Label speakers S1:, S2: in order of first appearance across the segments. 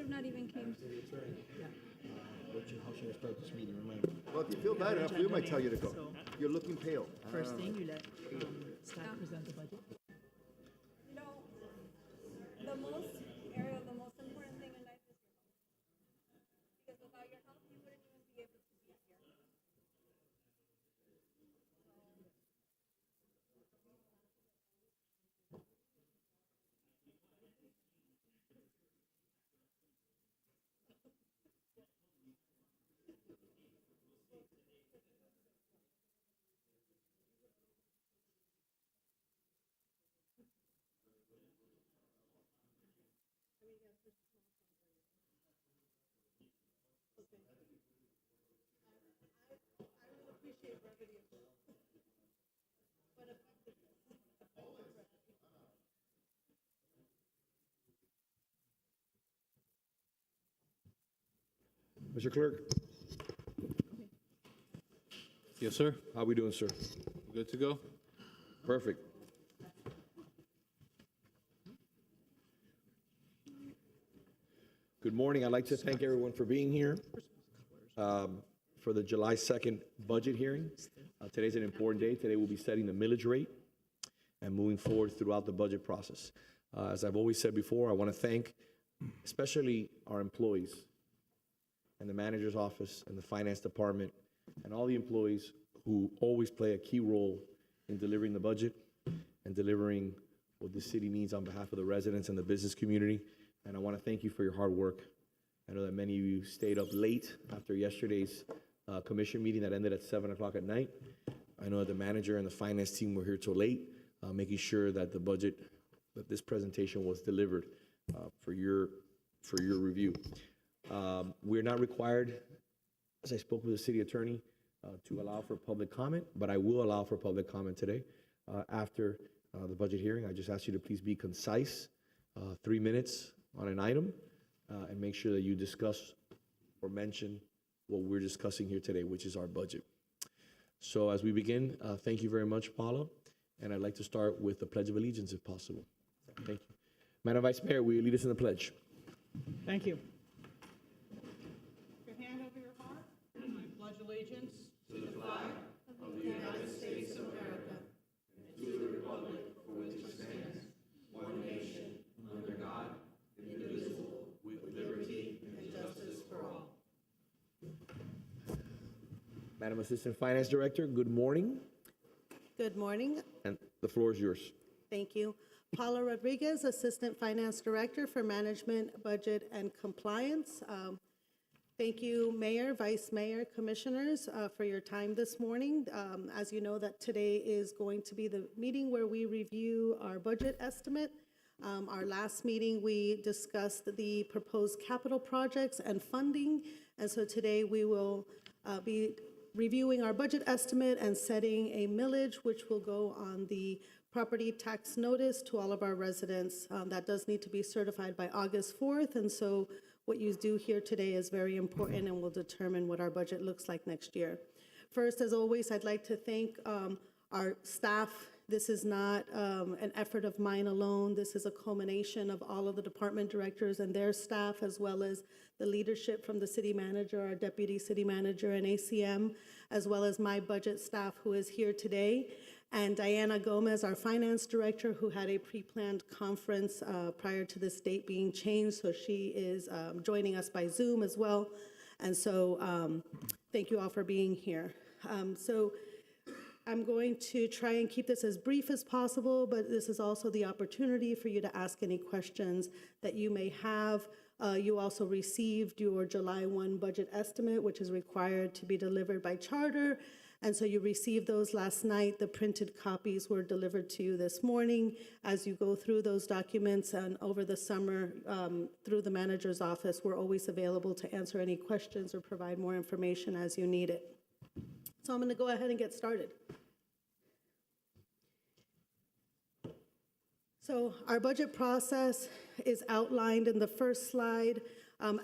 S1: have not even came.
S2: How should I start this meeting? Remind me.
S3: Well, if you feel bad enough, we might tell you to go. You're looking pale.
S4: First thing, you let staff present the budget.
S1: You know, the most, Ariel, the most important thing in life is your health. Because without your health, you wouldn't even be able to be here.
S2: Mr. Clerk,
S5: Yes, sir.
S2: how we doing, sir?
S5: Good to go?
S2: Perfect. Good morning. I'd like to thank everyone for being here for the July 2nd budget hearing. Today's an important day. Today we'll be setting the millage rate and moving forward throughout the budget process. As I've always said before, I want to thank especially our employees and the manager's office and the finance department and all the employees who always play a key role in delivering the budget and delivering what the city needs on behalf of the residents and the business community. And I want to thank you for your hard work. I know that many of you stayed up late after yesterday's commission meeting that ended at 7 o'clock at night. I know that the manager and the finance team were here till late, making sure that the budget, that this presentation was delivered for your review. We're not required, as I spoke with the city attorney, to allow for public comment, but I will allow for public comment today after the budget hearing. I just ask you to please be concise, 3 minutes on an item, and make sure that you discuss or mention what we're discussing here today, which is our budget. So as we begin, thank you very much, Paula, and I'd like to start with the Pledge of Allegiance if possible. Thank you. Madam Vice Mayor, will you lead us in the pledge?
S4: Thank you. Your hand over your heart. I pledge allegiance to the flag of the United States of America and to the republic for which it stands, one nation, under God, indivisible, with liberty and justice for all.
S2: Madam Assistant Finance Director, good morning,
S6: Good morning.
S2: and the floor is yours.
S6: Thank you. Paula Rodriguez, Assistant Finance Director for Management, Budget, and Compliance. Thank you, Mayor, Vice Mayor, Commissioners, for your time this morning. As you know, that today is going to be the meeting where we review our budget estimate. Our last meeting, we discussed the proposed capital projects and funding, and so today we will be reviewing our budget estimate and setting a millage, which will go on the property tax notice to all of our residents. That does need to be certified by August 4th, and so what you do here today is very important and will determine what our budget looks like next year. First, as always, I'd like to thank our staff. This is not an effort of mine alone. This is a culmination of all of the department directors and their staff, as well as the leadership from the city manager, our deputy city manager, and ACM, as well as my budget staff who is here today, and Diana Gomez, our finance director, who had a pre-planned conference prior to this date being changed, so she is joining us by Zoom as well. And so thank you all for being here. So I'm going to try and keep this as brief as possible, but this is also the opportunity for you to ask any questions that you may have. You also received your July 1 budget estimate, which is required to be delivered by charter. And so you received those last night. The printed copies were delivered to you this morning. As you go through those documents and over the summer through the manager's office, we're always available to answer any questions or provide more information as you need it. So I'm going to go ahead and get started. So our budget process is outlined in the first slide.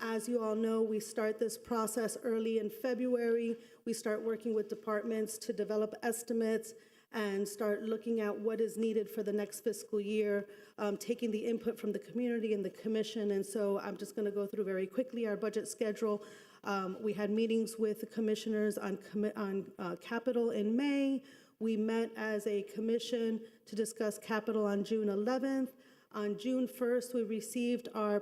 S6: As you all know, we start this process early in February. We start working with departments to develop estimates, and start looking at what is needed for the next fiscal year, taking the input from the community and the commission. And so I'm just going to go through very quickly our budget schedule. We had meetings with the commissioners on capital in May. We met as a commission to discuss capital on June 11th. On June 1st, we received our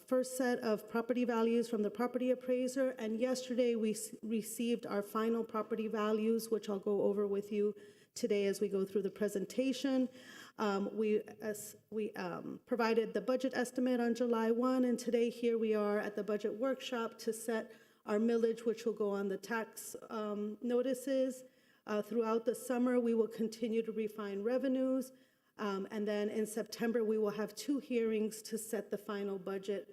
S6: first set of property values from the property appraiser, and yesterday we received our final property values, which I'll go over with you today as we go through the presentation. We provided the budget estimate on July 1, and today here we are at the budget workshop to set our millage, which will go on the tax notices. Throughout the summer, we will continue to refine revenues. And then in September, we will have 2 hearings to set the final budget.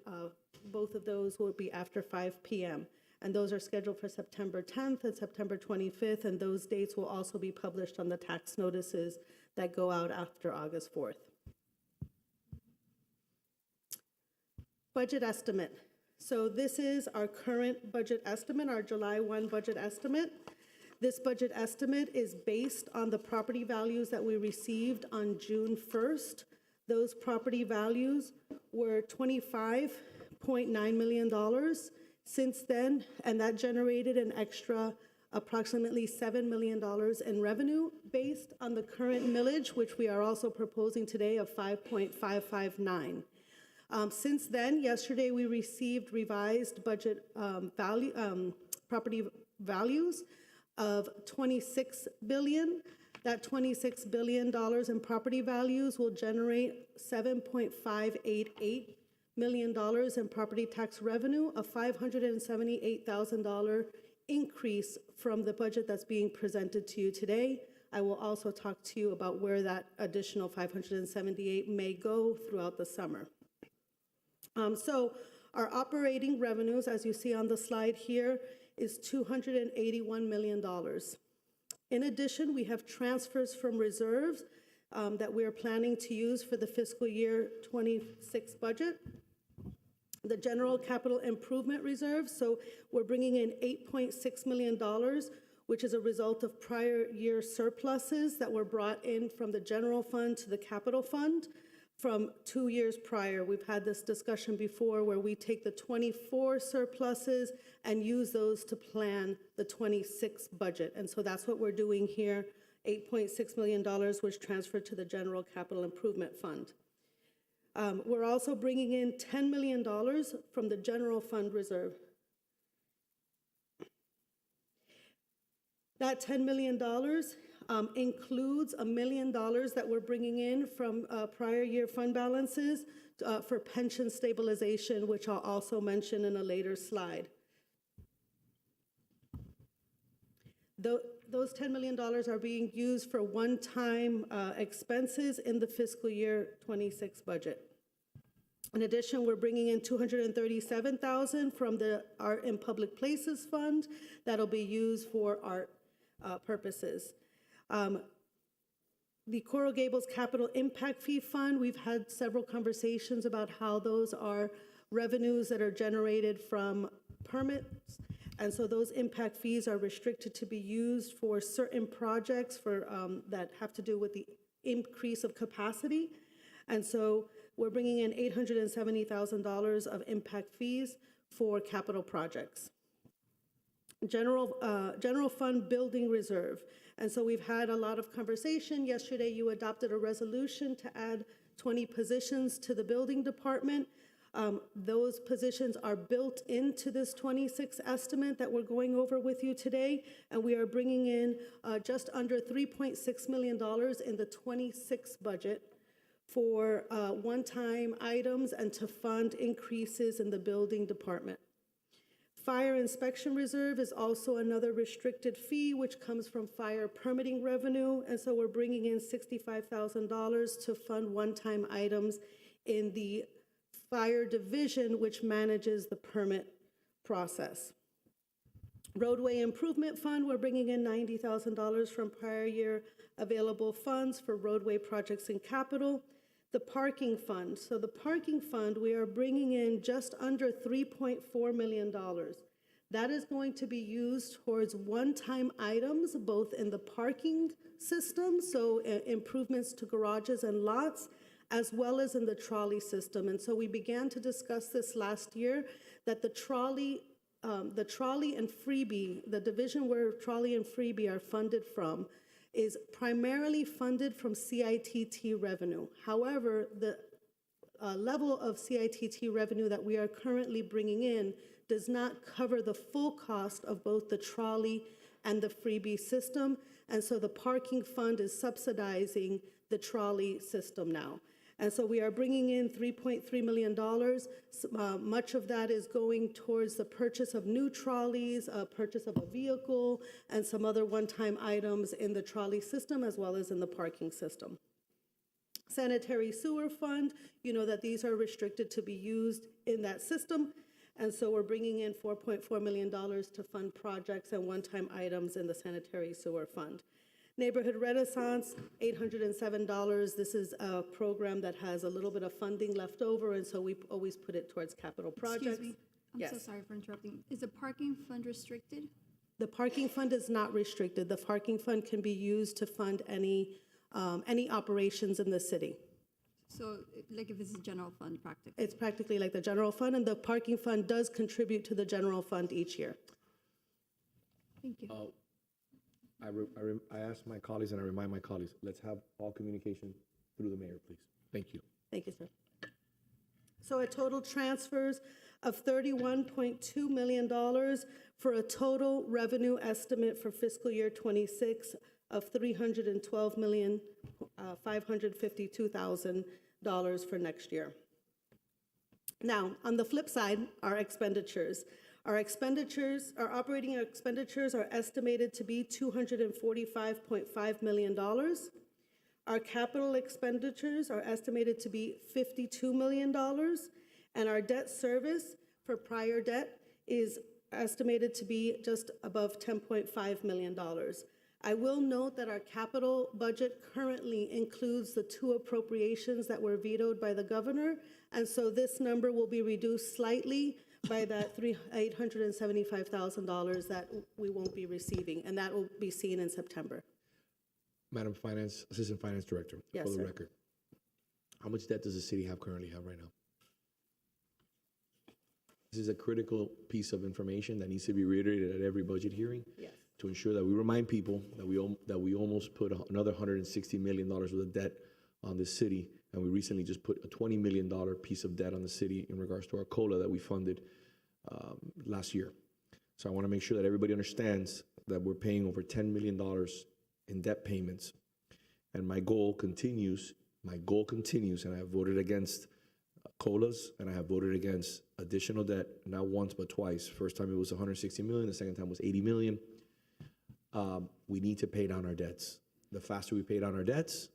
S6: Both of those will be after 5 p.m. And those are scheduled for September 10th and September 25th, and those dates will also be published on the tax notices that go out after August 4th. Budget estimate. So this is our current budget estimate, our July 1 budget estimate. This budget estimate is based on the property values that we received on June 1st. Those property values were $25.9 million since then, and that generated an extra approximately $7 million in revenue based on the current millage, which we are also proposing today of 5.559. Since then, yesterday we received revised budget property values of $26 billion. That $26 billion in property values will generate $7.588 million in property tax revenue, a $578,000 increase from the budget that's being presented to you today. I will also talk to you about where that additional $578 may go throughout the summer. So our operating revenues, as you see on the slide here, is $281 million. In addition, we have transfers from reserves that we're planning to use for the fiscal year 26 budget. The general capital improvement reserve, so we're bringing in $8.6 million, which is a result of prior year surpluses that were brought in from the general fund to the capital fund from 2 years prior. We've had this discussion before where we take the 24 surpluses and use those to plan the 26 budget. And so that's what we're doing here. $8.6 million was transferred to the general capital improvement fund. We're also bringing in $10 million from the general fund reserve. That $10 million includes $1 million that we're bringing in from prior year fund balances for pension stabilization, which I'll also mention in a later slide. Those $10 million are being used for one-time expenses in the fiscal year 26 budget. In addition, we're bringing in $237,000 from the Art in Public Places Fund that'll be used for art purposes. The Coral Gables Capital Impact Fee Fund, we've had several conversations about how those are revenues that are generated from permits. And so those impact fees are restricted to be used for certain projects that have to do with the increase of capacity. And so we're bringing in $870,000 of impact fees for capital projects. General fund building reserve. And so we've had a lot of conversation. Yesterday, you adopted a resolution to add 20 positions to the building department. Those positions are built into this 26 estimate that we're going over with you today, and we are bringing in just under $3.6 million in the 26 budget for one-time items and to fund increases in the building department. Fire inspection reserve is also another restricted fee, which comes from fire permitting revenue, and so we're bringing in $65,000 to fund one-time items in the fire division, which manages the permit process. Roadway Improvement Fund, we're bringing in $90,000 from prior year available funds for roadway projects in capital. The Parking Fund, so the Parking Fund, we are bringing in just under $3.4 million. That is going to be used towards one-time items, both in the parking system, so improvements to garages and lots, as well as in the trolley system. And so we began to discuss this last year, that the trolley and freebie, the division where trolley and freebie are funded from, is primarily funded from CITT revenue. However, the level of CITT revenue that we are currently bringing in does not cover the full cost of both the trolley and the freebie system, and so the parking fund is subsidizing the trolley system now. And so we are bringing in $3.3 million. Much of that is going towards the purchase of new trolleys, purchase of a vehicle, and some other one-time items in the trolley system as well as in the parking system. Sanitary sewer fund, you know that these are restricted to be used in that system. And so we're bringing in $4.4 million to fund projects and one-time items in the sanitary sewer fund. Neighborhood Renaissance, $807. This is a program that has a little bit of funding left over, and so we always put it towards capital projects.
S1: Excuse me, I'm so
S6: Yes.
S1: sorry for interrupting. Is the parking fund restricted?
S6: The parking fund is not restricted. The parking fund can be used to fund any operations in the city.
S1: So, like if it's a general fund practically?
S6: It's practically like the general fund, and the parking fund does contribute to the general fund each year.
S1: Thank you.
S2: I asked my colleagues and I remind my colleagues, let's have all communication through the mayor, please. Thank you.
S6: Thank you, sir. So a total transfers of $31.2 million for a total revenue estimate for fiscal year '26 of $312,552,000 for next year. Now, on the flip side, our expenditures. Our operating expenditures are estimated to be $245.5 million. Our capital expenditures are estimated to be $52 million, and our debt service for prior debt is estimated to be just above $10.5 million. I will note that our capital budget currently includes the two appropriations that were vetoed by the governor, and so this number will be reduced slightly by that $875,000 that we won't be receiving, and that will be seen in September.
S2: Madam Assistant Finance Director,
S6: Yes,
S2: for the
S6: sir.
S2: record, how much debt does the city currently have right now? This is a critical piece of information that needs to be reiterated at every budget hearing.
S6: Yes.
S2: To ensure that we remind people that we almost put another $160 million worth of debt on the city, and we recently just put a $20 million piece of debt on the city in regards to our COLA that we funded last year. So I want to make sure that everybody understands that we're paying over $10 million in debt payments, and my goal continues, and I have voted against COLAs, and I have voted against additional debt, not once but twice. First time it was $160 million, the second time was $80 million. We need to pay down our debts. The faster we pay down our debts,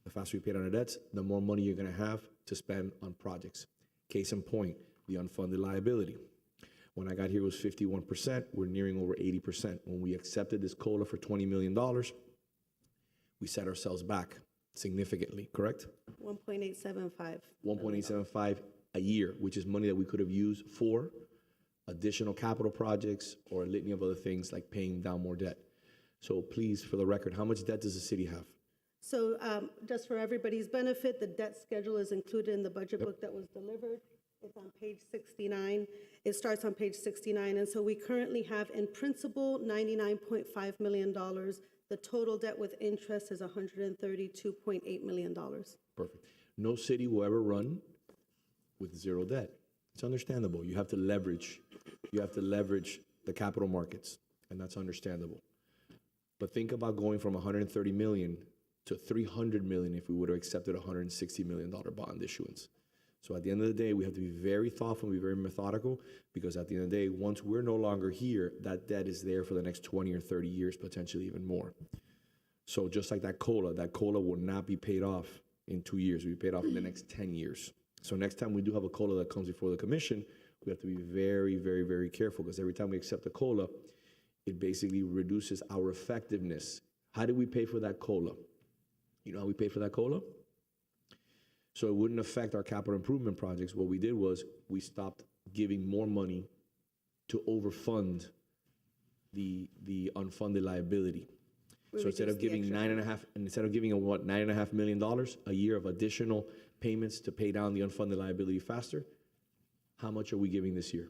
S2: the more money you're going to have to spend on projects. Case in point, the unfunded liability. When I got here, it was 51%. We're nearing over 80%. When we accepted this COLA for $20 million, we set ourselves back significantly, correct?
S6: 1.875.
S2: 1.875 a year, which is money that we could have used for additional capital projects or a litany of other things like paying down more debt. So please, for the record, how much debt does the city have?
S6: So just for everybody's benefit, the debt schedule is included in the budget book that was delivered. It's on page 69. It starts on page 69. And so we currently have in principal $99.5 million. The total debt with interest is $132.8 million.
S2: Perfect. No city will ever run with zero debt. It's understandable. You have to leverage the capital markets, and that's understandable. But think about going from $130 million to $300 million if we would have accepted a $160 million bond issuance. So at the end of the day, we have to be very thoughtful and be very methodical, because at the end of the day, once we're no longer here, that debt is there for the next 20 or 30 years, potentially even more. So just like that COLA will not be paid off in 2 years. It will be paid off in the next 10 years. So next time we do have a COLA that comes before the commission, we have to be very, very, very careful, because every time we accept a COLA, it basically reduces our effectiveness. How did we pay for that COLA? You know how we paid for that COLA? So it wouldn't affect our capital improvement projects. What we did was we stopped giving more money to overfund the unfunded liability. So instead of giving $9.5 million a year of additional payments to pay down the unfunded liability faster, how much are we giving this year?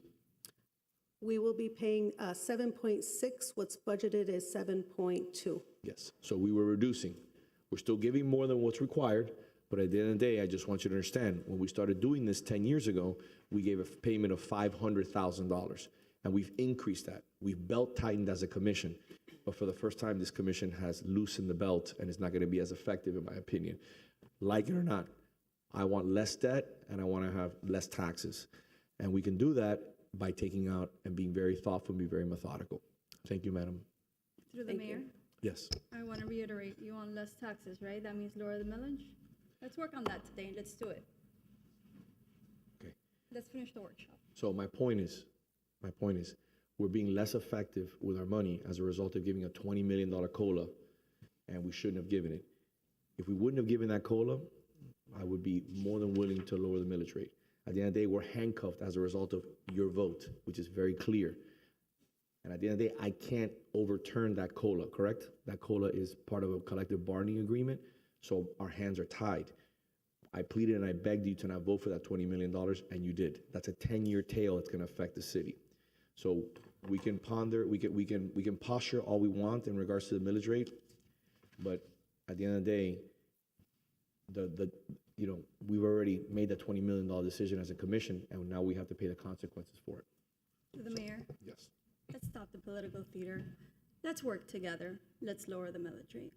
S6: We will be paying 7.6, what's budgeted is 7.2.
S2: Yes, so we were reducing. We're still giving more than what's required, but at the end of the day, I just want you to understand, when we started doing this 10 years ago, we gave a payment of $500,000, and we've increased that. We've belt-tightened as a commission, but for the first time, this commission has loosened the belt, and it's not gonna be as effective, in my opinion. Like it or not, I want less debt, and I wanna have less taxes. And we can do that by taking out and being very thoughtful and be very methodical. Thank you, Madam.
S1: Through the mayor,
S2: Yes.
S1: I want to reiterate, you want less taxes, right? That means lower the millage? Let's work on that today, let's do it.
S2: Okay.
S1: Let's finish the workshop.
S2: So my point is, we're being less effective with our money as a result of giving a $20 million COLA, and we shouldn't have given it. If we wouldn't have given that COLA, I would be more than willing to lower the millage rate. At the end of the day, we're handcuffed as a result of your vote, which is very clear. And at the end of the day, I can't overturn that COLA, correct? That COLA is part of a collective bargaining agreement, so our hands are tied. I pleaded and I begged you to not vote for that $20 million, and you did. That's a 10-year tail that's gonna affect the city. So we can ponder, we can posture all we want in regards to the millage rate, but at the end of the day, we've already made that $20 million decision as a commission, and now we have to pay the consequences for it.
S1: Through the mayor,
S2: Yes.
S1: let's stop the political theater. Let's work together. Let's lower the millage rate.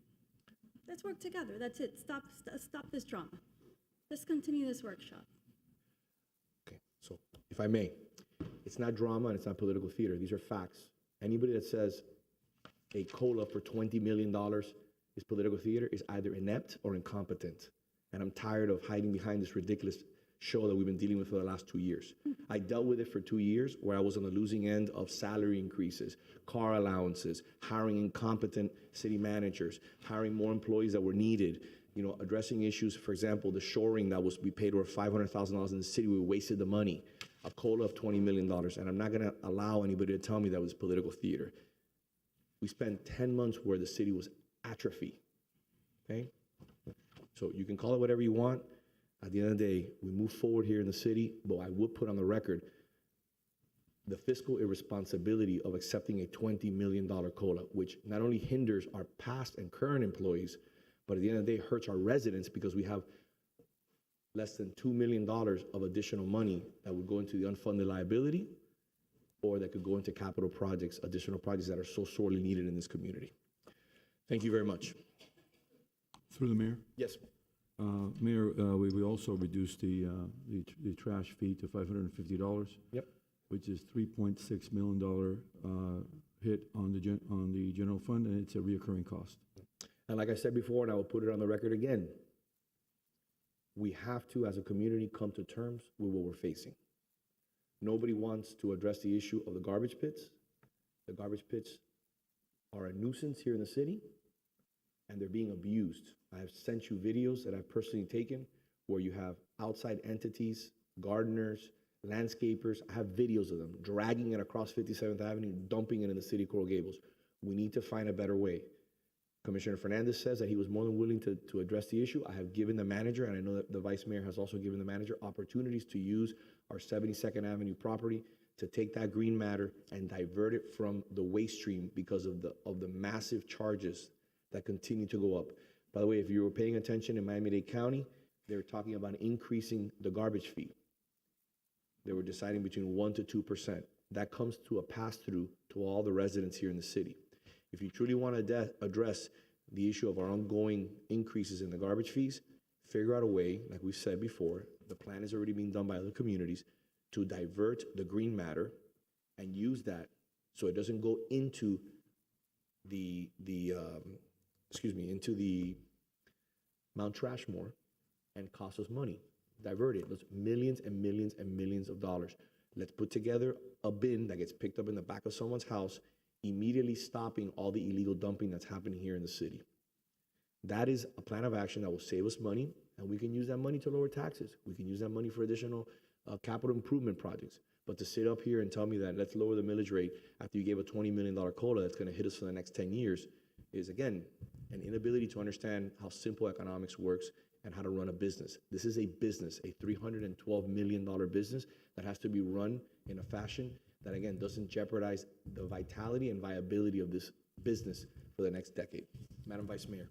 S1: Let's work together. That's it. Stop this drama. Let's continue this workshop.
S2: Okay, so if I may, it's not drama and it's not political theater. These are facts. Anybody that says a COLA for $20 million is political theater is either inept or incompetent. And I'm tired of hiding behind this ridiculous show that we've been dealing with for the last 2 years. I dealt with it for 2 years where I was on the losing end of salary increases, car allowances, hiring incompetent city managers, hiring more employees that were needed, addressing issues, for example, the shoring we paid over $500,000 in the city, we wasted the money, a COLA of $20 million, and I'm not gonna allow anybody to tell me that was political theater. We spent 10 months where the city was atrophy, okay? So you can call it whatever you want. At the end of the day, we move forward here in the city, but I would put on the record the fiscal irresponsibility of accepting a $20 million COLA, which not only hinders our past and current employees, but at the end of the day hurts our residents because we have less than $2 million of additional money that would go into the unfunded liability or that could go into capital projects, additional projects that are so sorely needed in this community. Thank you very much.
S7: Through the mayor?
S2: Yes.
S7: Mayor, we also reduced the trash fee to $550.
S2: Yep.
S7: Which is $3.6 million hit on the general fund, and it's a reoccurring cost.
S2: And like I said before, and I will put it on the record again, we have to, as a community, come to terms with what we're facing. Nobody wants to address the issue of the garbage pits. The garbage pits are a nuisance here in the city, and they're being abused. I have sent you videos that I've personally taken where you have outside entities, gardeners, landscapers. I have videos of them dragging it across 57th Avenue, dumping it in the city of Coral Gables. We need to find a better way. Commissioner Fernandez says that he was more than willing to address the issue. I have given the manager, and I know that the vice mayor has also given the manager opportunities to use our 72nd Avenue property to take that green matter and divert it from the waste stream because of the massive charges that continue to go up. By the way, if you were paying attention in Miami-Dade County, they were talking about increasing the garbage fee. They were deciding between 1% to 2%. That comes to a pass-through to all the residents here in the city. If you truly want to address the issue of our ongoing increases in the garbage fees, figure out a way, like we said before, the plan is already being done by other communities, to divert the green matter and use that so it doesn't go into into the Mount Trashmore and cost us money. Divert it. Those millions and millions and millions of dollars. Let's put together a bin that gets picked up in the back of someone's house, immediately stopping all the illegal dumping that's happening here in the city. That is a plan of action that will save us money and we can use that money to lower taxes. We can use that money for additional capital improvement projects. But to sit up here and tell me that let's lower the millage rate after you gave a $20 million COLA that's going to hit us for the next 10 years is, again, an inability to understand how simple economics works and how to run a business. This is a business, a $312 million business that has to be run in a fashion that, again, doesn't jeopardize the vitality and viability of this business for the next decade. Madam Vice Mayor.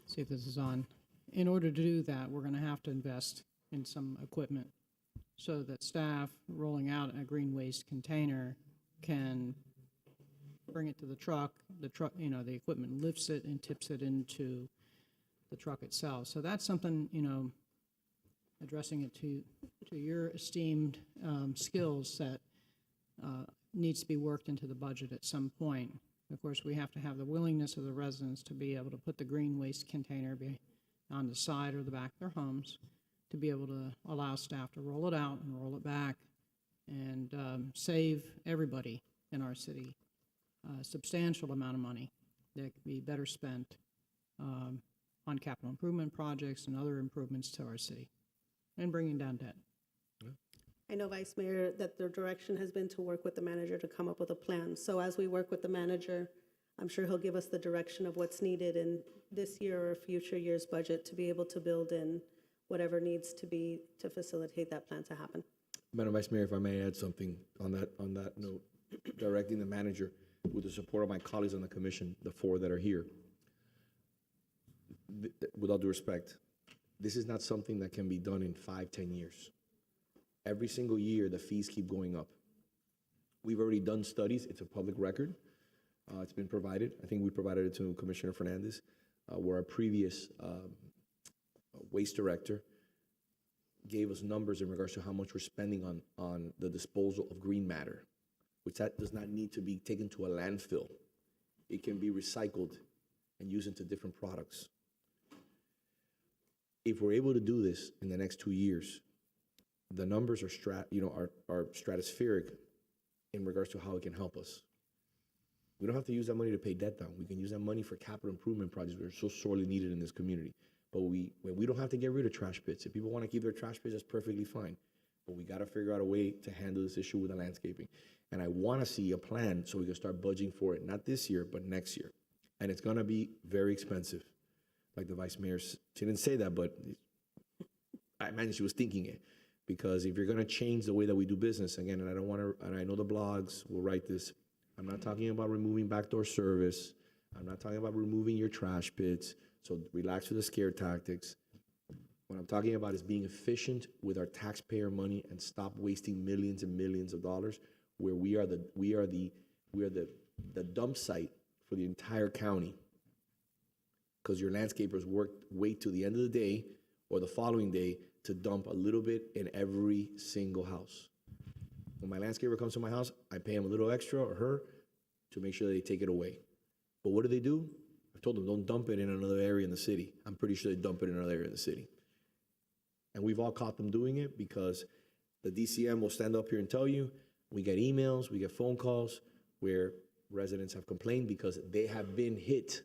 S4: See if this is on. In order to do that, we're going to have to invest in some equipment so that staff rolling out a green waste container can bring it to the truck, the equipment lifts it and tips it into the truck itself. So that's something, addressing it to your esteemed skills that needs to be worked into the budget at some point. Of course, we have to have the willingness of the residents to be able to put the green waste container on the side or the back of their homes, to be able to allow staff to roll it out and roll it back and save everybody in our city a substantial amount of money that could be better spent on capital improvement projects and other improvements to our city and bringing down debt.
S6: I know, Vice Mayor, that the direction has been to work with the manager to come up with a plan. So as we work with the manager, I'm sure he'll give us the direction of what's needed in this year or future year's budget to be able to build in whatever needs to be to facilitate that plan to happen.
S2: Madam Vice Mayor, if I may add something on that note, directing the manager with the support of my colleagues on the commission, the 4 that are here. With all due respect, this is not something that can be done in 5-10 years. Every single year, the fees keep going up. We've already done studies. It's a public record. It's been provided. I think we provided it to Commissioner Fernandez, where our previous waste director gave us numbers in regards to how much we're spending on the disposal of green matter, which that does not need to be taken to a landfill. It can be recycled and used into different products. If we're able to do this in the next 2 years, the numbers are stratospheric in regards to how it can help us. We don't have to use that money to pay debt down. We can use that money for capital improvement projects that are so sorely needed in this community. But we don't have to get rid of trash pits. If people want to keep their trash pits, that's perfectly fine. But we got to figure out a way to handle this issue with the landscaping. And I want to see a plan so we can start budgeting for it, not this year, but next year. And it's going to be very expensive. Like the Vice Mayor, she didn't say that, but I imagine she was thinking it. Because if you're going to change the way that we do business, again, and I don't want to, and I know the blogs will write this, I'm not talking about removing backdoor service. I'm not talking about removing your trash pits. So relax with the scare tactics. What I'm talking about is being efficient with our taxpayer money and stop wasting millions and millions of dollars where we are the dump site for the entire county. Because your landscapers wait till the end of the day or the following day to dump a little bit in every single house. When my landscaper comes to my house, I pay him a little extra or her to make sure they take it away. But what do? I've told them, don't dump it in another area in the city. I'm pretty sure they dump it in another area in the city. And we've all caught them doing it because the DCM will stand up here and tell you, we get emails, we get phone calls where residents have complained because they have been hit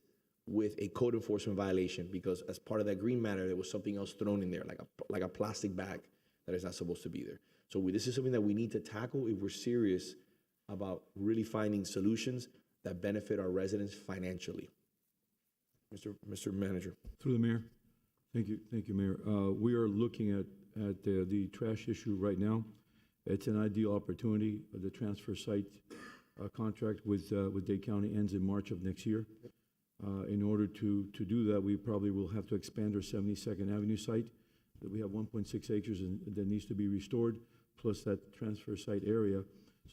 S2: with a code enforcement violation because as part of that green matter, there was something else thrown in there, like a plastic bag that is not supposed to be there. So this is something that we need to tackle if we're serious about really finding solutions that benefit our residents financially. Mr. Manager.
S7: Through the mayor. Thank you, Mayor. We are looking at the trash issue right now. It's an ideal opportunity. The transfer site contract with Dade County ends in March of next year. In order to do that, we probably will have to expand our 72nd Avenue site. That we have 1.6 acres that needs to be restored, plus that transfer site area.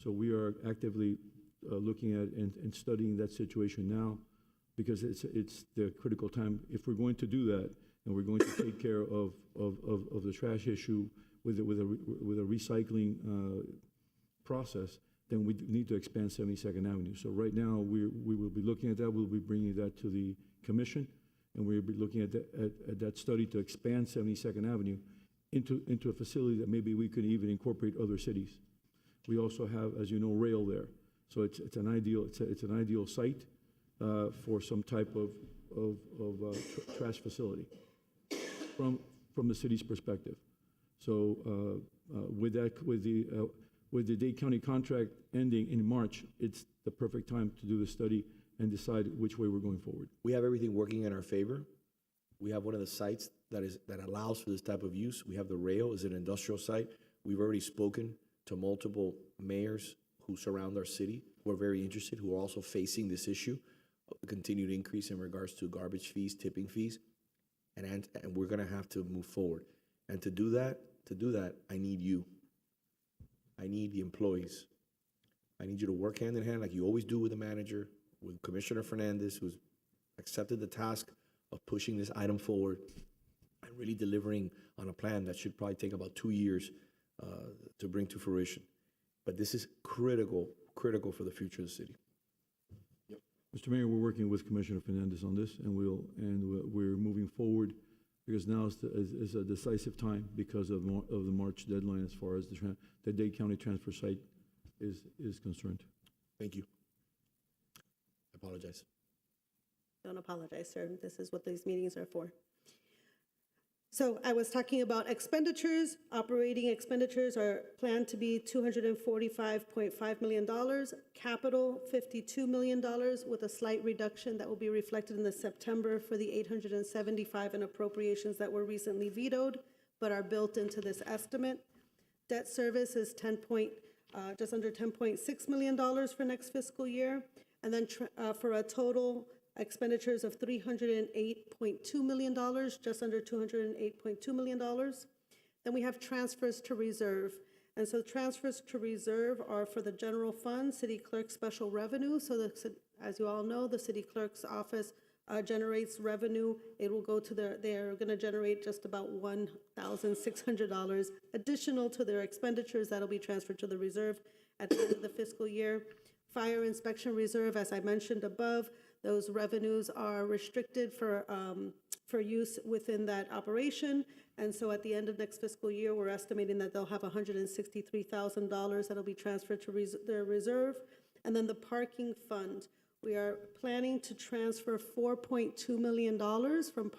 S7: So we are actively looking at and studying that situation now, because it's the critical time. If we're going to do that, and we're going to take care of the trash issue with a recycling process, then we need to expand 72nd Avenue. So right now, we will be looking at that. We'll be bringing that to the commission, and we'll be looking at that study to expand 72nd Avenue into a facility that maybe we could even incorporate other cities. We also have, as you know, rail there. So it's an ideal site for some type of trash facility from the city's perspective. So with the Dade County contract ending in March, it's the perfect time to do the study and decide which way we're going forward.
S2: We have everything working in our favor. We have one of the sites that allows for this type of use. We have the rail as an industrial site. We've already spoken to multiple mayors who surround our city, who are very interested, who are also facing this issue of the continued increase in regards to garbage fees, tipping fees, and we're gonna have to move forward. And to do that, I need you. I need the employees. I need you to work hand in hand like you always do with the manager, with Commissioner Fernandez, who's accepted the task of pushing this item forward and really delivering on a plan that should probably take about 2 years to bring to fruition. But this is critical for the future of the city.
S7: Mr. Mayor, we're working with Commissioner Fernandez on this, and we're moving forward because now is a decisive time because of the March deadline as far as the Dade County transfer site is concerned.
S2: Thank you. I apologize.
S6: Don't apologize, sir. This is what these meetings are for. So I was talking about expenditures. Operating expenditures are planned to be $245.5 million. Capital, $52 million, with a slight reduction that will be reflected in the September for the $875 in appropriations that were recently vetoed, but are built into this estimate. Debt service is just under $10.6 million for next fiscal year. And then for a total expenditures of $308.2 million, just under $208.2 million. Then we have transfers to reserve. And so transfers to reserve are for the general fund, city clerk special revenue. So as you all know, the city clerk's office generates revenue. It will go to they're going to generate just about $1,600 additional to their expenditures that'll be transferred to the reserve at the end of the fiscal year. Fire inspection reserve, as I mentioned above, those revenues are restricted for use within that operation. And so at the end of next fiscal year, we're estimating that they'll have $163,000 that'll be transferred to their reserve. And then the parking fund, we are planning to transfer $4.2 million from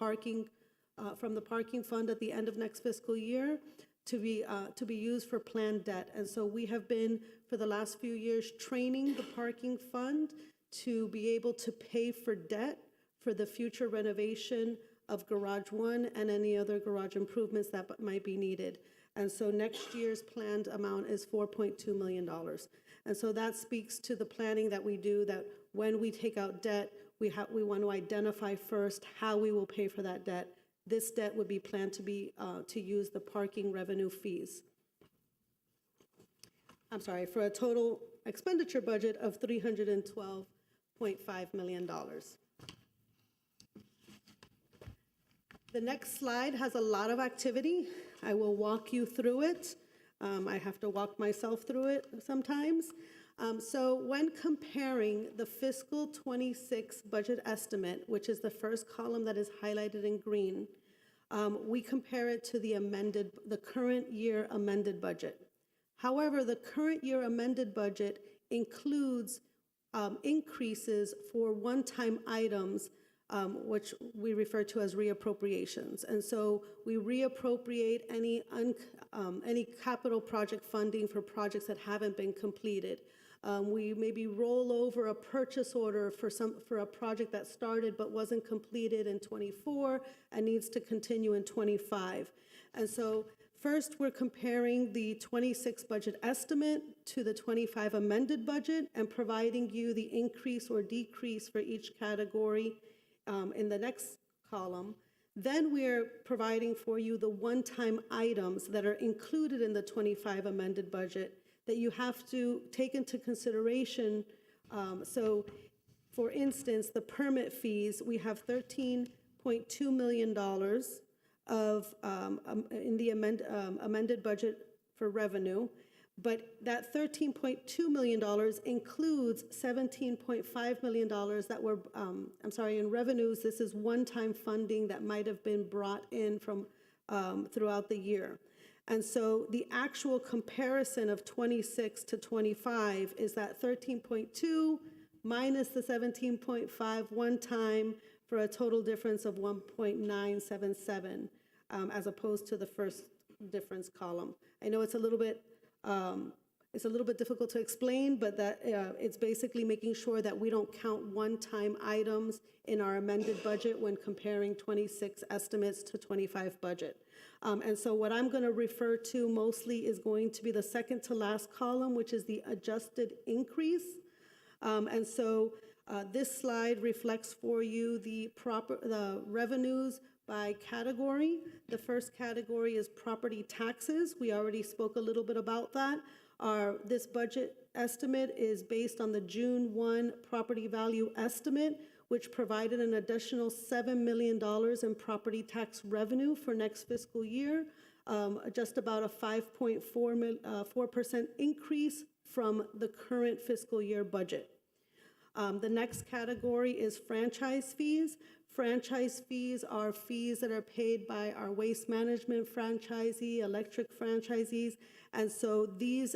S6: the parking fund at the end of next fiscal year to be used for planned debt. And so we have been, for the last few years, training the parking fund to be able to pay for debt for the future renovation of Garage 1 and any other garage improvements that might be needed. And so next year's planned amount is $4.2 million. And so that speaks to the planning that we do, that when we take out debt, we want to identify first how we will pay for that debt. This debt would be planned to use the parking revenue fees. I'm sorry, for a total expenditure budget of $312.5 million. The next slide has a lot of activity. I will walk you through it. I have to walk myself through it sometimes. So when comparing the fiscal 26 budget estimate, which is the first column that is highlighted in green, we compare it to the current year amended budget. However, the current year amended budget includes increases for one-time items, which we refer to as reappropriations. And so we reappropriate any capital project funding for projects that haven't been completed. We maybe roll over a purchase order for a project that started but wasn't completed in 24 and needs to continue in 25. And so first, we're comparing the 26 budget estimate to the 25 amended budget and providing you the increase or decrease for each category in the next column. Then we're providing for you the one-time items that are included in the 25 amended budget that you have to take into consideration. So, for instance, the permit fees, we have $13.2 million in the amended budget for revenue, but that $13.2 million includes $17.5 million that were, in revenues. This is one-time funding that might have been brought in from throughout the year. And so the actual comparison of 26 to 25 is that 13.2 minus the 17.5 one time for a total difference of 1.977, as opposed to the first difference column. I know it's a little bit difficult to explain, but that it's basically making sure that we don't count one-time items in our amended budget when comparing 26 estimates to 25 budget. And so what I'm going to refer to mostly is going to be the second to last column, which is the adjusted increase. And so this slide reflects for you the revenues by category. The first category is property taxes. We already spoke a little bit about that. This budget estimate is based on the June 1 property value estimate, which provided an additional $7 million in property tax revenue for next fiscal year, just about a 5.4% increase from the current fiscal year budget. The next category is franchise fees. Franchise fees are fees that are paid by our waste management franchisee, electric franchisees, and so these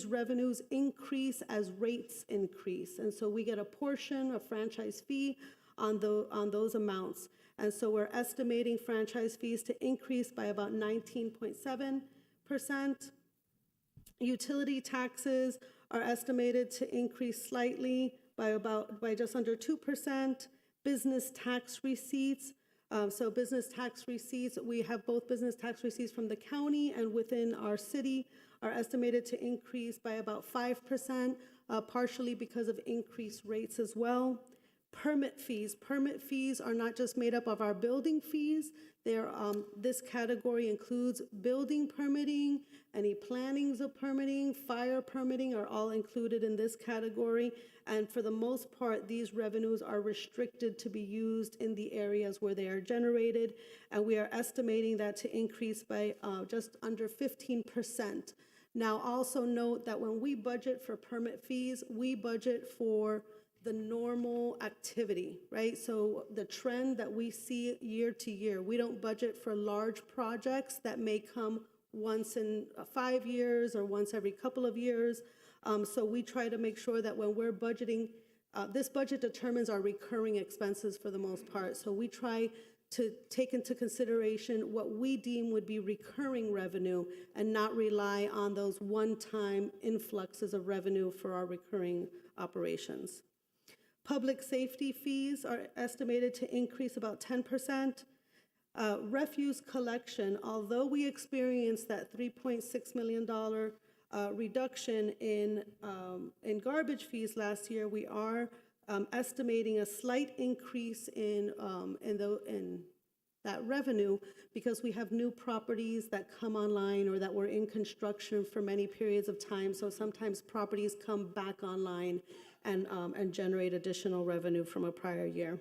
S6: revenues increase as rates increase, and so we get a portion of franchise fee on those amounts, and so we're estimating franchise fees to increase by about 19.7%. Utility taxes are estimated to increase slightly by just under 2%. Business tax receipts. So business tax receipts, we have both business tax receipts from the county and within our city are estimated to increase by about 5%, partially because of increased rates as well. Permit fees. Permit fees are not just made up of our building fees. This category includes building permitting, any plannings of permitting, fire permitting are all included in this category. And for the most part, these revenues are restricted to be used in the areas where they are generated. And we are estimating that to increase by just under 15%. Now, also note that when we budget for permit fees, we budget for the normal activity, right? So the trend that we see year to year, we don't budget for large projects that may come once in 5 years or once every couple of years. So we try to make sure that when we're budgeting, this budget determines our recurring expenses for the most part. So we try to take into consideration what we deem would be recurring revenue and not rely on those one-time influxes of revenue for our recurring operations. Public safety fees are estimated to increase about 10%. Refuse collection, although we experienced that $3.6 million reduction in garbage fees last year, we are estimating a slight increase in that revenue because we have new properties that come online or that were in construction for many periods of time. So sometimes properties come back online and generate additional revenue from a prior year.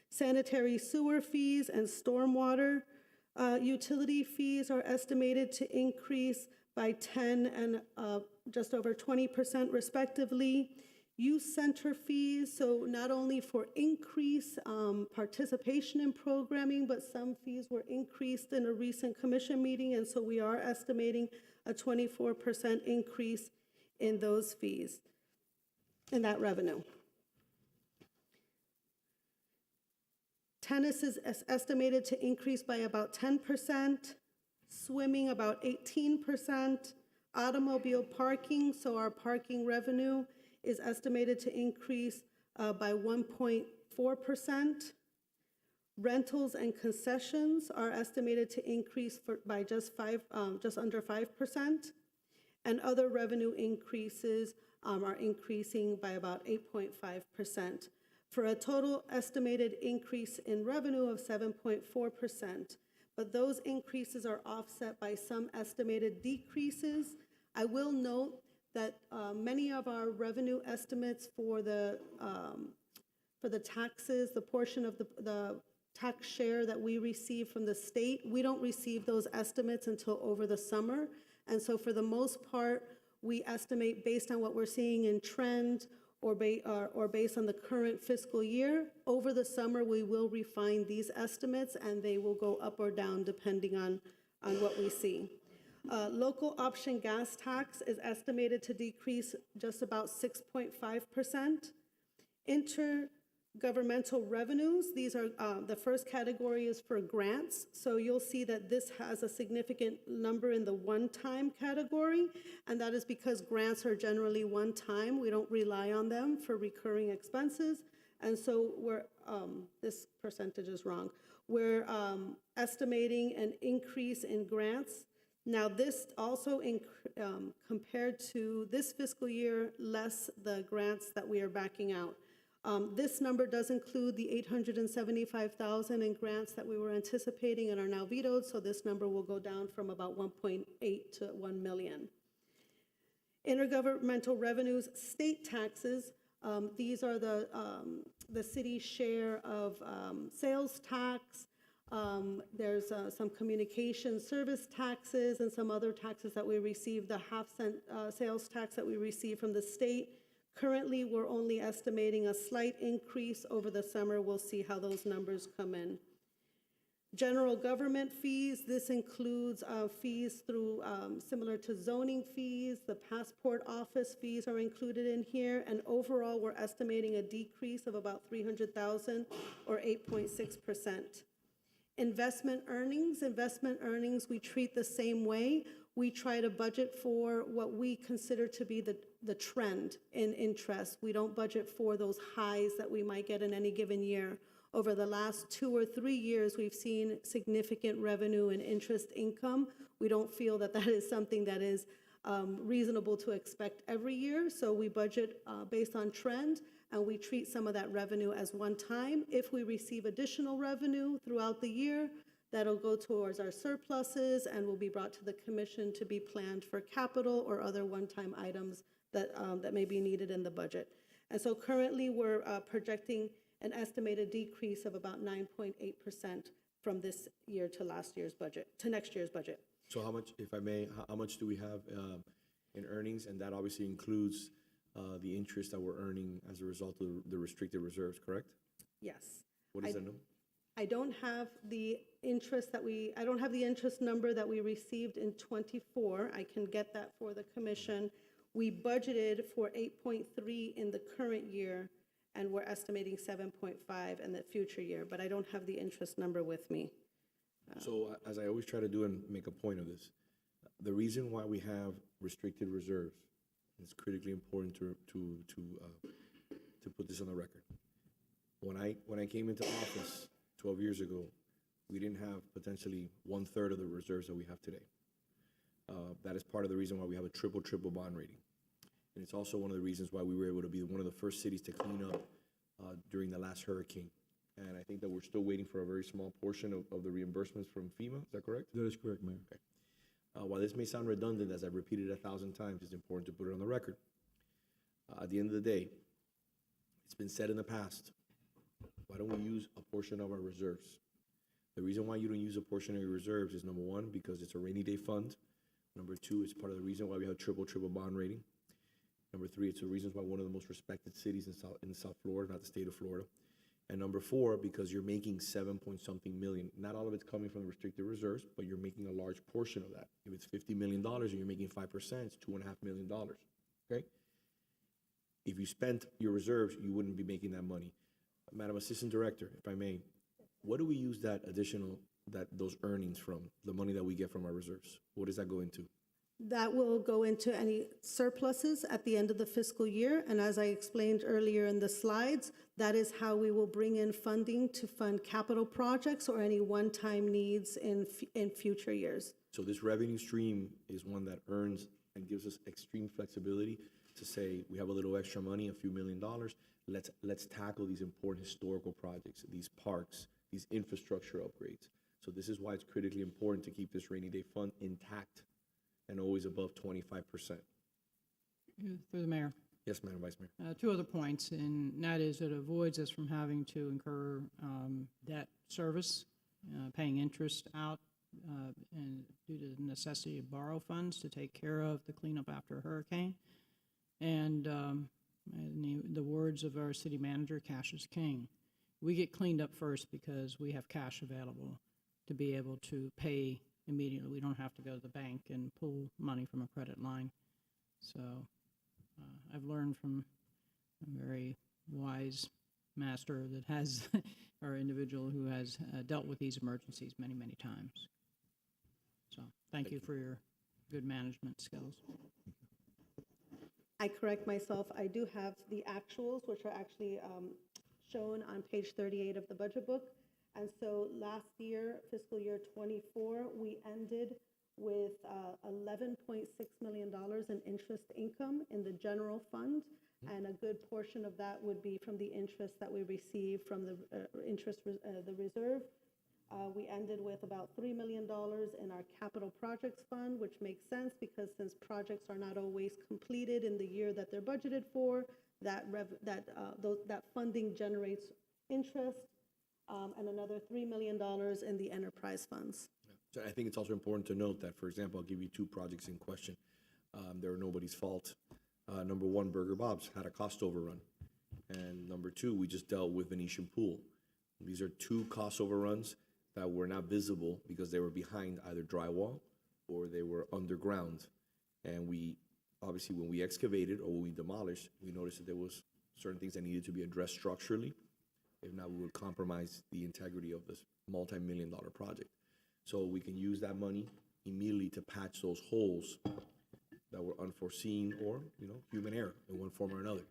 S6: Sanitary sewer fees and stormwater utility fees are estimated to increase by 10 and just over 20% respectively. Youth center fees, so not only for increased participation in programming, but some fees were increased in a recent commission meeting, and so we are estimating a 24% increase in those fees, in that revenue. Tennis is estimated to increase by about 10%, swimming about 18%, automobile parking, so our parking revenue is estimated to increase by 1.4%. Rentals and concessions are estimated to increase by just under 5%, and other revenue increases are increasing by about 8.5%, for a total estimated increase in revenue of 7.4%. But those increases are offset by some estimated decreases. I will note that many of our revenue estimates for the taxes, the portion of the tax share that we receive from the state, we don't receive those estimates until over the summer. And so for the most part, we estimate based on what we're seeing in trend or based on the current fiscal year. Over the summer, we will refine these estimates and they will go up or down depending on what we see. Local option gas tax is estimated to decrease just about 6.5%. Governmental revenues, these are, the first category is for grants. So you'll see that this has a significant number in the one-time category, and that is because grants are generally one-time. We don't rely on them for recurring expenses. And so we're, this percentage is wrong. We're estimating an increase in grants. Now, this also, compared to this fiscal year, less the grants that we are backing out. This number does include the $875,000 in grants that we were anticipating and are now vetoed, so this number will go down from about 1.8 to 1 million. Intergovernmental revenues, state taxes, these are the city's share of sales tax. There's some communication service taxes and some other taxes that we receive, the half-cent sales tax that we receive from the state. Currently, we're only estimating a slight increase over the summer. We'll see how those numbers come in. General government fees, this includes fees through, similar to zoning fees, the passport office fees are included in here, and overall, we're estimating a decrease of about $300,000 or 8.6%. Investment earnings, we treat the same way. We try to budget for what we consider to be the trend in interest. We don't budget for those highs that we might get in any given year. Over the last 2 or 3 years, we've seen significant revenue and interest income. We don't feel that that is something that is reasonable to expect every year, so we budget based on trend, and we treat some of that revenue as one time. If we receive additional revenue throughout the year, that'll go towards our surpluses and will be brought to the commission to be planned for capital or other one-time items that may be needed in the budget. And so currently, we're projecting an estimated decrease of about 9.8% from this year to last year's budget, to next year's budget.
S2: So how much, if I may, how much do we have in earnings? And that obviously includes the interest that we're earning as a result of the restricted reserves, correct?
S6: Yes.
S2: What is that number?
S6: I don't have the interest I don't have the interest number that we received in '24. I can get that for the commission. We budgeted for 8.3 in the current year, and we're estimating 7.5 in the future year, but I don't have the interest number with me.
S2: So as I always try to do and make a point of this, the reason why we have restricted reserves, it's critically important to put this on the record. When I came into office 12 years ago, we didn't have potentially 1/3 of the reserves that we have today. That is part of the reason why we have a triple bond rating. And it's also one of the reasons why we were able to be one of the first cities to clean up during the last hurricane. And I think that we're still waiting for a very small portion of the reimbursements from FEMA. Is that correct?
S7: That is correct, Mayor.
S2: Okay. While this may sound redundant, as I've repeated 1,000 times, it's important to put it on the record. At the end of the day, it's been said in the past, why don't we use a portion of our reserves? The reason why you don't use a portion of your reserves is, number one, because it's a rainy day fund. Number two, it's part of the reason why we have triple bond rating. Number three, it's the reasons why we're one of the most respected cities in South Florida, not the state of Florida. And number four, because you're making 7-point-something million. Not all of it's coming from the restricted reserves, but you're making a large portion of that. If it's $50 million and you're making 5%, it's $2.5 million, okay? If you spent your reserves, you wouldn't be making that money. Madam Assistant Director, if I may, what do we use those earnings from, the money that we get from our reserves? What does that go into?
S6: That will go into any surpluses at the end of the fiscal year. And as I explained earlier in the slides, that is how we will bring in funding to fund capital projects or any one-time needs in future years.
S2: So this revenue stream is one that earns and gives us extreme flexibility to say, we have a little extra money, a few $1 million, let's tackle these important historical projects, these parks, these infrastructure upgrades. So this is why it's critically important to keep this rainy day fund intact and always above 25%.
S4: Through the mayor.
S2: Yes, Madam Vice Mayor.
S4: 2 other points, and that is it avoids us from having to incur debt service, paying interest out, and due to the necessity to borrow funds to take care of the cleanup after a hurricane. And in the words of our city manager, cash is king. We get cleaned up first because we have cash available to be able to pay immediately. We don't have to go to the bank and pull money from a credit line. So I've learned from a very wise master that has, or individual who has dealt with these emergencies many, many times. So thank you for your good management skills.
S6: I correct myself, I do have the actuals, which are actually shown on page 38 of the budget book. And so last year, fiscal year '24, we ended with $11.6 million in interest income in the general fund. And a good portion of that would be from the interest that we receive from the the reserve. We ended with about $3 million in our capital projects fund, which makes sense because since projects are not always completed in the year that they're budgeted for, that funding generates interest, and another $3 million in the enterprise funds.
S2: So I think it's also important to note that, for example, I'll give you two projects in question. They're nobody's fault. Number one, Burger Bob's had a cost overrun. And number two, we just dealt with Venetian Pool. These are two cost overruns that were not visible because they were behind either drywall or they were underground. And we, obviously, when we excavated or when we demolished, we noticed that there was certain things that needed to be addressed structurally. If not, we would compromise the integrity of this multi-million-dollar project. So we can use that money immediately to patch those holes that were unforeseen or, human error in one form or another.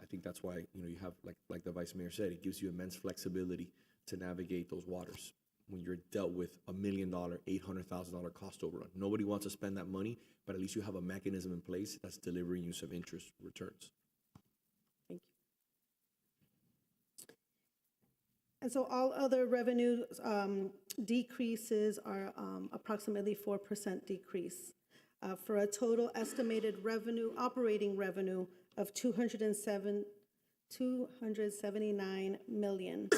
S2: I think that's why, you have, like the Vice Mayor said, it gives you immense flexibility to navigate those waters when you're dealt with $1 million, $800,000 cost overrun. Nobody wants to spend that money, but at least you have a mechanism in place that's delivering you some interest returns.
S6: Thank you. And so all other revenue decreases are approximately 4% decrease for a total estimated operating revenue of $279 million.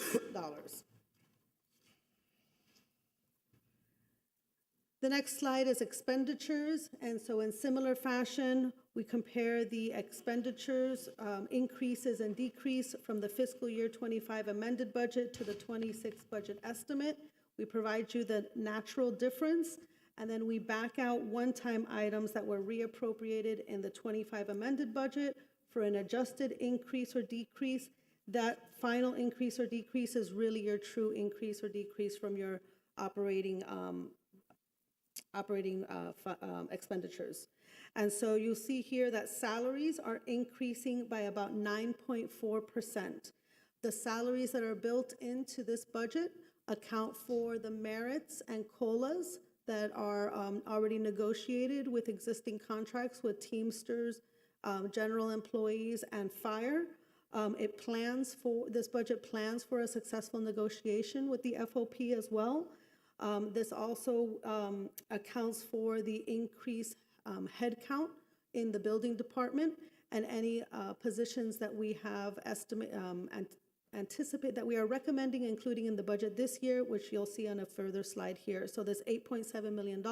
S6: The next slide is expenditures, and so in similar fashion, we compare the expenditures increases and decrease from the fiscal year '25 amended budget to the '26 budget estimate. We provide you the natural difference, and then we back out one-time items that were reappropriated in the '25 amended budget for an adjusted increase or decrease. That final increase or decrease is really your true increase or decrease from your operating expenditures. And so you'll see here that salaries are increasing by about 9.4%. The salaries that are built into this budget account for the merits and COLAs that are already negotiated with existing contracts with Teamsters, general employees, and fire. This budget plans for a successful negotiation with the FOP as well. This also accounts for the increased headcount in the building department and any positions that we have anticipate that we are recommending including in the budget this year, which you'll see on a further slide here. So this $8.7 million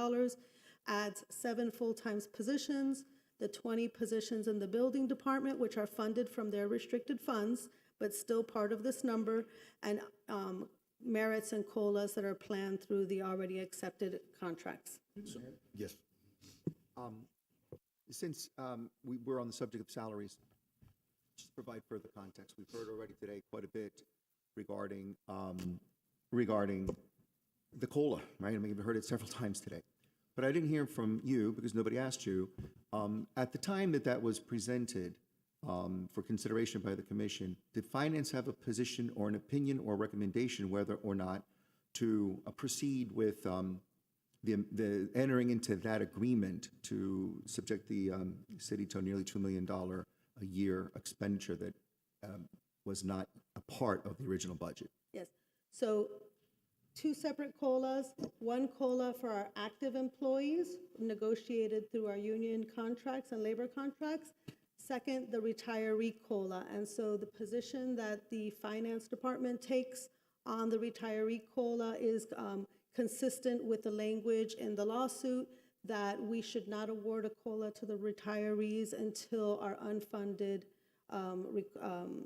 S6: adds 7 full-time positions, the 20 positions in the building department, which are funded from their restricted funds, but still part of this number, and merits and COLAs that are planned through the already accepted contracts.
S2: Yes.
S3: Since we're on the subject of salaries, just to provide further context, we've heard already today quite a bit regarding the COLA, right? I mean, we've heard it several times today. But I didn't hear from you, because nobody asked you, at the time that was presented for consideration by the commission, did finance have a position or an opinion or recommendation whether or not to proceed with the entering into that agreement to subject the city to a nearly $2 million a year expenditure that was not a part of the original budget?
S6: Yes. So 2 separate COLAs, one COLA for our active employees negotiated through our union contracts and labor contracts. Second, the retiree COLA. And so the position that the finance department takes on the retiree COLA is consistent with the language in the lawsuit that we should not award a COLA to the retirees until our unfunded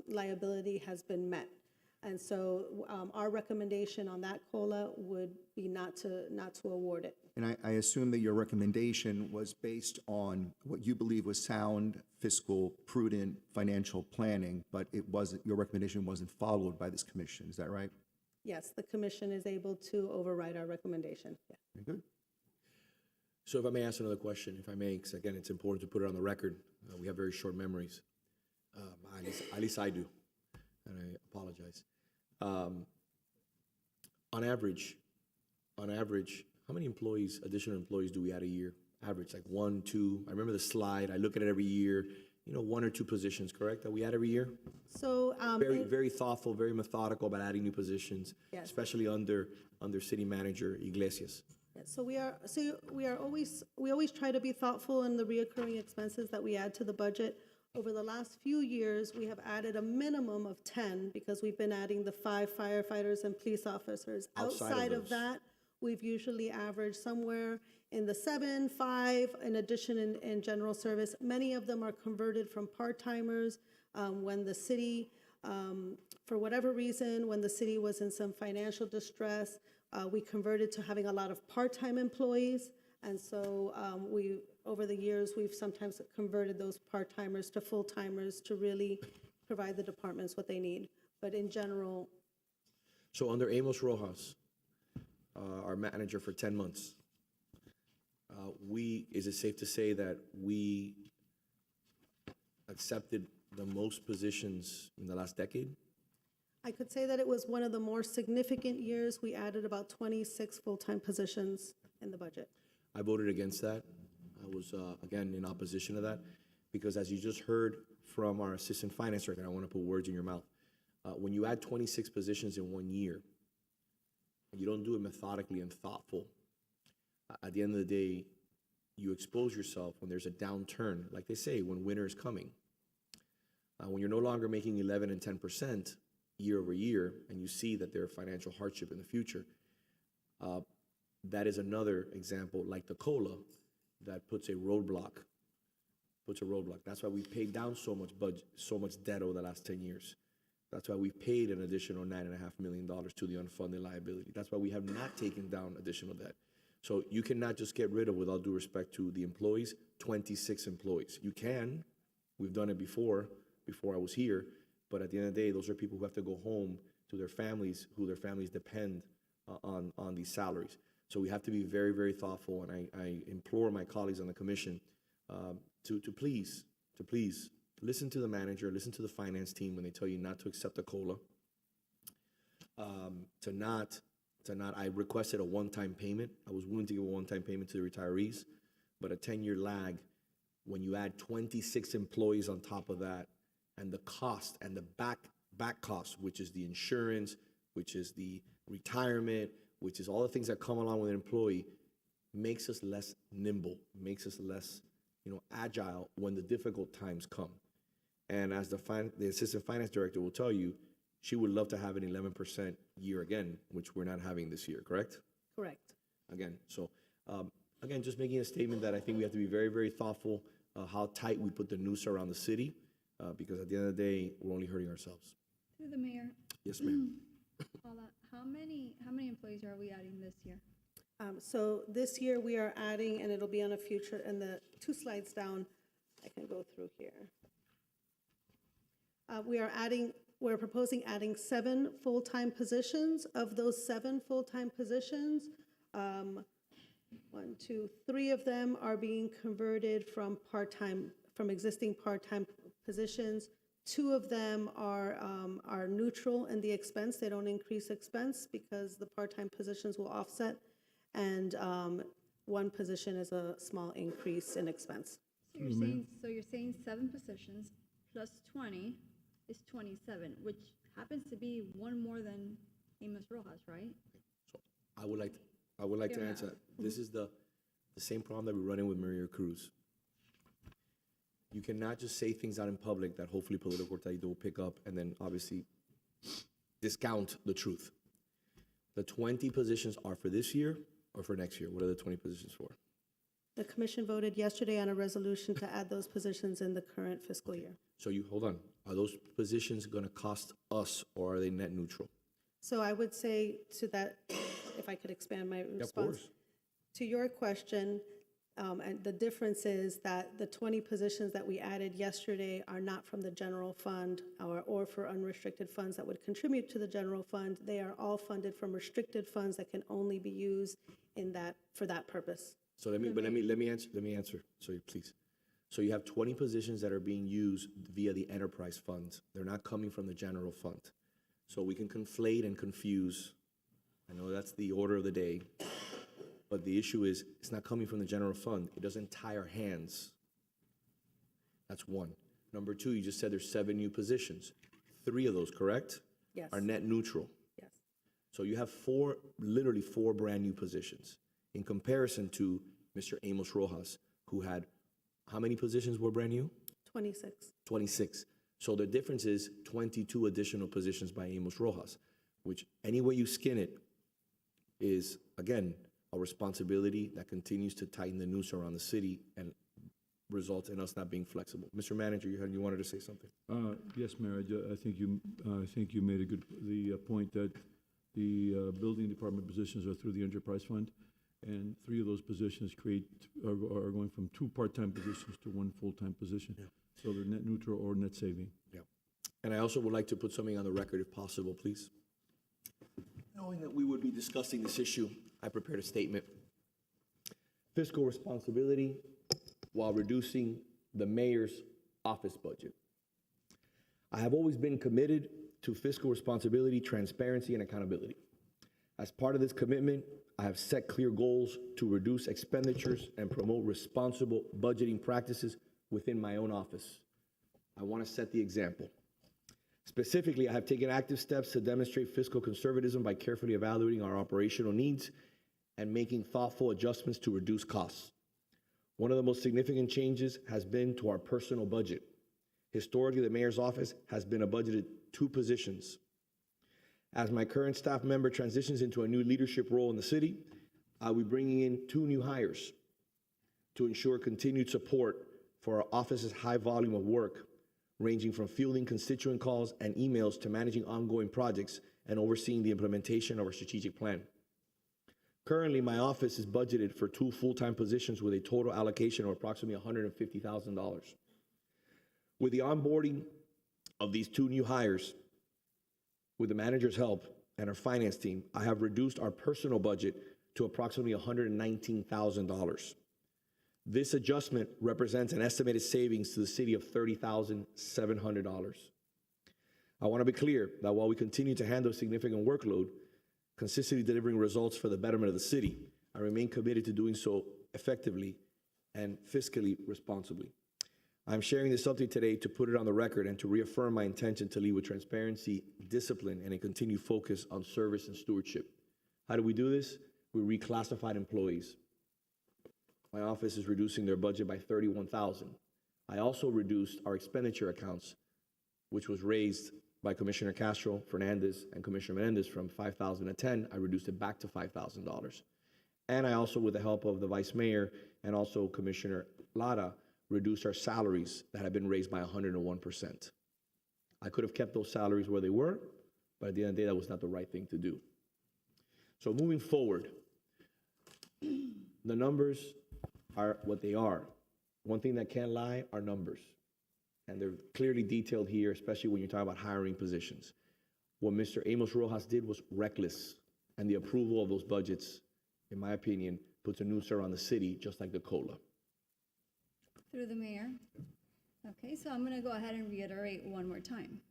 S6: liability has been met. And so our recommendation on that COLA would be not to award it.
S3: And I assume that your recommendation was based on what you believe was sound fiscal, prudent financial planning, but it wasn't, your recommendation wasn't followed by this commission, is that right?
S6: Yes, the commission is able to override our recommendation. Yeah.
S3: Very good.
S2: So if I may ask another question, if I may, because again, it's important to put it on the record. We have very short memories. At least I do, and I apologize. On average, how many employees, additional employees do we add a year? Average, like 1, 2, I remember the slide, I look at it every year, 1 or 2 positions, correct, that we add every year?
S6: So
S2: Very thoughtful, very methodical about adding new positions,
S6: Yes.
S2: especially under city manager Iglesias.
S6: So we always try to be thoughtful in the reoccurring expenses that we add to the budget. Over the last few years, we have added a minimum of 10 because we've been adding the 5 firefighters and police officers.
S2: Outside of those.
S6: that, we've usually averaged somewhere in the 7, 5, in addition in general service. Many of them are converted from part-timers when the city, for whatever reason, when the city was in some financial distress, we converted to having a lot of part-time employees. And so over the years, we've sometimes converted those part-timers to full-timers to really provide the departments what they need. But in general,
S2: So under Amos Rojas, our manager for 10 months, is it safe to say that we accepted the most positions in the last decade?
S6: I could say that it was one of the more significant years. We added about 26 full-time positions in the budget.
S2: I voted against that. I was, again, in opposition to that, because as you just heard from our assistant finance director, I don't want to put words in your mouth. When you add 26 positions in 1 year, and you don't do it methodically and thoughtful, at the end of the day, you expose yourself when there's a downturn, like they say, when winter is coming. When you're no longer making 11 and 10% year over year, and you see that there's financial hardship in the future, that is another example, like the COLA, that puts a roadblock. That's why we've paid down so much debt over the last 10 years. That's why we've paid an additional $9.5 million to the unfunded liability. That's why we have not taken down additional debt. So you cannot just get rid of, with all due respect to the employees, 26 employees. You can. We've done it before I was here. But at the end of the day, those are people who have to go home to their families, who their families depend on these salaries. So we have to be very, very thoughtful, and I implore my colleagues on the commission to please listen to the manager, listen to the finance team when they tell you not to accept a COLA, I requested a one-time payment. I was willing to give a one-time payment to the retirees, but a 10-year lag, when you add 26 employees on top of that, and the cost and the back cost, which is the insurance, which is the retirement, which is all the things that come along with an employee, makes us less nimble, makes us less, agile when the difficult times come. And as the assistant finance director will tell you, she would love to have an 11% year again, which we're not having this year, correct?
S6: Correct.
S2: Again, so again, just making a statement that I think we have to be very, very thoughtful how tight we put the noose around the city, because at the end of the day, we're only hurting ourselves.
S1: Through the mayor,
S2: Yes, ma'am.
S1: Paula, how many employees are we adding this year?
S6: So this year we are adding, and it'll be on a future, and the 2 slides down, I can go through here. We're proposing adding 7 full-time positions. Of those 7 full-time positions, 1, 2, 3 of them are being converted from existing part-time positions. 2 of them are neutral in the expense. They don't increase expense because the part-time positions will offset. And 1 position is a small increase in expense.
S1: So you're saying 7 positions plus 20 is 27, which happens to be 1 more than Amos Rojas, right?
S2: So I would like to answer that. This is the same problem that we're running with Maria Cruz. You cannot just say things out in public that hopefully Political Cortadito will pick up and then obviously discount the truth. The 20 positions are for this year or for next year? What are the 20 positions for?
S6: The commission voted yesterday on a resolution to add those positions in the current fiscal year.
S2: So hold on. Are those positions gonna cost us, or are they net neutral?
S6: So I would say to that, if I could expand my response.
S2: course.
S6: To your question, and the difference is that the 20 positions that we added yesterday are not from the general fund or for unrestricted funds that would contribute to the general fund. They are all funded from restricted funds that can only be used for that purpose.
S2: So let me answer, so please. So you have 20 positions that are being used via the enterprise fund. They're not coming from the general fund. So we can conflate and confuse. I know that's the order of the day, but the issue is it's not coming from the general fund. It doesn't tie our hands. That's one. Number two, you just said there's 7 new positions. 3 of those, correct?
S6: Yes.
S2: Are net neutral.
S6: Yes.
S2: So you have literally four brand new positions in comparison to Mr. Amos Rojas, who had, how many positions were brand new?
S6: 26.
S2: 26. So the difference is 22 additional positions by Amos Rojas, which any way you skin it is, again, a responsibility that continues to tighten the noose around the city and results in us not being flexible. Mr. Manager, you wanted to say something?
S7: Yes, Mayor, I think you made the point that the building department positions are through the enterprise fund, and 3 of those positions are going from 2 part-time positions to 1 full-time position.
S2: Yeah.
S7: So they're net neutral or net saving.
S2: Yeah. And I also would like to put something on the record if possible, please. Knowing that we would be discussing this issue, I prepared a statement. Fiscal responsibility while reducing the mayor's office budget. I have always been committed to fiscal responsibility, transparency, and accountability. As part of this commitment, I have set clear goals to reduce expenditures and promote responsible budgeting practices within my own office. I want to set the example. Specifically, I have taken active steps to demonstrate fiscal conservatism by carefully evaluating our operational needs and making thoughtful adjustments to reduce costs. One of the most significant changes has been to our personal budget. Historically, the mayor's office has been a budgeted 2 positions. As my current staff member transitions into a new leadership role in the city, I'll be bringing in 2 new hires to ensure continued support for our office's high volume of work, ranging from fielding constituent calls and emails to managing ongoing projects and overseeing the implementation of our strategic plan. Currently, my office is budgeted for 2 full-time positions with a total allocation of approximately $150,000. With the onboarding of these 2 new hires, with the manager's help and our finance team, I have reduced our personal budget to approximately $119,000. This adjustment represents an estimated savings to the city of $30,700. I want to be clear that while we continue to handle a significant workload, consistently delivering results for the betterment of the city, I remain committed to doing so effectively and fiscally responsibly. I'm sharing this update today to put it on the record and to reaffirm my intention to lead with transparency, discipline, and a continued focus on service and stewardship. How do we do this? We reclassified employees. My office is reducing their budget by $31,000. I also reduced our expenditure accounts, which was raised by Commissioner Castro, Fernandez, and Commissioner Menendez from $5,000 to $10,000. I reduced it back to $5,000. And I also, with the help of the Vice Mayor and also Commissioner Lara, reduced our salaries that had been raised by 101%. I could have kept those salaries where they were, but at the end of the day, that was not the right thing to do. So moving forward, the numbers are what they are. One thing that can't lie are numbers. And they're clearly detailed here, especially when you're talking about hiring positions. What Mr. Amos Rojas did was reckless, and the approval of those budgets, in my opinion, puts a noose around the city, just like the COLA.
S1: Through the mayor. Okay, so I'm gonna go ahead and reiterate one more time.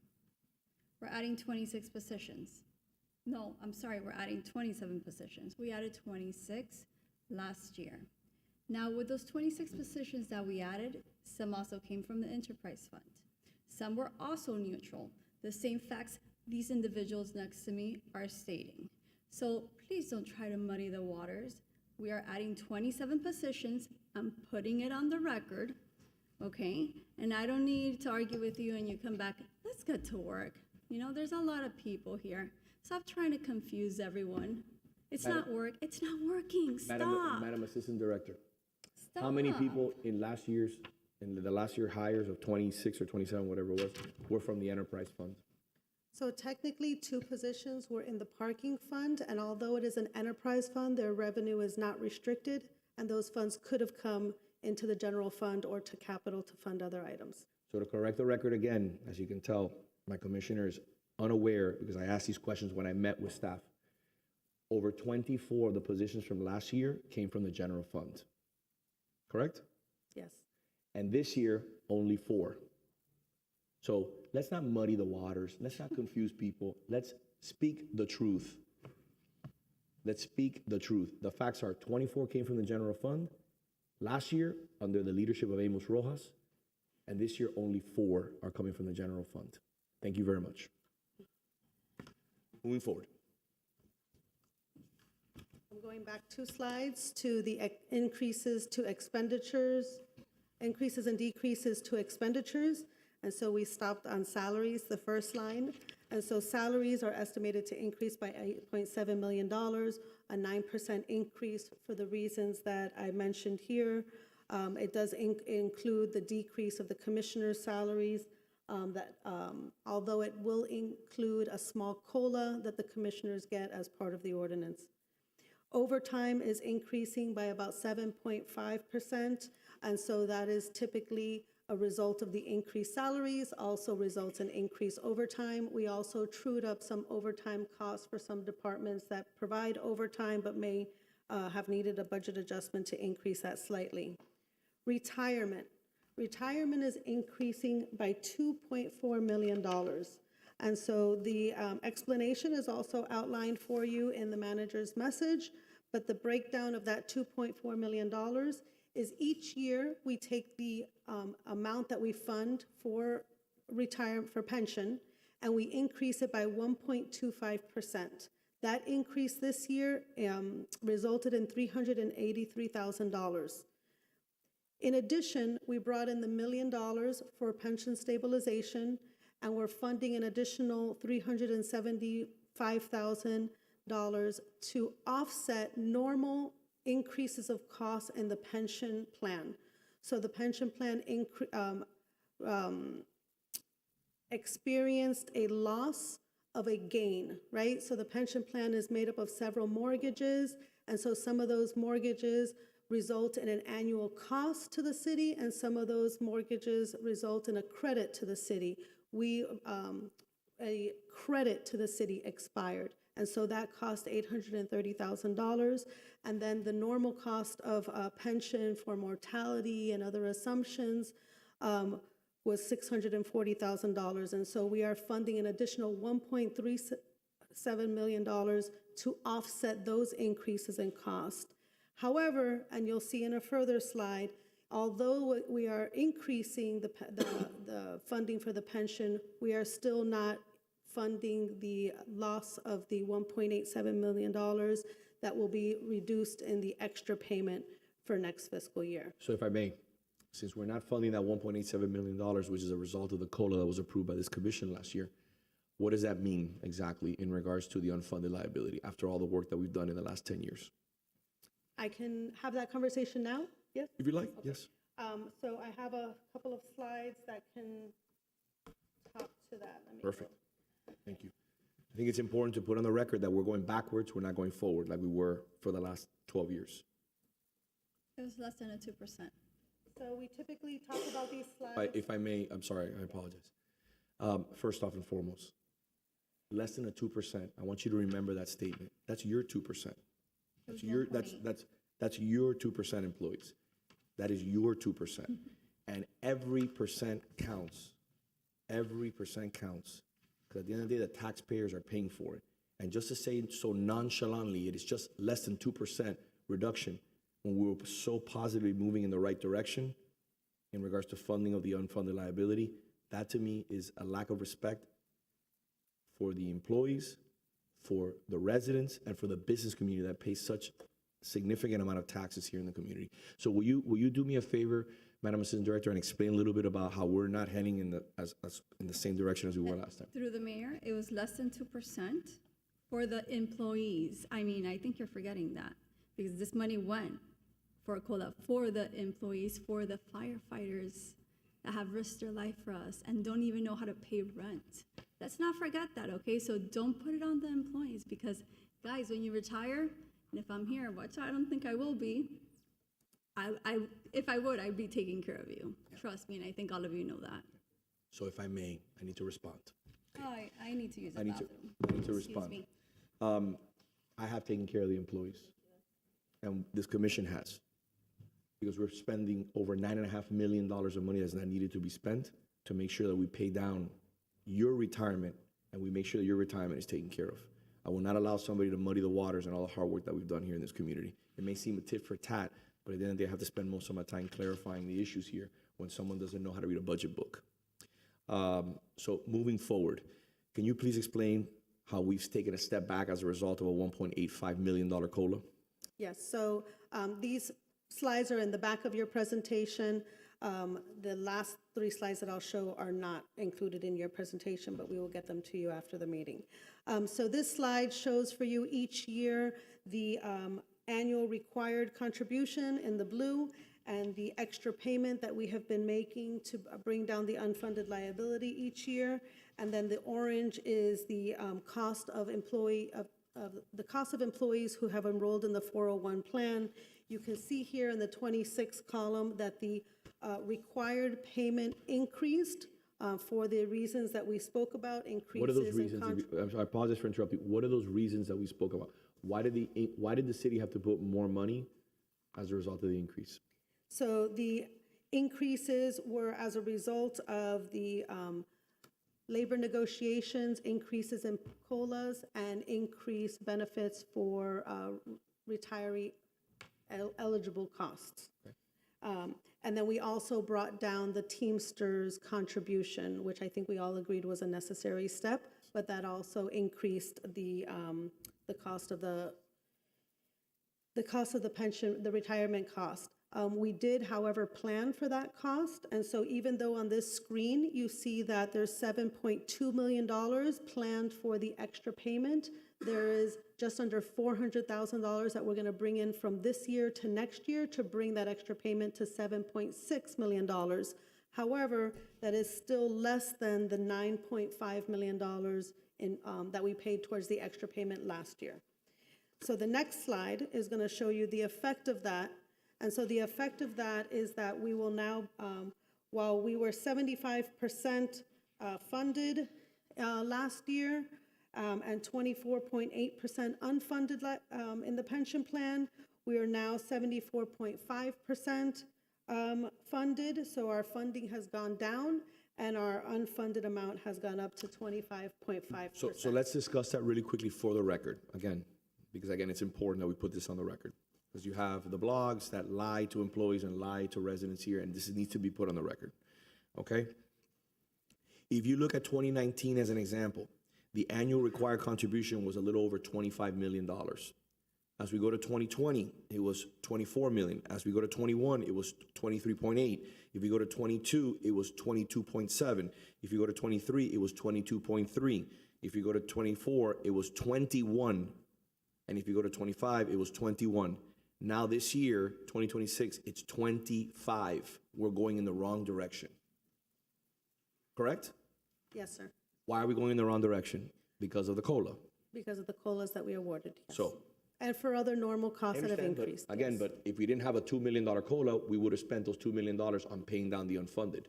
S1: We're adding 26 positions. No, I'm sorry, we're adding 27 positions. We added 26 last year. Now, with those 26 positions that we added, some also came from the enterprise fund. Some were also neutral, the same facts these individuals next to me are stating. So please don't try to muddy the waters. We are adding 27 positions. I'm putting it on the record, okay? And I don't need to argue with you and you come back, let's get to work. You know, there's a lot of people here. Stop trying to confuse everyone. It's not working. Stop.
S2: Madam Assistant Director,
S1: Stop.
S2: how many people in last year's And the last year hires of 26 or 27, whatever it was, were from the enterprise fund.
S6: So technically, 2 positions were in the parking fund, and although it is an enterprise fund, their revenue is not restricted, and those funds could have come into the general fund or to capital to fund other items.
S2: So to correct the record again, as you can tell, my commissioner is unaware, because I asked these questions when I met with staff. Over 24 of the positions from last year came from the general fund. Correct?
S6: Yes.
S2: And this year, only 4. So let's not muddy the waters. Let's not confuse people. Let's speak the truth. Let's speak the truth. The facts are 24 came from the general fund last year under the leadership of Amos Rojas, and this year only 4 are coming from the general fund. Thank you very much. Moving forward.
S6: I'm going back 2 slides to the increases to expenditures, increases and decreases to expenditures. And so we stopped on salaries, the first line. And so salaries are estimated to increase by $8.7 million, a 9% increase for the reasons that I mentioned here. It does include the decrease of the commissioner's salaries, although it will include a small COLA that the commissioners get as part of the ordinance. Overtime is increasing by about 7.5%, and so that is typically a result of the increased salaries, also results in increased overtime. We also trued up some overtime costs for some departments that provide overtime but may have needed a budget adjustment to increase that slightly. Retirement. Retirement is increasing by $2.4 million. And so the explanation is also outlined for you in the manager's message, but the breakdown of that $2.4 million is each year we take the amount that we fund for retirement, for pension, and we increase it by 1.25%. That increase this year resulted in $383,000. In addition, we brought in the $1 million for pension stabilization, and we're funding an additional $375,000 to offset normal increases of costs in the pension plan. So the pension plan experienced a loss of a gain, right? So the pension plan is made up of several mortgages, and so some of those mortgages result in an annual cost to the city, and some of those mortgages result in a credit to the city. A credit to the city expired, and so that cost $830,000. And then the normal cost of pension for mortality and other assumptions was $640,000. And so we are funding an additional $1.37 million to offset those increases in cost. However, and you'll see in a further slide, although we are increasing the funding for the pension, we are still not funding the loss of the $1.87 million that will be reduced in the extra payment for next fiscal year.
S2: So if I may, since we're not funding that $1.87 million, which is a result of the COLA that was approved by this commission last year, what does that mean exactly in regards to the unfunded liability after all the work that we've done in the last 10 years?
S6: I can have that conversation now, yes?
S2: If you'd like, yes.
S6: So I have a couple of slides that can talk to that. Let me
S2: Perfect. Thank you. I think it's important to put on the record that we're going backwards, we're not going forward like we were for the last 12 years.
S1: It was less than a 2%.
S6: So we typically talk about these slides.
S2: If I may, I'm sorry, I apologize. First off and foremost, less than a 2%, I want you to remember that statement. That's your 2%. That's your 2% employees. That is your 2%. And every percent counts. Every percent counts. Because at the end of the day, the taxpayers are paying for it. And just to say so nonchalantly, it is just less than 2% reduction when we were so positively moving in the right direction in regards to funding of the unfunded liability, that to me is a lack of respect for the employees, for the residents, and for the business community that pays such significant amount of taxes here in the community. So will you do me a favor, Madam Assistant Director, and explain a little bit about how we're not heading in the same direction as we were last time?
S1: Through the mayor, it was less than 2% for the employees. I mean, I think you're forgetting that because this money went for a COLA for the employees, for the firefighters that have risked their life for us and don't even know how to pay rent. Let's not forget that, okay? So don't put it on the employees because, guys, when you retire, and if I'm here, which I don't think I will be, if I would, I'd be taking care of you. Trust me, and I think all of you know that.
S2: So if I may, I need to respond.
S1: Oh, I need to use the
S2: I need to,
S1: bathroom.
S2: I need to
S1: Excuse
S2: respond.
S1: me.
S2: I have taken care of the employees, and this commission has, because we're spending over $9.5 million of money that's not needed to be spent to make sure that we pay down your retirement and we make sure that your retirement is taken care of. I will not allow somebody to muddy the waters and all the hard work that we've done here in this community. It may seem a tit for tat, but at the end of the day, I have to spend most of my time clarifying the issues here when someone doesn't know how to read a budget book. So moving forward, can you please explain how we've taken a step back as a result of a $1.85 million COLA?
S6: Yes, so these slides are in the back of your presentation. The last 3 slides that I'll show are not included in your presentation, but we will get them to you after the meeting. So this slide shows for you each year the annual required contribution in the blue and the extra payment that we have been making to bring down the unfunded liability each year. And then the orange is the cost of the cost of employees who have enrolled in the 401 plan. You can see here in the 26th column that the required payment increased for the reasons that we spoke about, increases.
S2: What are those reasons? I'm sorry, I apologize for interrupting. What are those reasons that we spoke about? Why did the city have to put more money as a result of the increase?
S6: So the increases were as a result of the labor negotiations, increases in COLAs, and increased benefits for retiree eligible costs. Okay. And then we also brought down the Teamsters contribution, which I think we all agreed was a necessary step, but that also increased the cost of the pension, the retirement cost. We did, however, plan for that cost, and so even though on this screen you see that there's $7.2 million planned for the extra payment, there is just under $400,000 that we're going to bring in from this year to next year to bring that extra payment to $7.6 million. However, that is still less than the $9.5 million that we paid towards the extra payment last year. So the next slide is going to show you the effect of that. And so the effect of that is that we will now, while we were 75% funded last year and 24.8% unfunded in the pension plan, we are now 74.5% funded. So our funding has gone down and our unfunded amount has gone up to 25.5%.
S2: So let's discuss that really quickly for the record, because it's important that we put this on the record. Because you have the blogs that lie to employees and lie to residents here, and this needs to be put on the record, okay? If you look at 2019 as an example, the annual required contribution was a little over $25 million. As we go to 2020, it was $24 million. As we go to 21, it was 23.8. If you go to 22, it was 22.7. If you go to 23, it was 22.3. If you go to 24, it was 21. And if you go to 25, it was 21. Now this year, 2026, it's 25. We're going in the wrong direction. Correct?
S6: Yes, sir.
S2: Why are we going in the wrong direction? Because of the COLA.
S6: Because of the COLAs that we awarded, yes.
S2: So.
S6: And for other normal costs that have
S2: But
S6: increased.
S2: again,
S6: yes.
S2: but if we didn't have a $2 million COLA, we would have spent those $2 million on paying down the unfunded.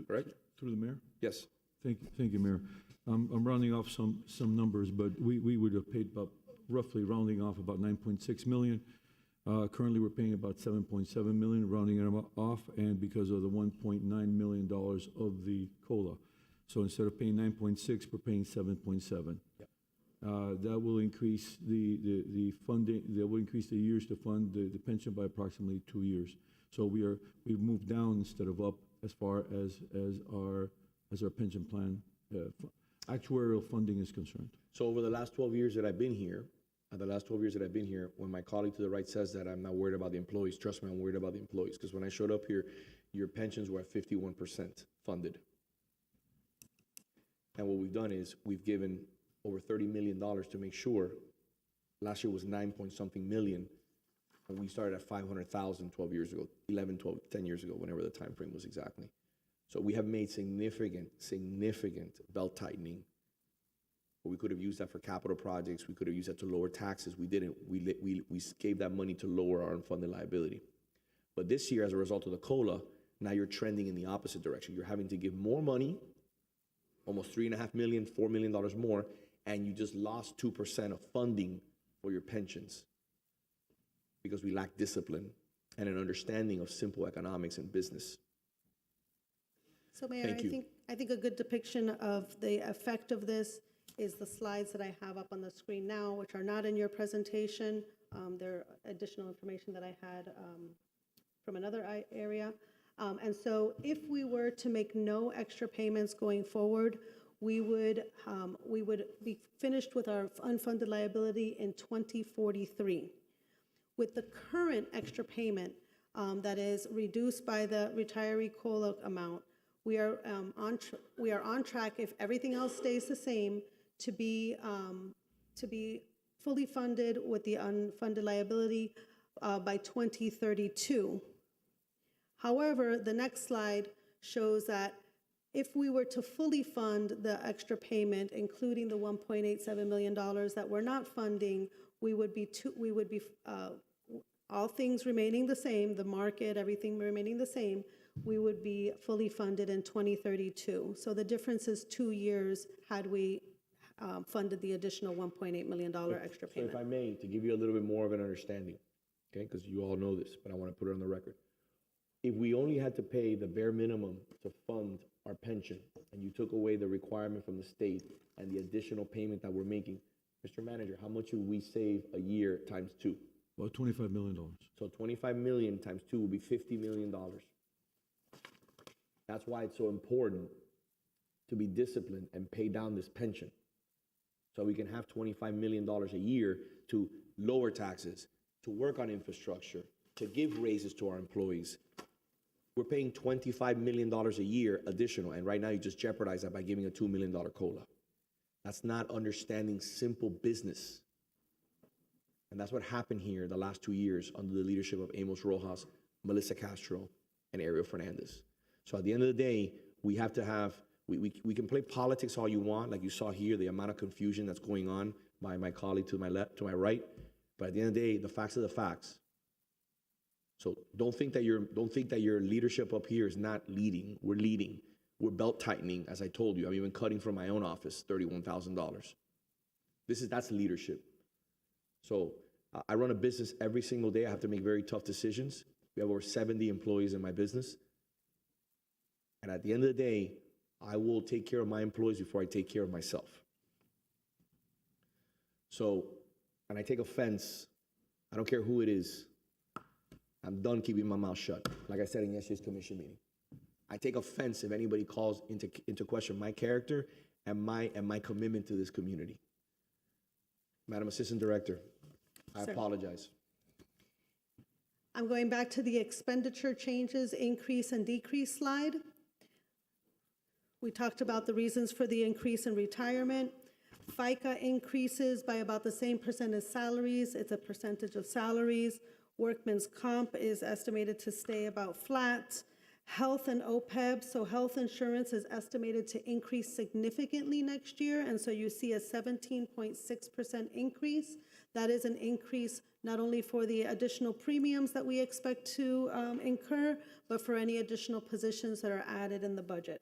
S2: Correct?
S7: Through the mayor?
S2: Yes.
S7: Thank you, Mayor. I'm rounding off some numbers, but we would have paid about, roughly rounding off about 9.6 million. Currently, we're paying about 7.7 million, rounding it off, and because of the $1.9 million of the COLA. So instead of paying 9.6, we're paying 7.7.
S2: Yep.
S7: That will increase the funding, that will increase the years to fund the pension by approximately 2 years. So we've moved down instead of up as far as our pension plan actuarial funding is concerned.
S2: So over the last 12 years that I've been here, when my colleague to the right says that I'm not worried about the employees, trust me, I'm worried about the employees. Because when I showed up here, your pensions were at 51% funded. And what we've done is we've given over $30 million to make sure, last year was 9 point something million, And we started at 500,000 12 years ago, 11, 12, 10 years ago, whenever the time frame was exactly. So we have made significant belt tightening. We could have used that for capital projects. We could have used that to lower taxes. We didn't. We gave that money to lower our unfunded liability. But this year, as a result of the COLA, now you're trending in the opposite direction. You're having to give more money, almost $3.5 million, $4 million more, and you just lost 2% of funding for your pensions because we lack discipline and an understanding of simple economics and business.
S6: So Mayor,
S2: Thank you.
S6: I think a good depiction of the effect of this is the slides that I have up on the screen now, which are not in your presentation. They're additional information that I had from another area. And so if we were to make no extra payments going forward, we would be finished with our unfunded liability in 2043. With the current extra payment that is reduced by the retiree COLA amount, we are on track, if everything else stays the same, to be fully funded with the unfunded liability by 2032. However, the next slide shows that if we were to fully fund the extra payment, including the $1.87 million that we're not funding, we would be all things remaining the same, the market, everything remaining the same, we would be fully funded in 2032. So the difference is 2 years had we funded the additional $1.8 million extra
S2: So
S6: payment.
S2: if I may, to give you a little bit more of an understanding, okay, because you all know this, but I want to put it on the record. If we only had to pay the bare minimum to fund our pension, and you took away the requirement from the state and the additional payment that we're making, Mr. Manager, how much would we save a year times 2?
S7: About $25 million.
S2: So 25 million times 2 will be $50 million. That's why it's so important to be disciplined and pay down this pension. So we can have $25 million a year to lower taxes, to work on infrastructure, to give raises to our employees. We're paying $25 million a year additional, and right now you just jeopardize that by giving a $2 million COLA. That's not understanding simple business. And that's what happened here the last 2 years under the leadership of Amos Rojas, Melissa Castro, and Ariel Fernandez. So at the end of the day, we have to have, we can play politics all you want, like you saw here, the amount of confusion that's going on by my colleague to my left, to my right. But at the end of the day, the facts are the facts. So don't think that your leadership up here is not leading. We're leading. We're belt tightening, as I told you. I'm even cutting from my own office $31,000. That's leadership. So I run a business every single day. I have to make very tough decisions. We have over 70 employees in my business. And at the end of the day, I will take care of my employees before I take care of myself. So, and I take offense, I don't care who it is. I'm done keeping my mouth shut, like I said in yesterday's commission meeting. I take offense if anybody calls into question my character and my commitment to this community. Madam Assistant Director, I apologize.
S6: I'm going back to the expenditure changes, increase and decrease slide. We talked about the reasons for the increase in retirement. FICA increases by about the same percent as salaries. It's a percentage of salaries. Workman's comp is estimated to stay about flat. Health and OPEB, so health insurance is estimated to increase significantly next year, and so you see a 17.6% increase. That is an increase not only for the additional premiums that we expect to incur, but for any additional positions that are added in the budget.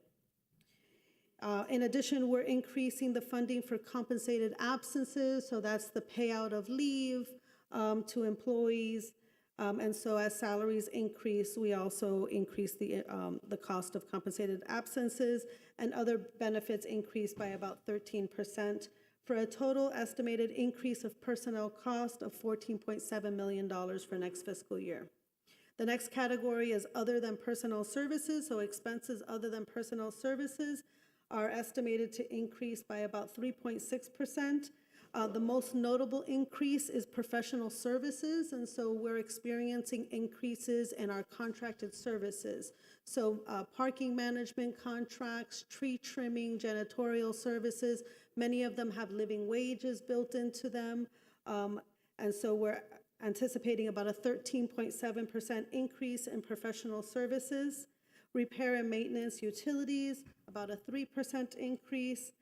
S6: In addition, we're increasing the funding for compensated absences, so that's the payout of leave to employees. And so as salaries increase, we also increase the cost of compensated absences, and other benefits increase by about 13%, for a total estimated increase of personnel cost of $14.7 million for next fiscal year. The next category is other than personnel services, so expenses other than personnel services are estimated to increase by about 3.6%. The most notable increase is professional services, and so we're experiencing increases in our contracted services. So parking management contracts, tree trimming, janitorial services, many of them have living wages built into them, and so we're anticipating about a 13.7% increase in professional services. Repair and maintenance utilities, about a 3% increase.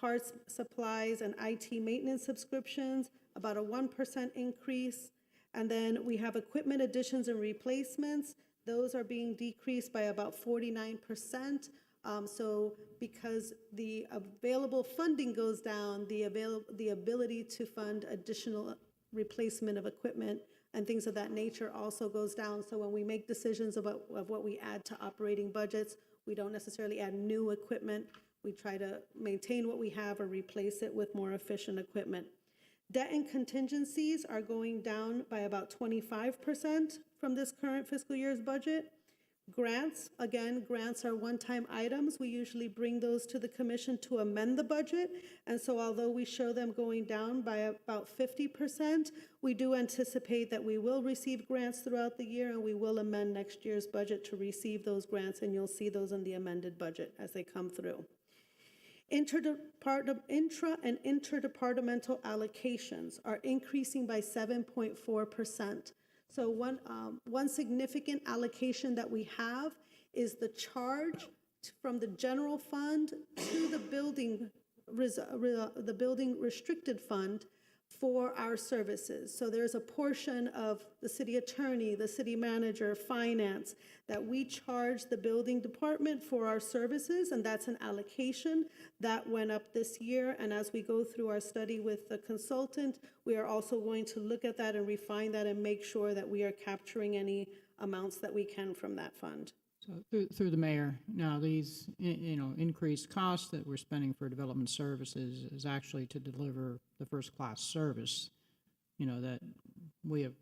S6: Parts, supplies, and IT maintenance subscriptions, about a 1% increase. And then we have equipment additions and replacements. Those are being decreased by about 49%. So because the available funding goes down, the ability to fund additional replacement of equipment and things of that nature also goes down. So when we make decisions of what we add to operating budgets, we don't necessarily add new equipment. We try to maintain what we have or replace it with more efficient equipment. Debt and contingencies are going down by about 25% from this current fiscal year's budget. Grants, again, grants are one-time items. We usually bring those to the commission to amend the budget. And so although we show them going down by about 50%, we do anticipate that we will receive grants throughout the year, and we will amend next year's budget to receive those grants, and you'll see those in the amended budget as they come through. Intra and interdepartmental allocations are increasing by 7.4%. So one significant allocation that we have is the charge from the general fund to the building restricted fund for our services. So there's a portion of the city attorney, the city manager, finance, that we charge the building department for our services, and that's an allocation that went up this year. And as we go through our study with the consultant, we are also going to look at that and refine that and make sure that we are capturing any amounts that we can from that fund.
S8: So through the mayor, now these, increased costs that we're spending for development services is actually to deliver the first-class service, that we have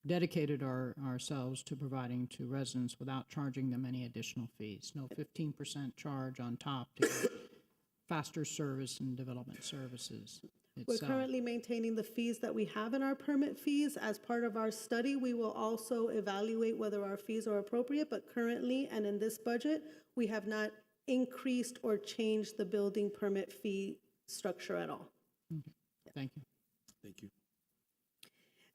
S8: dedicated ourselves to providing to residents without charging them any additional fees. No 15% charge on top to get faster service and development services
S6: We're
S8: itself.
S6: currently maintaining the fees that we have in our permit fees. As part of our study, we will also evaluate whether our fees are appropriate, but currently and in this budget, we have not increased or changed the building permit fee structure at all.
S8: Thank you.
S2: Thank you.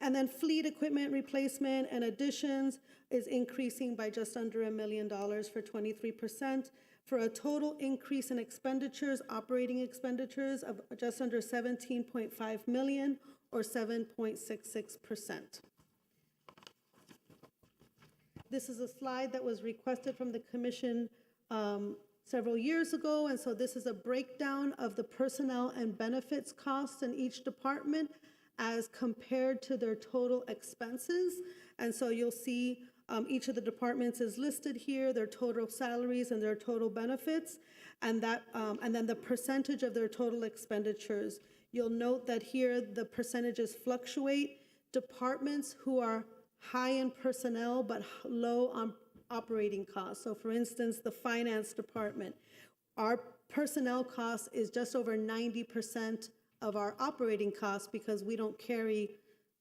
S6: And then fleet equipment replacement and additions is increasing by just under $1 million for 23%, for a total increase in expenditures, operating expenditures of just under 17.5 million or 7.66%. This is a slide that was requested from the commission several years ago, and so this is a breakdown of the personnel and benefits costs in each department as compared to their total expenses. And so you'll see each of the departments is listed here, their total salaries and their total benefits, and then the percentage of their total expenditures. You'll note that here the percentages fluctuate. Departments who are high in personnel but low on operating costs. So for instance, the finance department, our personnel cost is just over 90% of our operating costs because we don't carry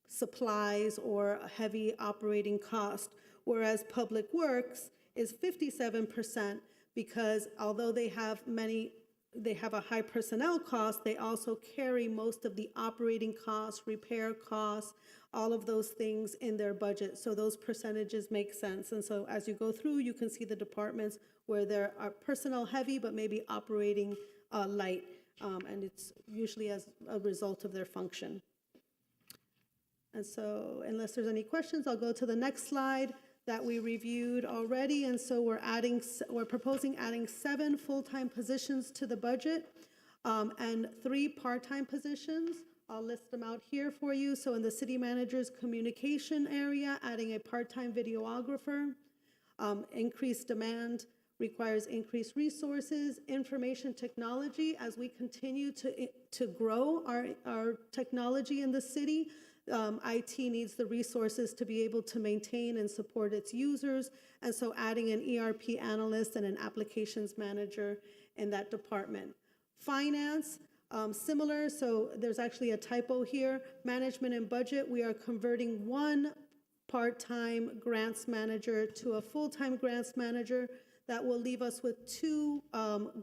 S6: supplies or heavy operating cost, whereas Public Works is 57% because although they have a high personnel cost, they also carry most of the operating costs, repair costs, all of those things in their budget. So those percentages make sense. And so as you go through, you can see the departments where there are personnel heavy, but maybe operating light. And it's usually as a result of their function. And so unless there's any questions, I'll go to the next slide that we reviewed already. And so we're proposing adding 7 full-time positions to the budget and 3 part-time positions. I'll list them out here for you. So in the city manager's communication area, adding a part-time videographer. Increased demand requires increased resources. Information technology, as we continue to grow our technology in the city, IT needs the resources to be able to maintain and support its users, and so adding an ERP analyst and an applications manager in that department. Finance, similar, so there's actually a typo here. Management and budget, we are converting 1 part-time grants manager to a full-time grants manager. That will leave us with two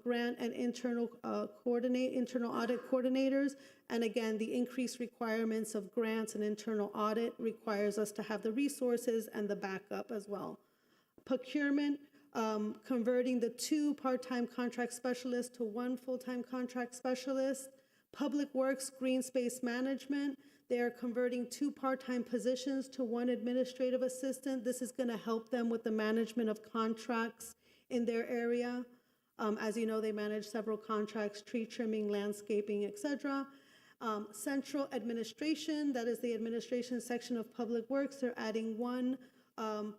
S6: grant and internal audit coordinators. And again, the increased requirements of grants and internal audit requires us to have the resources and the backup as well. Procurement, converting the 2 part-time contract specialists to 1 full-time contract specialist. Public Works, Green Space Management, they are converting 2 part-time positions to 1 administrative assistant. This is going to help them with the management of contracts in their area. As you know, they manage several contracts, tree trimming, landscaping, etc. Central Administration, that is the administration section of Public Works, they're adding 1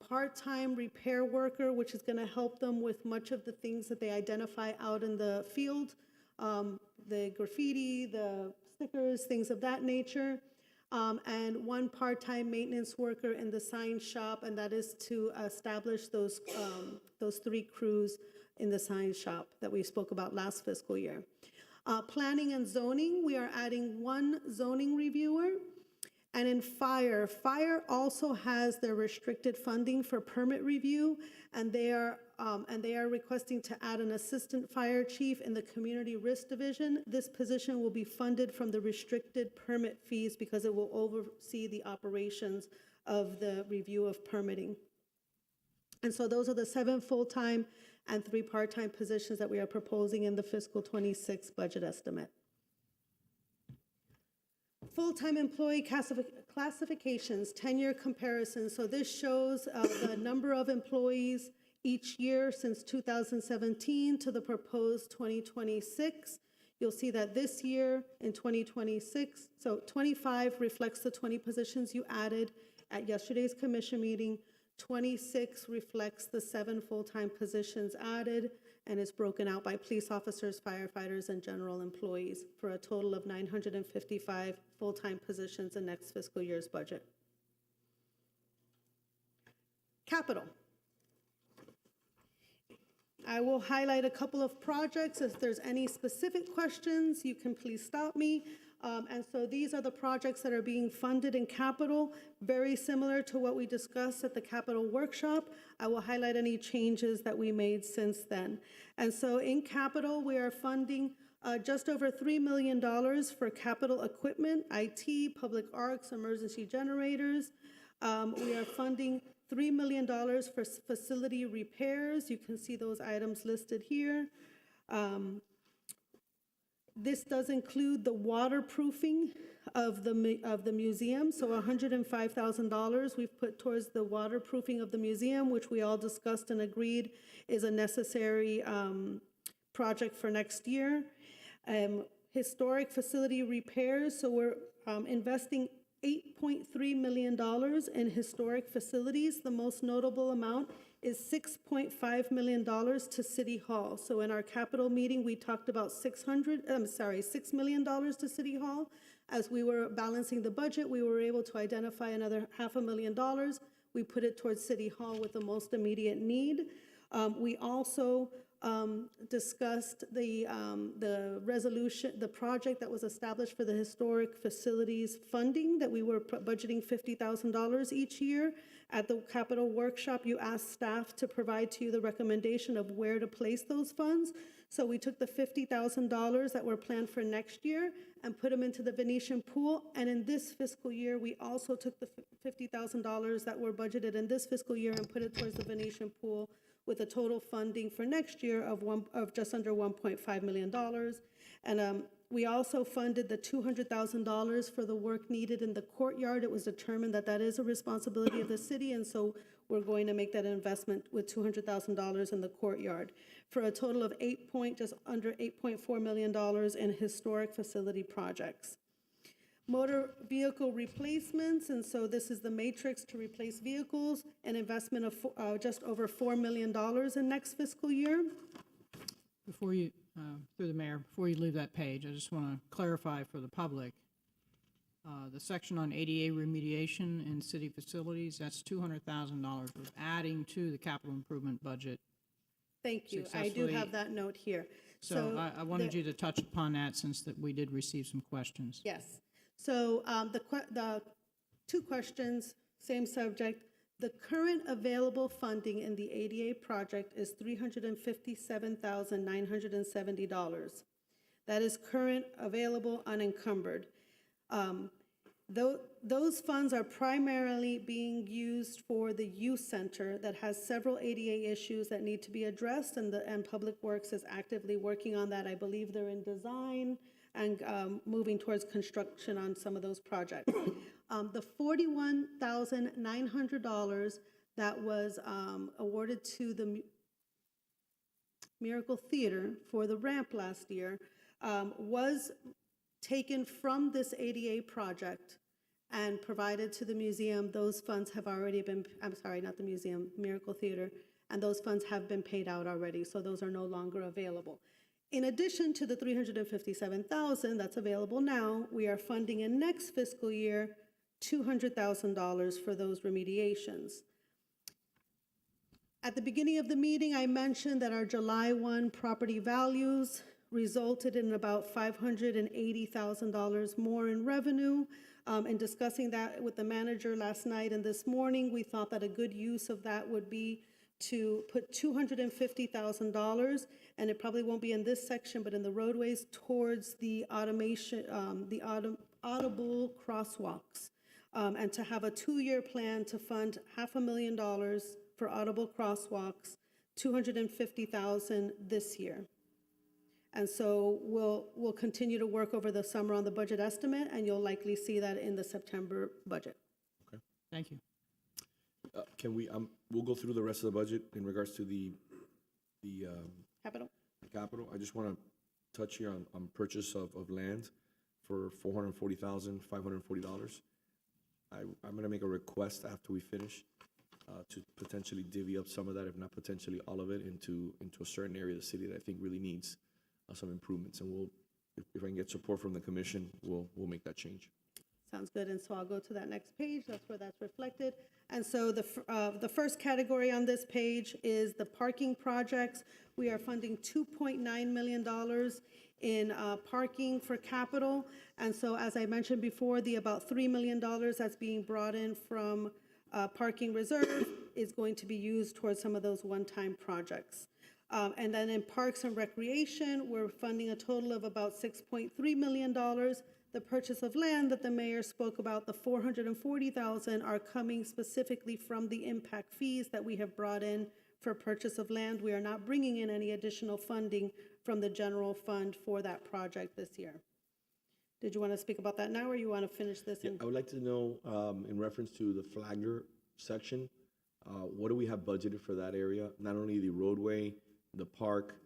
S6: part-time repair worker, which is going to help them with much of the things that they identify out in the field, the graffiti, the stickers, things of that nature, and 1 part-time maintenance worker in the sign shop, and that is to establish those 3 crews in the sign shop that we spoke about last fiscal year. Planning and zoning, we are adding 1 zoning reviewer. And in fire also has their restricted funding for permit review, and they are requesting to add an assistant fire chief in the community risk division. This position will be funded from the restricted permit fees because it will oversee the operations of the review of permitting. And so those are the 7 full-time and 3 part-time positions that we are proposing in the fiscal 26 budget estimate. Full-time employee classifications, 10-year comparison. So this shows the number of employees each year since 2017 to the proposed 2026. You'll see that this year in 2026, so 25 reflects the 20 positions you added at yesterday's commission meeting. 26 reflects the 7 full-time positions added, and is broken out by police officers, firefighters, and general employees for a total of 955 full-time positions in next fiscal year's budget. Capital. I will highlight a couple of projects. If there's any specific questions, you can please stop me. And so these are the projects that are being funded in capital, very similar to what we discussed at the capital workshop. I will highlight any changes that we made since then. And so in capital, we are funding just over $3 million for capital equipment, IT, public arcs, emergency generators. We are funding $3 million for facility repairs. You can see those items listed here. This does include the waterproofing of the museum, so $105,000 we've put towards the waterproofing of the museum, which we all discussed and agreed is a necessary project for next year. Historic facility repairs, so we're investing $8.3 million in historic facilities. The most notable amount is $6.5 million to City Hall. So in our capital meeting, we talked about $6 million to City Hall. As we were balancing the budget, we were able to identify another $500,000. We put it towards City Hall with the most immediate need. We also discussed the resolution, the project that was established for the historic facilities funding that we were budgeting $50,000 each year. At the capital workshop, you asked staff to provide to you the recommendation of where to place those funds. So we took the $50,000 that were planned for next year and put them into the Venetian pool. And in this fiscal year, we also took the $50,000 that were budgeted in this fiscal year and put it towards the Venetian pool, with a total funding for next year of just under $1.5 million. And we also funded the $200,000 for the work needed in the courtyard. It was determined that that is a responsibility of the city, and so we're going to make that investment with $200,000 in the courtyard for a total of just under $8.4 million in historic facility projects. Motor vehicle replacements, and so this is the matrix to replace vehicles, an investment of just over $4 million in next fiscal year.
S8: Before you, through the mayor, before you leave that page, I just want to clarify for the public, the section on ADA remediation in city facilities, that's $200,000 we're adding to the capital improvement budget.
S6: Thank you. I do have that note here.
S8: So I wanted you to touch upon that since that we did receive some questions.
S6: Yes. So the 2 questions, same subject. The current available funding in the ADA project is $357,970. That is current available unencumbered. Those funds are primarily being used for the youth center that has several ADA issues that need to be addressed, and Public Works is actively working on that. I believe they're in design and moving towards construction on some of those projects. The $41,900 that was awarded to the Miracle Theater for the ramp last year was taken from this ADA project and provided to the museum. Those funds have already been, I'm sorry, not the museum, Miracle Theater, and those funds have been paid out already, so those are no longer available. In addition to the $357,000 that's available now, we are funding in next fiscal year $200,000 for those remediations. At the beginning of the meeting, I mentioned that our July 1 property values resulted in about $580,000 more in revenue. In discussing that with the manager last night and this morning, we thought that a good use of that would be to put $250,000, and it probably won't be in this section, but in the roadways towards the automation, audible crosswalks, and to have a 2-year plan to fund $500,000 for audible crosswalks, $250,000 this year. And so we'll continue to work over the summer on the budget estimate, and you'll likely see that in the September budget.
S8: Thank you.
S2: Can we, we'll go through the rest of the budget in regards to the
S6: Capital?
S2: capital. I just want to touch here on purchase of land for $440,540. I'm going to make a request after we finish to potentially divvy up some of that, if not potentially all of it, into a certain area of the city that I think really needs some improvements. And we'll, if I can get support from the commission, we'll make that change.
S6: Sounds good, and so I'll go to that next page, that's where that's reflected. And so the first category on this page is the parking projects. We are funding $2.9 million in parking for capital. And so as I mentioned before, the about $3 million that's being brought in from parking reserve is going to be used towards some of those one-time projects. And then in Parks and Recreation, we're funding a total of about $6.3 million. The purchase of land that the mayor spoke about, the $440,000, are coming specifically from the impact fees that we have brought in for purchase of land. We are not bringing in any additional funding from the general fund for that project this year. Did you want to speak about that now, or you want to finish this?
S2: I would like to know, in reference to the Flagler section, what do we have budgeted for that area? Not only the roadway, the park,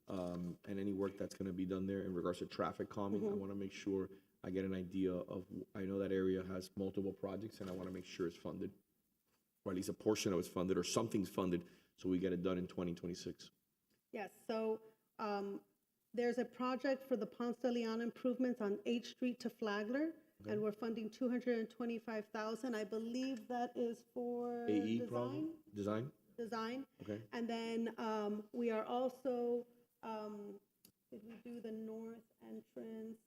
S2: and any work that's going to be done there in regards to traffic calming. I want to make sure I get an idea of, I know that area has multiple projects, and I want to make sure it's funded, or at least a portion of it's funded, or something's funded, so we get it done in 2026.
S6: Yes, so there's a project for the Ponce de Leon improvements on 8th Street to Flagler, and we're funding $225,000. I believe that is for
S2: AE
S6: design.
S2: problem?
S6: Design.
S2: Okay.
S6: And then we are also, did we do the north entrance?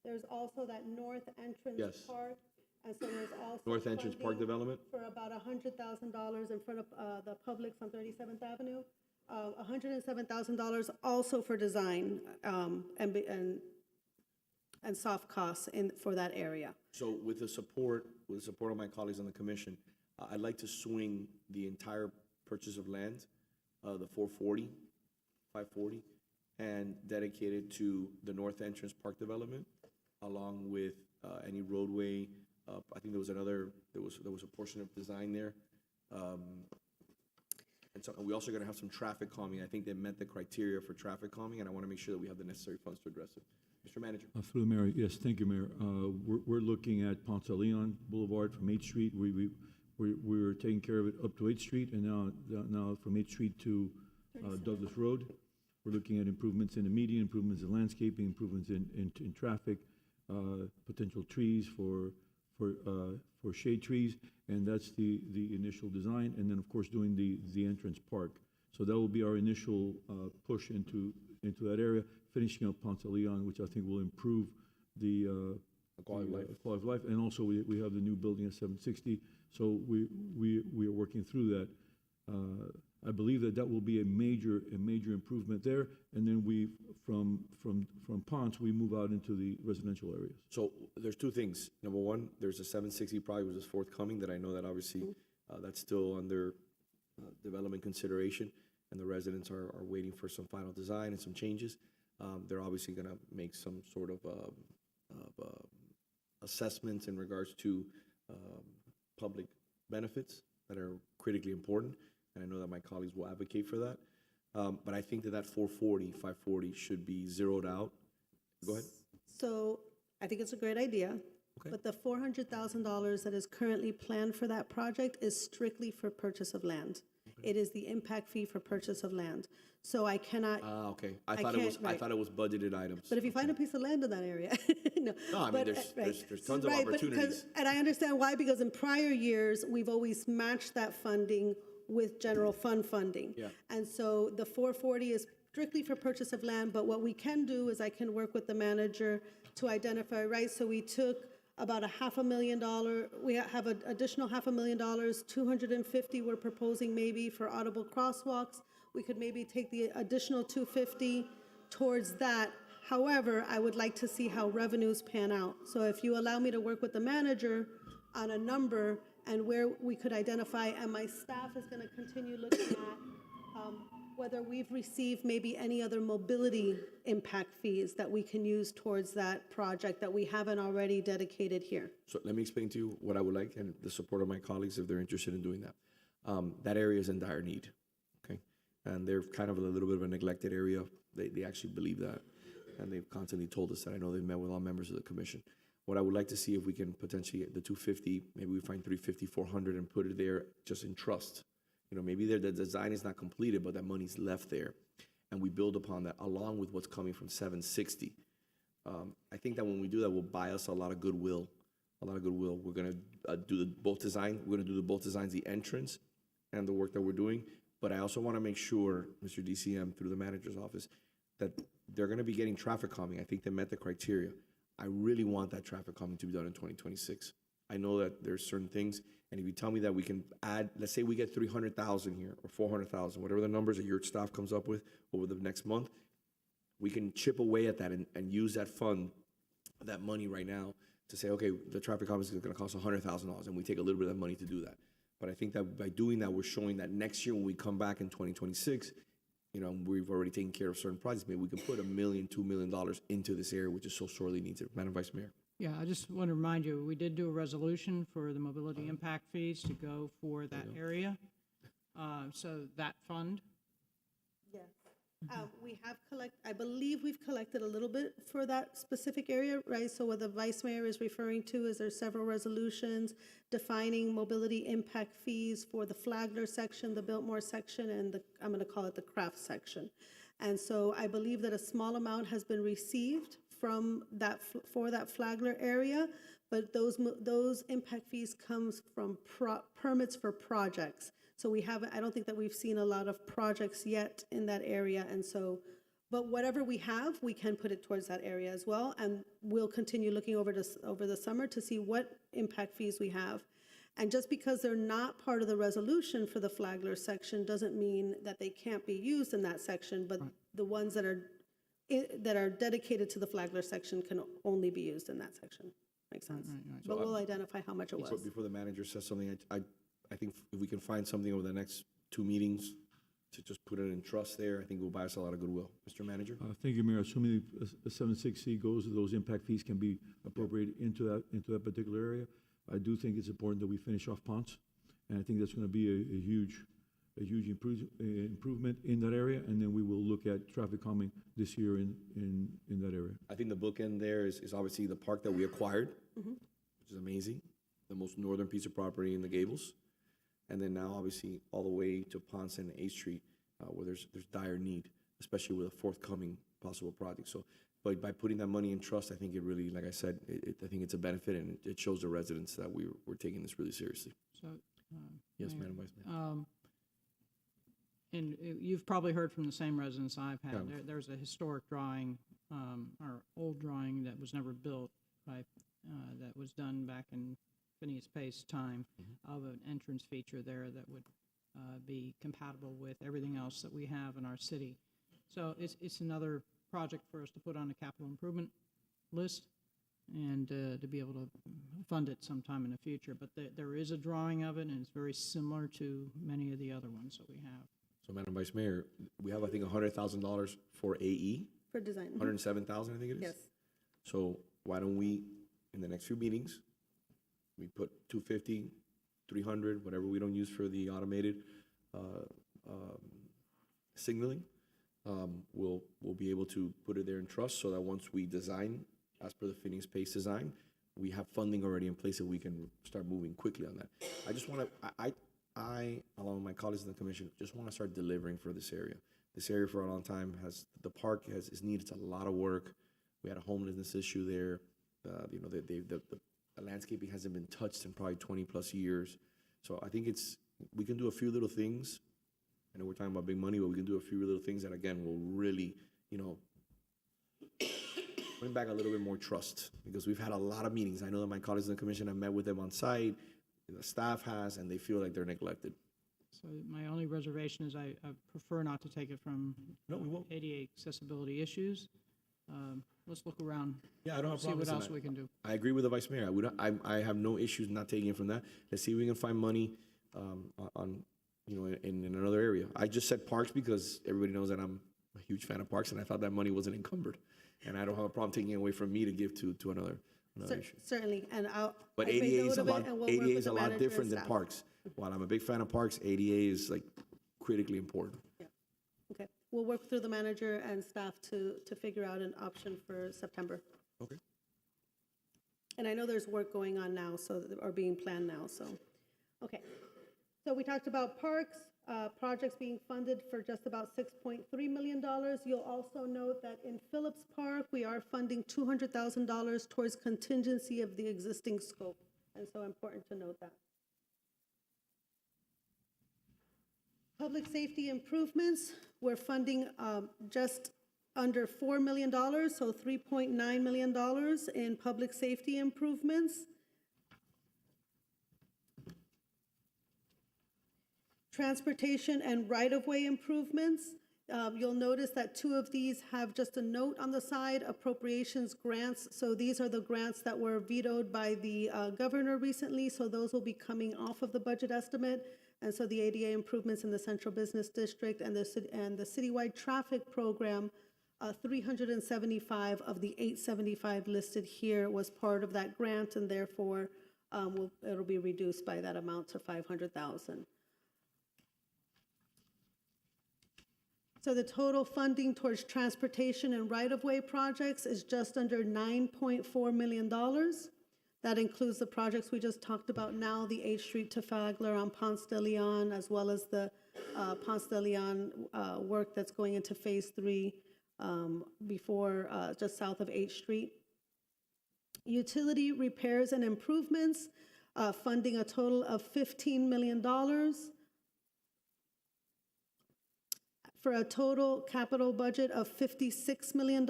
S6: There's also that north entrance
S2: Yes.
S6: park. And so there's also
S2: North entrance park
S6: funding
S2: development?
S6: for about $100,000 in front of the Publix on 37th Avenue. $107,000 also for design and soft costs for that area.
S2: So with the support of my colleagues on the commission, I'd like to swing the entire purchase of land, the 540, and dedicate it to the north entrance park development, along with any roadway. I think there was a portion of design there. And so we also going to have some traffic calming. I think they met the criteria for traffic calming, and I want to make sure that we have the necessary funds to address it. Mr. Manager.
S7: Through the mayor, yes, thank you, Mayor. We're looking at Ponce de Leon Boulevard from 8th Street. We were taking care of it up to 8th Street, and now from 8th Street to Douglas Road. We're looking at improvements in the median, improvements in landscaping, improvements in traffic, potential trees for shade trees, and that's the initial design, and then of course doing the entrance park. So that will be our initial push into that area, finishing up Ponce de Leon, which I think will improve the quality of life. And also we have the new building at 760, So we are working through that. I believe that will be a major improvement there. And then from Ponce, we move out into the residential areas.
S2: So there's two things. Number one, there's a 760 project which is forthcoming that I know that obviously that's still under development consideration, and the residents are waiting for some final design and some changes. They're obviously going to make some sort of assessments in regards to public benefits that are critically important, and I know that my colleagues will advocate for that. But I think that 540 should be zeroed out. Go ahead.
S6: So I think it's a great idea.
S2: Okay.
S6: But the $400,000 that is currently planned for that project is strictly for purchase of land. It is the impact fee for purchase of land. So I cannot,
S2: Okay.
S6: I can't,
S2: I
S6: right.
S2: thought it was budgeted items.
S6: but if you find a piece of land in that area, no.
S2: No, I mean,
S6: But,
S2: there's
S6: right.
S2: tons of
S6: Right, but 'cause-
S2: opportunities.
S6: And I understand why, because in prior years, we've always matched that funding with general fund funding.
S2: Yeah.
S6: And so the 440 is strictly for purchase of land, but what we can do is I can work with the manager to identify, right? So we took about $500,000, we have an additional $500,000, 250 we're proposing maybe for audible crosswalks. We could maybe take the additional 250 towards that. However, I would like to see how revenues pan out. So if you allow me to work with the manager on a number and where we could identify, and my staff is going to continue looking at whether we've received maybe any other mobility impact fees that we can use towards that project that we haven't already dedicated here.
S2: So let me explain to you what I would like and the support of my colleagues if they're interested in doing that. That area is in dire need, okay? And they're kind of a little bit of a neglected area. They actually believe that. And they've constantly told us that. I know they've met with all members of the commission. What I would like to see if we can potentially, the 250, maybe we find 350, 400 and put it there just in trust. You know, maybe the design is not completed, but that money's left there. And we build upon that along with what's coming from 760. I think that when we do that, we'll buy us a lot of goodwill. We're going to do both design. We're going to do both designs, the entrance and the work that we're doing. But I also want to make sure, Mr. DCM, through the manager's office, that they're going to be getting traffic calming. I think they met the criteria. I really want that traffic calming to be done in 2026. I know that there's certain things, and if you tell me that we can add, let's say we get 300,000 here, or 400,000, whatever the numbers that your staff comes up with over the next month, we can chip away at that and use that fund, that money right now, to say, okay, the traffic calming is gonna cost $100,000, and we take a little bit of that money to do that. But I think that by doing that, we're showing that next year when we come back in 2026, you know, we've already taken care of certain projects. Maybe we can put $1 million, $2 million into this area, which is so sorely needed. Madam Vice Mayor.
S8: Yeah, I just want to remind you, we did do a resolution for the mobility impact fees to go for that area. So that fund,
S6: Yes. We have I believe we've collected a little bit for that specific area, right? So what the vice mayor is referring to is there's several resolutions defining mobility impact fees for the Flagler section, the Biltmore section, and I'm going to call it the Craft section. And so I believe that a small amount has been received from that, for that Flagler area, but those impact fees comes from permits for projects. So I don't think that we've seen a lot of projects yet in that area, and so, but whatever we have, we can put it towards that area as well, and we'll continue looking over the summer to see what impact fees we have. And just because they're not part of the resolution for the Flagler section doesn't mean that they can't be used in that section, but the ones that are dedicated to the Flagler section can only be used in that section. Makes sense? But we'll identify how much it was.
S2: Before the manager says something, I think if we can find something over the next 2 meetings to just put it in trust there, I think we'll buy us a lot of goodwill. Mr. Manager?
S7: Thank you, Mayor. Assuming the 760 goes, those impact fees can be appropriated into that particular area. I do think it's important that we finish off Ponce, and I think that's going to be a huge improvement in that area, and then we will look at traffic calming this year in that area.
S2: I think the bookend there is obviously the park that we acquired, which is amazing, the most northern piece of property in the Gables. And then now, obviously, all the way to Ponce and 8th Street, where there's dire need, especially with a forthcoming possible project. So, but by putting that money in trust, I think it really, like I said, I think it's a benefit, and it shows the residents that we're taking this really seriously.
S8: so.
S2: Yes,
S8: Mayor,
S2: Madam Vice Mayor.
S8: And you've probably heard from the same residents I've had.
S2: Yeah.
S8: There's a historic drawing, or old drawing that was never built that was done back in Phineas Pace time of an entrance feature there that would be compatible with everything else that we have in our city. So it's another project for us to put on a capital improvement list and to be able to fund it sometime in the future. But there is a drawing of it, and it's very similar to many of the other ones that we have.
S2: So, Madam Vice Mayor, we have, I think, $100,000 for AE,
S6: For design.
S2: 107,000, I think it is?
S6: Yes.
S2: So why don't we, in the next few meetings, we put 250, 300, whatever we don't use for the automated signaling, we'll be able to put it there in trust so that once we design, as per the Phineas Pace design, we have funding already in place that we can start moving quickly on that. I just want to, I, along with my colleagues in the commission, just want to start delivering for this area. This area for a long time the park is needed a lot of work. We had a homelessness issue there. You know, the landscaping hasn't been touched in probably 20+ years. So I think we can do a few little things. I know we're talking about big money, but we can do a few little things that, again, will really, you know, bring back a little bit more trust, because we've had a lot of meetings. I know that my colleagues in the commission have met with them on site, the staff has, and they feel like they're neglected.
S8: So my only reservation is I prefer not to take it from
S2: No, we won't.
S8: ADA accessibility issues. Let's look around.
S2: Yeah, I don't have
S8: See what
S2: problems
S8: else
S2: in that.
S8: we can do.
S2: I agree with the vice mayor. I have no issues not taking it from that. Let's see if we can find money on you know, in another area. I just said parks because everybody knows that I'm a huge fan of parks, and I thought that money wasn't encumbered. And I don't have a problem taking it away from me to give to another issue.
S6: Certainly, and
S2: But
S6: I've made
S2: ADA
S6: note
S2: is a
S6: of it,
S2: lot,
S6: and we'll work
S2: ADA
S6: with
S2: is
S6: the
S2: a lot
S6: manager and
S2: different than
S6: staff.
S2: parks. While I'm a big fan of parks, ADA is like critically important.
S6: Okay, we'll work through the manager and staff to figure out an option for September.
S2: Okay.
S6: And I know there's work going on now, or being planned now, so, okay. So we talked about parks, projects being funded for just about $6.3 million. You'll also note that in Phillips Park, we are funding $200,000 towards contingency of the existing scope, and so important to note that. Public safety improvements, we're funding just under $4 million, so $3.9 million in public safety improvements. Transportation and right-of-way improvements. You'll notice that two of these have just a note on the side, appropriations grants. So these are the grants that were vetoed by the governor recently, so those will be coming off of the budget estimate. And so the ADA improvements in the Central Business District and the citywide traffic program, 375 of the 875 listed here was part of that grant, and therefore it'll be reduced by that amount to $500,000. So the total funding towards transportation and right-of-way projects is just under $9.4 million. That includes the projects we just talked about now, the 8th Street to Flagler on Ponce de Leon, as well as the Ponce de Leon work that's going into Phase 3 before, just south of 8th Street. Utility repairs and improvements, funding a total of $15 million. For a total capital budget of $56 million,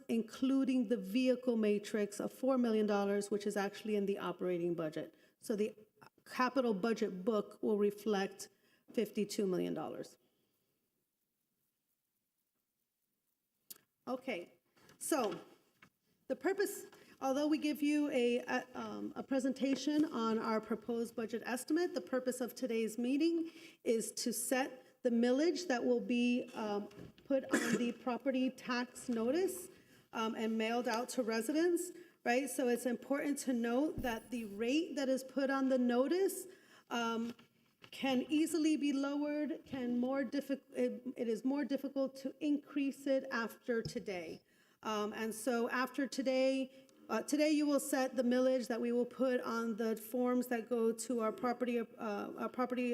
S6: including the vehicle matrix of $4 million, which is actually in the operating budget. So the capital budget book will reflect $52 million. Okay, so the purpose, although we give you a presentation on our proposed budget estimate, the purpose of today's meeting is to set the millage that will be put on the property tax notice and mailed out to residents, right? So it's important to note that the rate that is put on the notice can easily be lowered, it is more difficult to increase it after today. And so after today, today you will set the millage that we will put on the forms that go to our property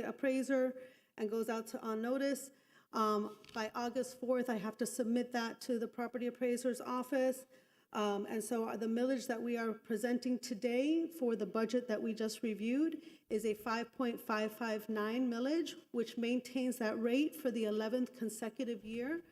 S6: appraiser and goes out on notice. By August 4th, I have to submit that to the property appraiser's office. And so the millage that we are presenting today for the budget that we just reviewed is a 5.559 millage, which maintains that rate for the 11th consecutive year.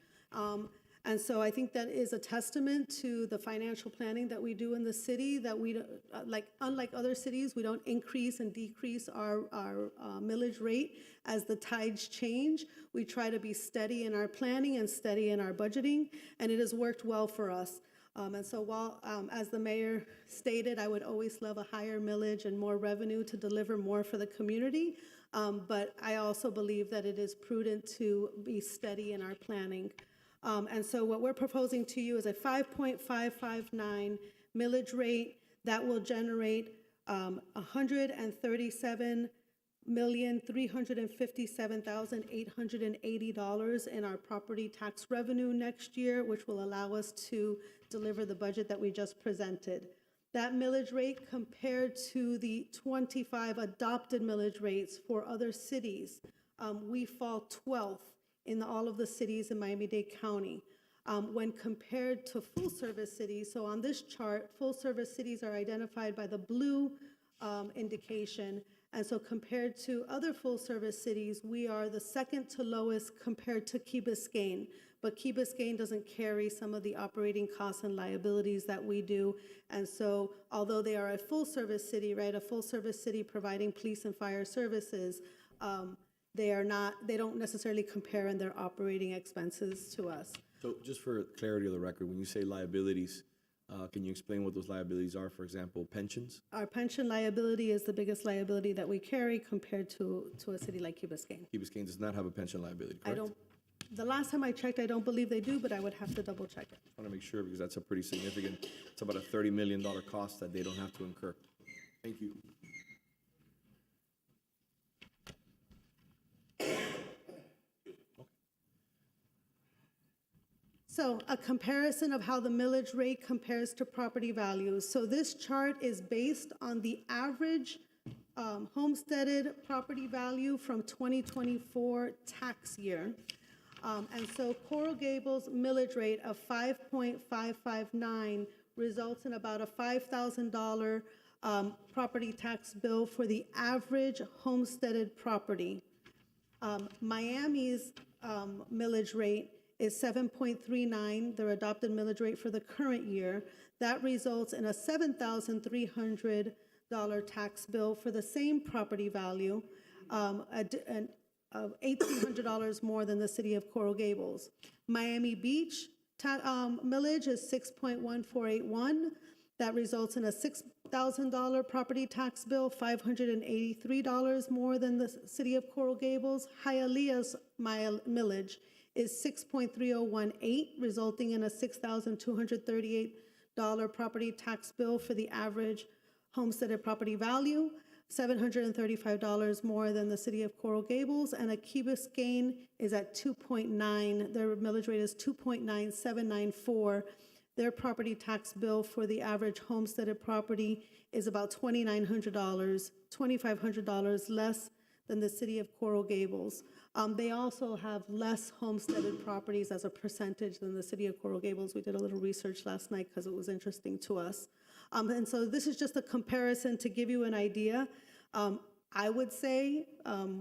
S6: And so I think that is a testament to the financial planning that we do in the city, that we, don't- like, unlike other cities, we don't increase and decrease our millage rate as the tides change. We try to be steady in our planning and steady in our budgeting, and it has worked well for us. And so while, as the mayor stated, I would always love a higher millage and more revenue to deliver more for the community, but I also believe that it is prudent to be steady in our planning. And so what we're proposing to you is a 5.559 millage rate that will generate $137,357,880 in our property tax revenue next year, which will allow us to deliver the budget that we just presented. That millage rate compared to the 25 adopted millage rates for other cities, we fall 12th in all of the cities in Miami-Dade County. When compared to full-service cities, so on this chart, full-service cities are identified by the blue indication, and so compared to other full-service cities, we are the second to lowest compared to Key Biscayne. But Key Biscayne doesn't carry some of the operating costs and liabilities that we do. And so although they are a full-service city, right, a full-service city providing police and fire services, they don't necessarily compare in their operating expenses to us.
S2: So just for clarity of the record, when you say liabilities, can you explain what those liabilities are? For example, pensions?
S6: Our pension liability is the biggest liability that we carry compared to a city like Key Biscayne.
S2: Key Biscayne does not have a pension liability, correct?
S6: The last time I checked, I don't believe they do, but I would have to double check it.
S2: I want to make sure because that's a pretty significant, it's about a $30 million cost that they don't have to incur. Thank you.
S6: So a comparison of how the millage rate compares to property values. So this chart is based on the average homesteaded property value from 2024 tax year. And so Coral Gables millage rate of 5.559 results in about a $5,000 property tax bill for the average homesteaded property. Miami's millage rate is 7.39, their adopted millage rate for the current year. That results in a $7,300 tax bill for the same property value, of $1,800 more than the city of Coral Gables. Miami Beach millage is 6.1481. That results in a $6,000 property tax bill, $583 more than the city of Coral Gables. Hialeah's millage is 6.3018, resulting in a $6,238 property tax bill for the average homesteaded property value, $735 more than the city of Coral Gables, and a Key Biscayne is at 2.9. Their millage rate is 2.9794. Their property tax bill for the average homesteaded property is about $2,900, $2,500 less than the city of Coral Gables. They also have less homesteaded properties as a percentage than the city of Coral Gables. We did a little research last night because it was interesting to us. And so this is just a comparison to give you an idea. I would say,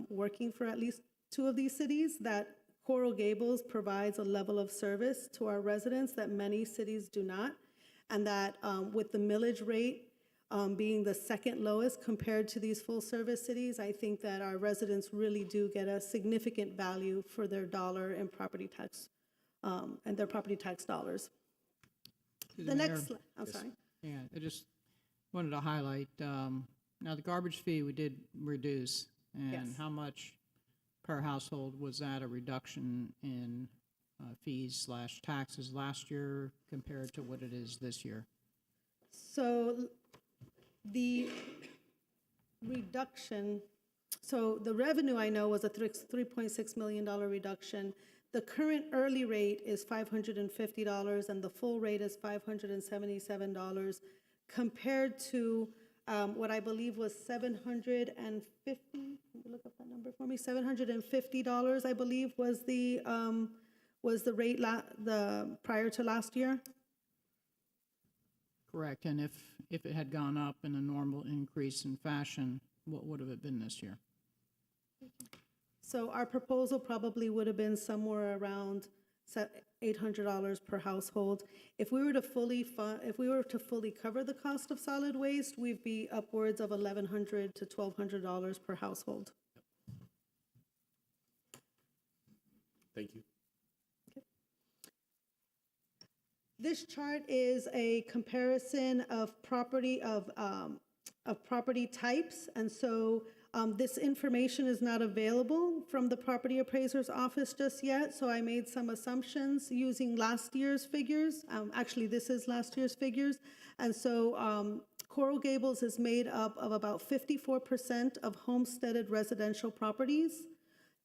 S6: working for at least two of these cities, that Coral Gables provides a level of service to our residents that many cities do not, and that with the millage rate being the second lowest compared to these full-service cities, I think that our residents really do get a significant value for their dollar in property tax, and their property tax dollars. The next, I'm sorry.
S8: Yeah, I just wanted to highlight, now the garbage fee we did reduce, and
S6: Yes.
S8: how much per household was that a reduction in fees / taxes last year compared to what it is this year?
S6: So the reduction, so the revenue I know was a $3.6 million reduction. The current early rate is $550 and the full rate is $577 compared to what I believe was $750, look up that number for me, $750 I believe was the rate prior to last year.
S8: Correct, and if it had gone up in a normal increase in fashion, what would have it been this year?
S6: So our proposal probably would have been somewhere around $800 per household. If we were to fully cover the cost of solid waste, we'd be upwards of $1,100 to $1,200 per household.
S5: Thank you.
S6: This chart is a comparison of property types, and so this information is not available from the property appraiser's office just yet, so I made some assumptions using last year's figures. Actually, this is last year's figures, and so Coral Gables is made up of about 54% of homesteaded residential properties,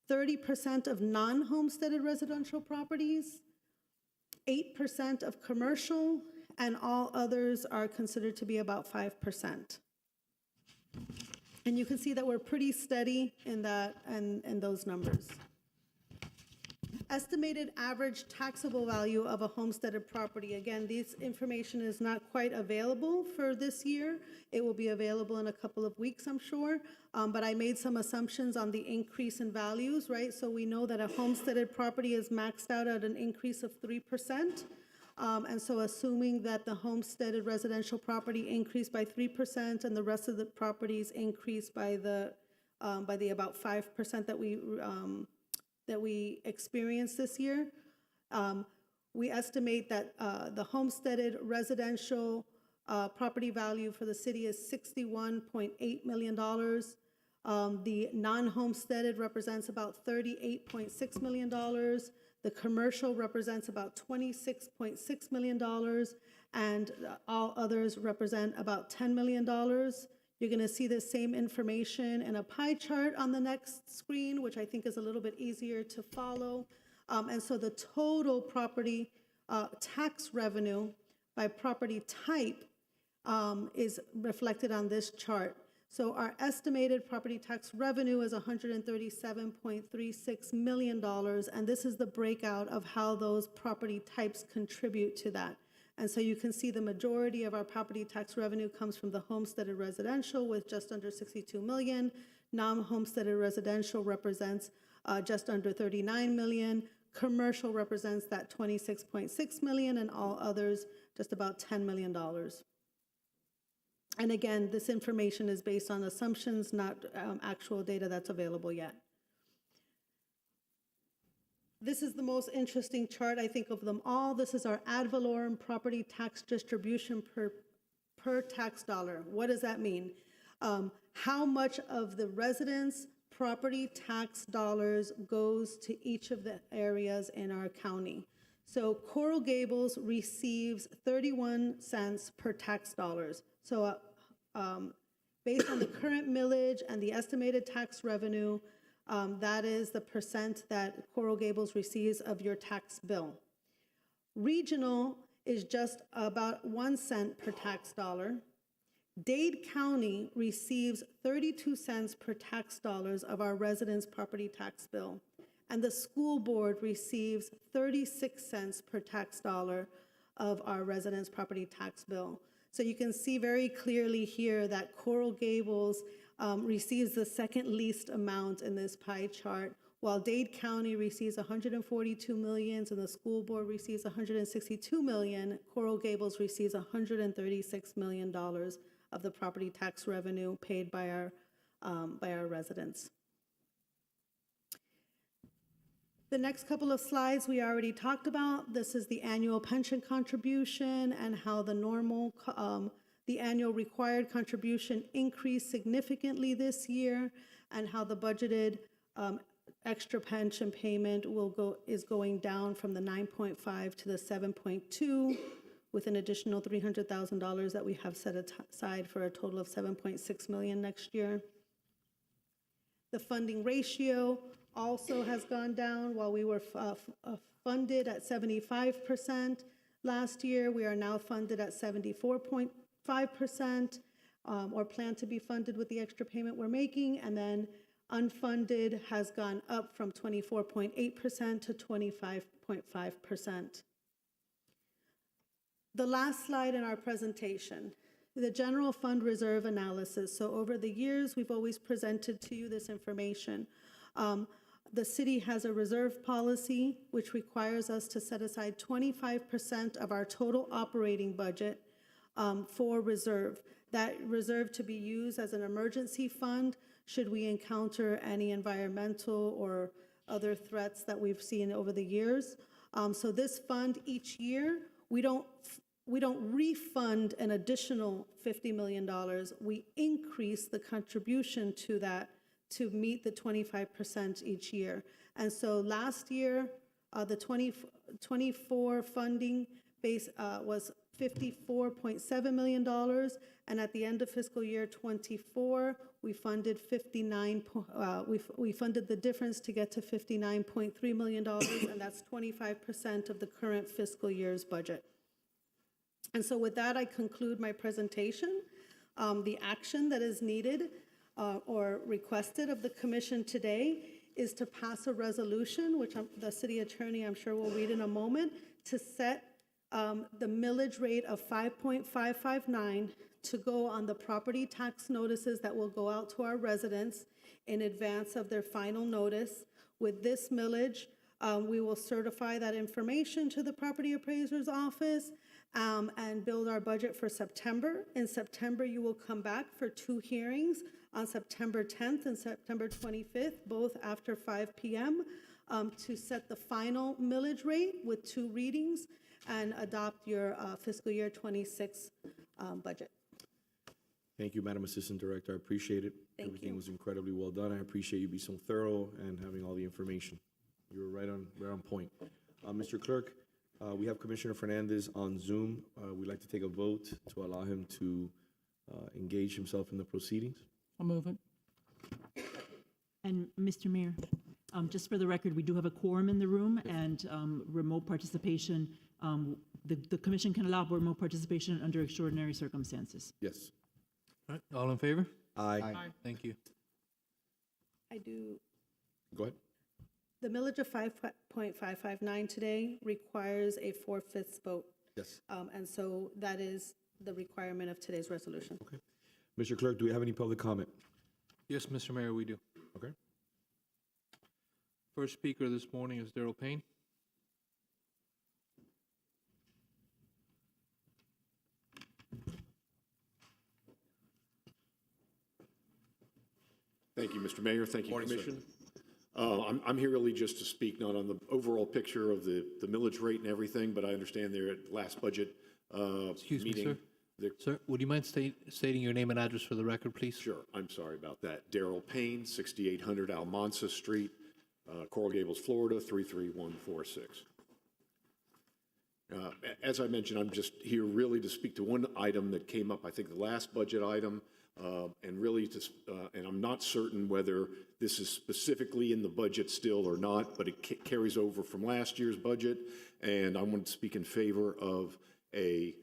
S6: 30% of non-homesteaded residential properties, 8% of commercial, and all others are considered to be about 5%. And you can see that we're pretty steady in that and those numbers. Estimated average taxable value of a homesteaded property. Again, this information is not quite available for this year. It will be available in a couple of weeks, I'm sure. But I made some assumptions on the increase in values, right? So we know that a homesteaded property is maxed out at an increase of 3%. And so assuming that the homesteaded residential property increased by 3% and the rest of the properties increased by the about 5% that we experienced this year, we estimate that the homesteaded residential property value for the city is $61.8 million. The non-homesteaded represents about $38.6 million. The commercial represents about $26.6 million, and all others represent about $10 million. You're going to see the same information in a pie chart on the next screen, which I think is a little bit easier to follow. And so the total property tax revenue by property type is reflected on this chart. So our estimated property tax revenue is $137.36 million, and this is the breakout of how those property types contribute to that. And so you can see the majority of our property tax revenue comes from the homesteaded residential with just under 62 million. Non-homesteaded residential represents just under 39 million. Commercial represents that 26.6 million, and all others just about $10 million. And again, this information is based on assumptions, not actual data that's available yet. This is the most interesting chart, I think, of them all. This is our ad valorem property tax distribution per tax dollar. What does that mean? How much of the residents' property tax dollars goes to each of the areas in our county? So Coral Gables receives 31 cents per tax dollars. So based on the current millage and the estimated tax revenue, that is the percent that Coral Gables receives of your tax bill. Regional is just about 1 cent per tax dollar. Dade County receives 32 cents per tax dollars of our residents' property tax bill. And the school board receives 36 cents per tax dollar of our residents' property tax bill. So you can see very clearly here that Coral Gables receives the second least amount in this pie chart, while Dade County receives 142 million and the school board receives 162 million. Coral Gables receives $136 million of the property tax revenue paid by our residents. The next couple of slides we already talked about. This is the annual pension contribution and how the annual required contribution increased significantly this year, and how the budgeted extra pension payment is going down from the 9.5 to the 7.2, with an additional $300,000 that we have set aside for a total of 7.6 million next year. The funding ratio also has gone down. While we were funded at 75% last year, we are now funded at 74.5%, or plan to be funded with the extra payment we're making, and then unfunded has gone up from 24.8% to 25.5%. The last slide in our presentation, the general fund reserve analysis. So over the years, we've always presented to you this information. The city has a reserve policy which requires us to set aside 25% of our total operating budget for reserve. That reserve to be used as an emergency fund should we encounter any environmental or other threats that we've seen over the years. So this fund each year, we don't refund an additional $50 million. We increase the contribution to that to meet the 25% each year. And so last year, the 24 funding base was $54.7 million, and at the end of fiscal year 24, we funded we funded the difference to get to $59.3 million, and that's 25% of the current fiscal year's budget. And so with that, I conclude my presentation. The action that is needed or requested of the commission today is to pass a resolution, which the city attorney, I'm sure, will read in a moment, to set the millage rate of 5.559 to go on the property tax notices that will go out to our residents in advance of their final notice. With this millage, we will certify that information to the property appraiser's office and build our budget for September. In September, you will come back for 2 hearings on September 10th and September 25th, both after 5 p.m., to set the final millage rate with 2 readings and adopt your fiscal year 26 budget.
S2: Thank you, Madam Assistant Director. I appreciate it.
S6: Thank
S2: Everything
S6: you.
S2: was incredibly well done. I appreciate you being so thorough and having all the information. You were right on point. Mr. Clerk, we have Commissioner Fernandez on Zoom. We'd like to take a vote to allow him to engage himself in the proceedings.
S8: I'll move it.
S9: And Mr. Mayor, just for the record, we do have a quorum in the room, and remote participation, the commission can allow remote participation under extraordinary circumstances.
S2: Yes.
S5: All right, all in favor?
S2: Aye.
S5: Thank you.
S6: I do.
S2: Go ahead.
S6: The millage of 5.559 today requires a 4/5 vote.
S2: Yes.
S6: And so that is the requirement of today's resolution.
S2: Okay. Mr. Clerk, do we have any public comment?
S5: Yes, Mr. Mayor, we do.
S2: Okay.
S5: First speaker this morning is Daryl Payne.
S10: Thank you, Mr. Mayor. Thank you,
S2: Morning, sir.
S10: Commission. I'm here really just to speak not on the overall picture of the millage rate and everything, but I understand they're at last budget
S5: Excuse me,
S10: meeting.
S5: sir. Sir, would you mind stating your name and address for the record, please?
S10: Sure, I'm sorry about that. Daryl Payne, 6800 Almanza Street, Coral Gables, Florida, 33146. As I mentioned, I'm just here really to speak to one item that came up, I think the last budget item, and really and I'm not certain whether this is specifically in the budget still or not, but it carries over from last year's budget, and I want to speak in favor of a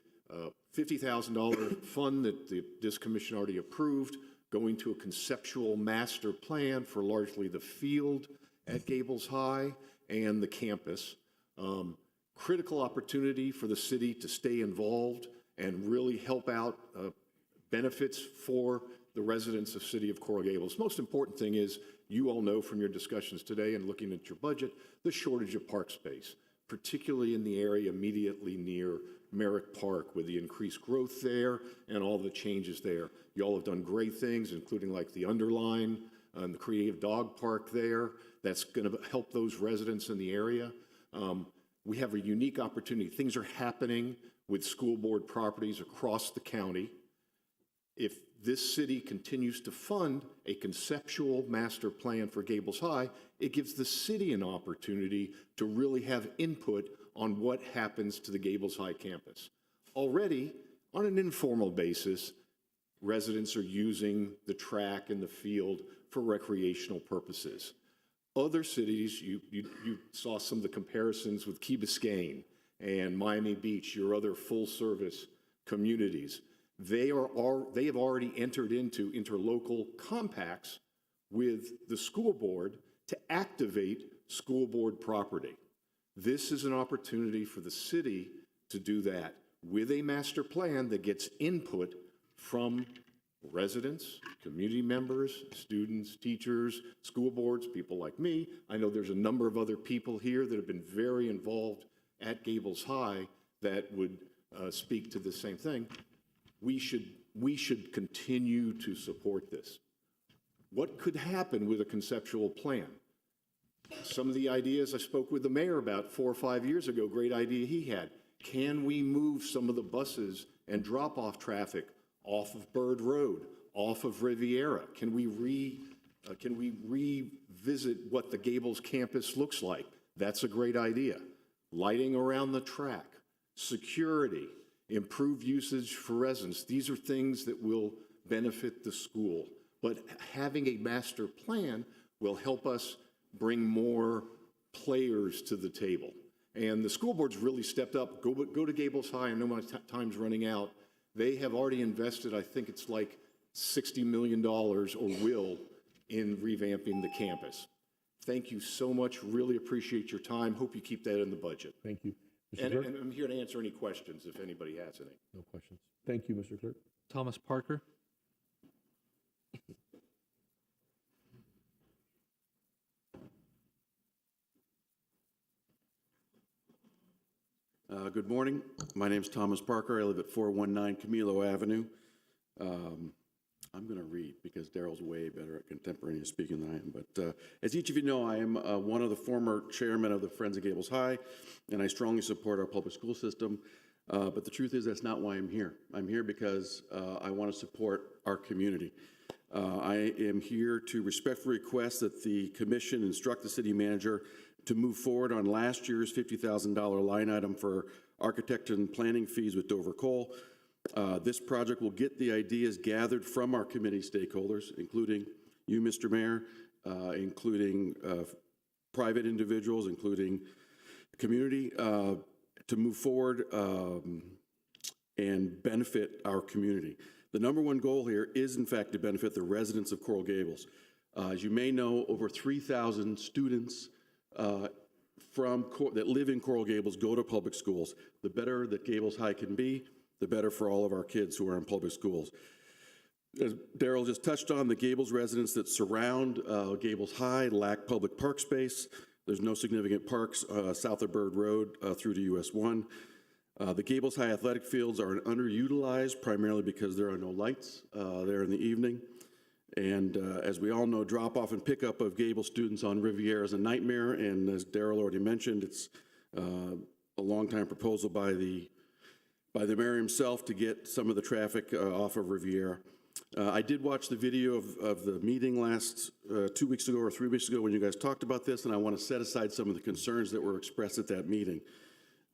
S10: $50,000 fund that this commission already approved, going to a conceptual master plan for largely the field at Gables High and the campus. Critical opportunity for the city to stay involved and really help out benefits for the residents of City of Coral Gables. Most important thing is, you all know from your discussions today and looking at your budget, the shortage of park space, particularly in the area immediately near Merrick Park with the increased growth there and all the changes there. You all have done great things, including like the Underline and the Creative Dog Park there. That's going to help those residents in the area. We have a unique opportunity. Things are happening with school board properties across the county. If this city continues to fund a conceptual master plan for Gables High, it gives the city an opportunity to really have input on what happens to the Gables High campus. Already, on an informal basis, residents are using the track and the field for recreational purposes. Other cities, you saw some of the comparisons with Key Biscayne and Miami Beach, your other full-service communities. They have already entered into interlocal compacts with the school board to activate school board property. This is an opportunity for the city to do that with a master plan that gets input from residents, community members, students, teachers, school boards, people like me. I know there's a number of other people here that have been very involved at Gables High that would speak to the same thing. We should continue to support this. What could happen with a conceptual plan? Some of the ideas I spoke with the mayor about 4 or 5 years ago, great idea he had. Can we move some of the buses and drop-off traffic off of Bird Road, off of Riviera? Can we revisit what the Gables campus looks like? That's a great idea. Lighting around the track, security, improved usage for residents. These are things that will benefit the school. But having a master plan will help us bring more players to the table. And the school board's really stepped up. Go to Gables High. I know my time's running out. They have already invested, I think it's like $60 million or will in revamping the campus. Thank you so much. Really appreciate your time. Hope you keep that in the budget.
S2: Thank you. Mr.
S10: And
S2: Clerk?
S10: I'm here to answer any questions if anybody has any.
S2: No questions. Thank you, Mr. Clerk.
S5: Thomas Parker.
S11: Good morning. My name's Thomas Parker. I live at 419 Camilo Avenue. I'm going to read because Daryl's way better at contemporaneous speaking than I am. But as each of you know, I am one of the former chairmen of the Friends of Gables High, and I strongly support our public school system. But the truth is that's not why I'm here. I'm here because I want to support our community. I am here to respectfully request that the commission instruct the city manager to move forward on last year's $50,000 line item for architect and planning fees with Dover Cole. This project will get the ideas gathered from our committee stakeholders, including you, Mr. Mayor, including private individuals, including community, to move forward and benefit our community. The number one goal here is, in fact, to benefit the residents of Coral Gables. As you may know, over 3,000 students that live in Coral Gables go to public schools. The better that Gables High can be, the better for all of our kids who are in public schools. As Daryl just touched on, the Gables residents that surround Gables High lack public park space. There's no significant parks south of Bird Road through to US 1. The Gables High athletic fields are underutilized primarily because there are no lights there in the evening. And as we all know, drop-off and pickup of Gables students on Riviera is a nightmare. And as Daryl already mentioned, it's a long-time proposal by the mayor himself to get some of the traffic off of Riviera. I did watch the video of the meeting last 2 weeks ago or 3 weeks ago when you guys talked about this, and I want to set aside some of the concerns that were expressed at that meeting.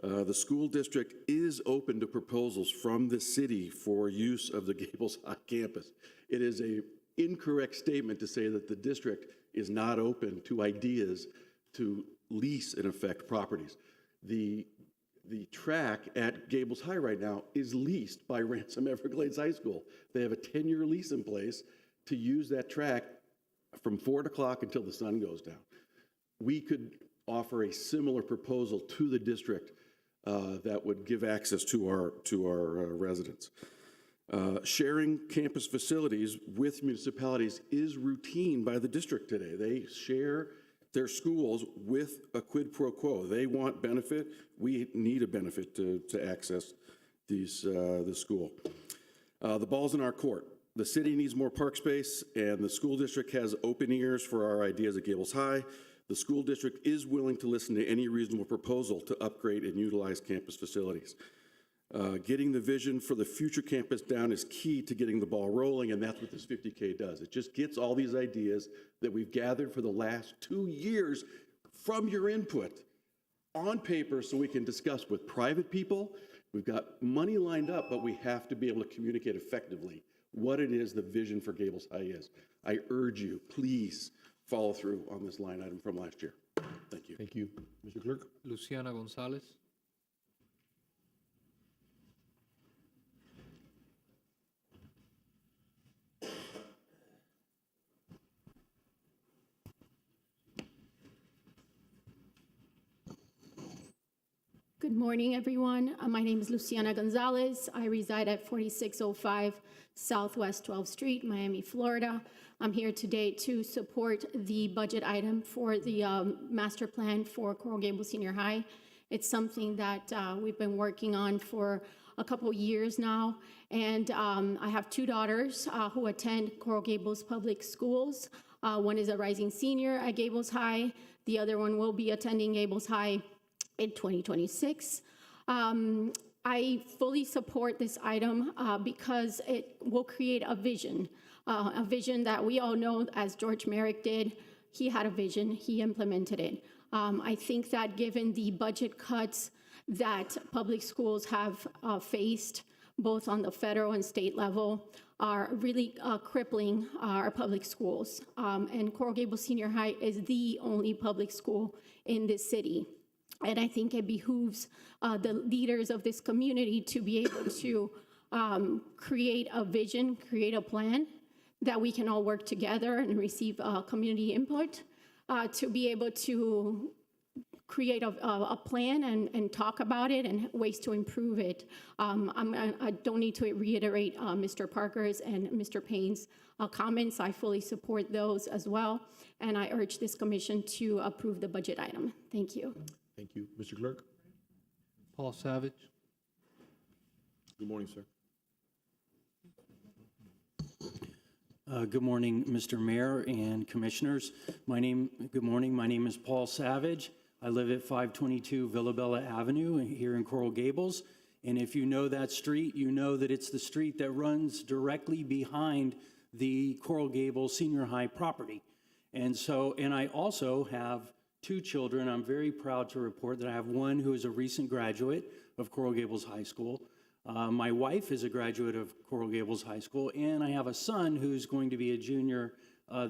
S11: The school district is open to proposals from the city for use of the Gables High campus. It is a incorrect statement to say that the district is not open to ideas to lease, in effect, properties. The track at Gables High right now is leased by Ransom Everglades High School. They have a 10-year lease in place to use that track from 4 o'clock until the sun goes down. We could offer a similar proposal to the district that would give access to our residents. Sharing campus facilities with municipalities is routine by the district today. They share their schools with a quid pro quo. They want benefit. We need a benefit to access the school. The ball's in our court. The city needs more park space, and the school district has open ears for our ideas at Gables High. The school district is willing to listen to any reasonable proposal to upgrade and utilize campus facilities. Getting the vision for the future campus down is key to getting the ball rolling, and that's what this 50K does. It just gets all these ideas that we've gathered for the last 2 years from your input on paper so we can discuss with private people. We've got money lined up, but we have to be able to communicate effectively what it is the vision for Gables High is. I urge you, please follow through on this line item from last year. Thank you.
S2: Thank you. Mr. Clerk?
S5: Luciana Gonzalez.
S12: Good morning, everyone. My name is Luciana Gonzalez. I reside at 4605 Southwest 12th Street, Miami, Florida. I'm here today to support the budget item for the master plan for Coral Gables Senior High. It's something that we've been working on for a couple years now, and I have two daughters who attend Coral Gables Public Schools. One is a rising senior at Gables High. The other one will be attending Gables High in 2026. I fully support this item because it will create a vision that we all know, as George Merrick did. He had a vision, he implemented it. I think that given the budget cuts that public schools have faced, both on the federal and state level, are really crippling our public schools. And Coral Gables Senior High is the only public school in this city. And I think it behooves the leaders of this community to be able to create a vision, create a plan that we can all work together and receive community input to be able to create a plan and talk about it and ways to improve it. I don't need to reiterate Mr. Parker's and Mr. Payne's comments. I fully support those as well. And I urge this commission to approve the budget item. Thank you.
S2: Thank you. Mr. Clerk?
S5: Paul Savage.
S2: Good morning, sir.
S13: Good morning, Mr. Mayor and Commissioners. Good morning. My name is Paul Savage. I live at 522 Villabella Avenue here in Coral Gables. And if you know that street, you know that it's the street that runs directly behind the Coral Gables Senior High property. And I also have two children. I'm very proud to report that I have one who is a recent graduate of Coral Gables High School. My wife is a graduate of Coral Gables High School, and I have a son who's going to be a junior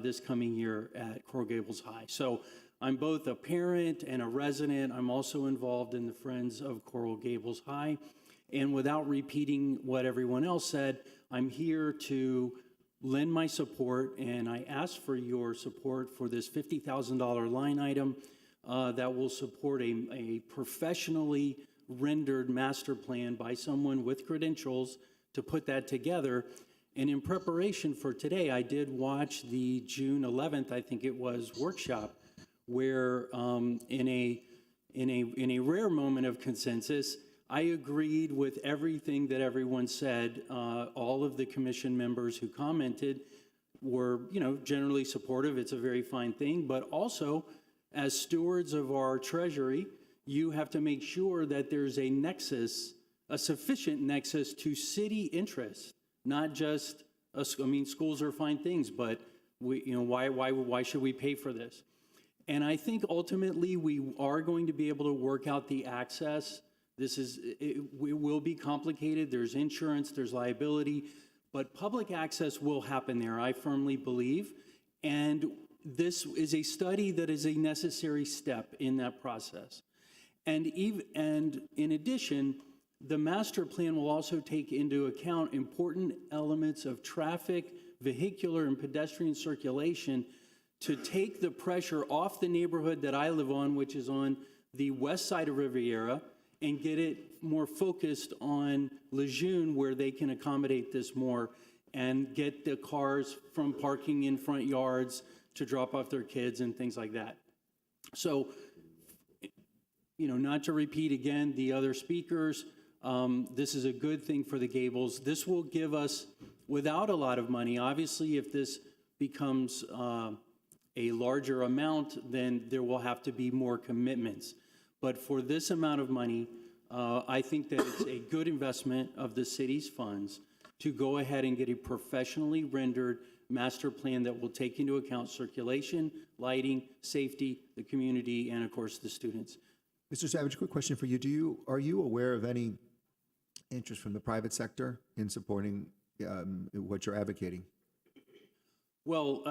S13: this coming year at Coral Gables High. So I'm both a parent and a resident. I'm also involved in the Friends of Coral Gables High. And without repeating what everyone else said, I'm here to lend my support, and I ask for your support for this $50,000 line item that will support a professionally rendered master plan by someone with credentials to put that together. And in preparation for today, I did watch the June 11th, I think it was, workshop, where in a rare moment of consensus, I agreed with everything that everyone said. All of the commission members who commented were, generally supportive. It's a very fine thing. But also, as stewards of our treasury, you have to make sure that there's a nexus, a sufficient nexus to city interest, not just, schools are fine things, but why should we pay for this? And I think ultimately we are going to be able to work out the access. It will be complicated. There's insurance, there's liability, but public access will happen there, I firmly believe. And this is a study that is a necessary step in that process. And in addition, the master plan will also take into account important elements of traffic, vehicular, and pedestrian circulation to take the pressure off the neighborhood that I live on, which is on the west side of Riviera, and get it more focused on Lejeune, where they can accommodate this more and get the cars from parking in front yards to drop off their kids and things like that. So, not to repeat again the other speakers, this is a good thing for the Gables. This will give us, without a lot of money, obviously if this becomes a larger amount, then there will have to be more commitments. But for this amount of money, I think that it's a good investment of the city's funds to go ahead and get a professionally rendered master plan that will take into account circulation, lighting, safety, the community, and of course the students.
S3: Mr. Savage, quick question for you. Are you aware of any interest from the private sector in supporting what you're advocating?
S13: Well,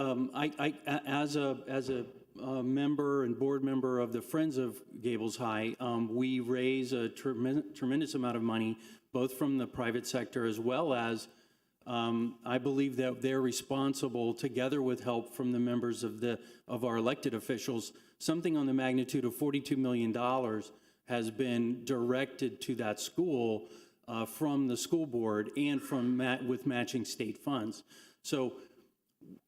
S13: as a member and board member of the Friends of Gables High, we raise a tremendous amount of money, both from the private sector as well as I believe that they're responsible, together with help from the members of our elected officials. Something on the magnitude of $42 million has been directed to that school from the school board and with matching state funds. So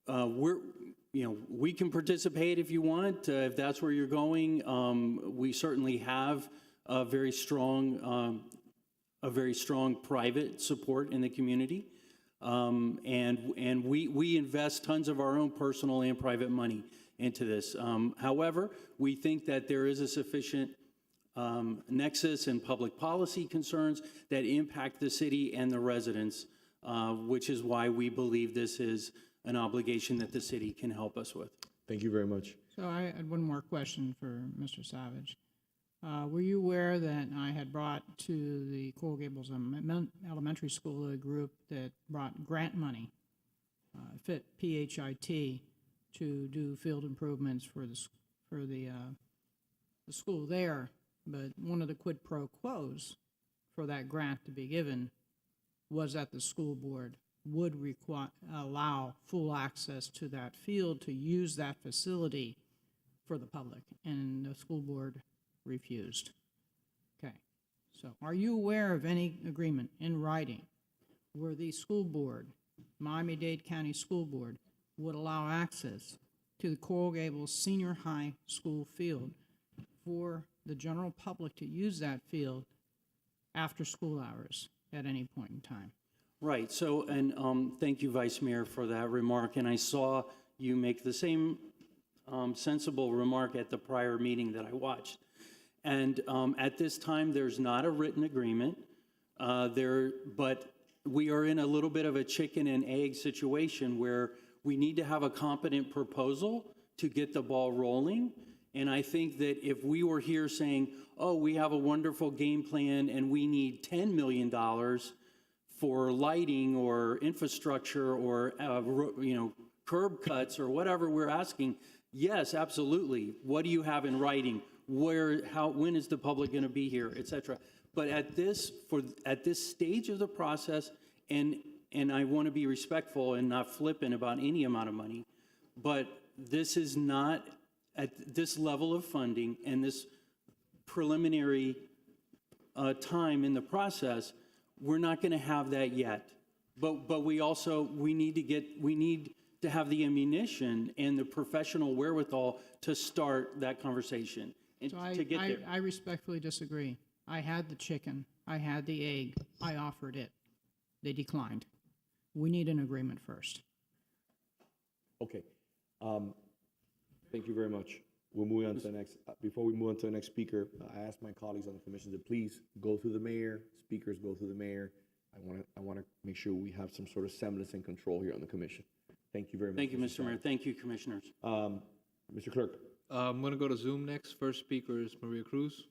S13: we can participate if you want, if that's where you're going. We certainly have a very strong private support in the community. And we invest tons of our own personal and private money into this. However, we think that there is a sufficient nexus and public policy concerns that impact the city and the residents, which is why we believe this is an obligation that the city can help us with.
S2: Thank you very much.
S8: So I had one more question for Mr. Savage. Were you aware that I had brought to the Coral Gables Elementary School a group that brought grant money, PHIT, to do field improvements for the school there? But one of the quid pro quos for that grant to be given was that the school board would allow full access to that field to use that facility for the public, and the school board refused. Okay, so are you aware of any agreement in writing where the school board, Miami-Dade County School Board, would allow access to the Coral Gables Senior High School field for the general public to use that field after school hours at any point in time?
S13: Right. So, and thank you, Vice Mayor, for that remark. And I saw you make the same sensible remark at the prior meeting that I watched. And at this time, there's not a written agreement but we are in a little bit of a chicken and egg situation where we need to have a competent proposal to get the ball rolling. And I think that if we were here saying, oh, we have a wonderful game plan and we need $10 million for lighting or infrastructure or curb cuts or whatever we're asking, yes, absolutely. What do you have in writing? When is the public going to be here, et cetera? But at this stage of the process, and I want to be respectful and not flippant about any amount of money, but this is not at this level of funding and this preliminary time in the process. We're not going to have that yet. But we need to have the ammunition and the professional wherewithal to start that conversation and
S8: So
S13: to get there.
S8: I respectfully disagree. I had the chicken, I had the egg, I offered it. They declined. We need an agreement first.
S2: Okay. Thank you very much. We'll move on to the next. Before we move on to the next speaker, I ask my colleagues on the commission to please go through the mayor. Speakers go through the mayor. I want to make sure we have some sort of semblance and control here on the commission. Thank you very much.
S13: Thank you, Mr. Mayor. Thank you, commissioners.
S2: Mr. Clerk.
S5: I'm going to go to Zoom next. First speaker is Maria Cruz.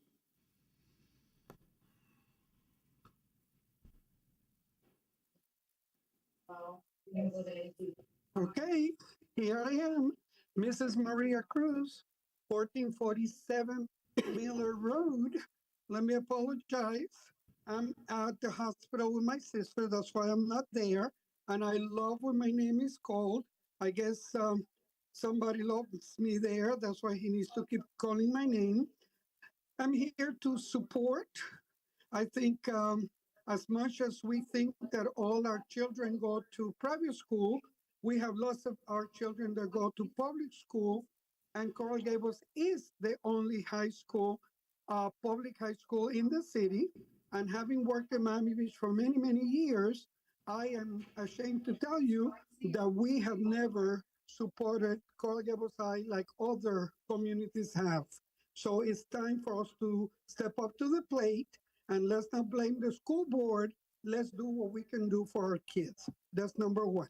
S14: Okay, here I am, Mrs. Maria Cruz, 1447 Miller Road. Let me apologize. I'm at the hospital with my sister, that's why I'm not there. And I love when my name is called. I guess somebody loves me there, that's why he needs to keep calling my name. I'm here to support. I think as much as we think that all our children go to private school, we have lots of our children that go to public school, and Coral Gables is the only high school, public high school in the city. And having worked in Miami Beach for many, many years, I am ashamed to tell you that we have never supported Coral Gables High like other communities have. So it's time for us to step up to the plate, and let's not blame the school board. Let's do what we can do for our kids. That's number one.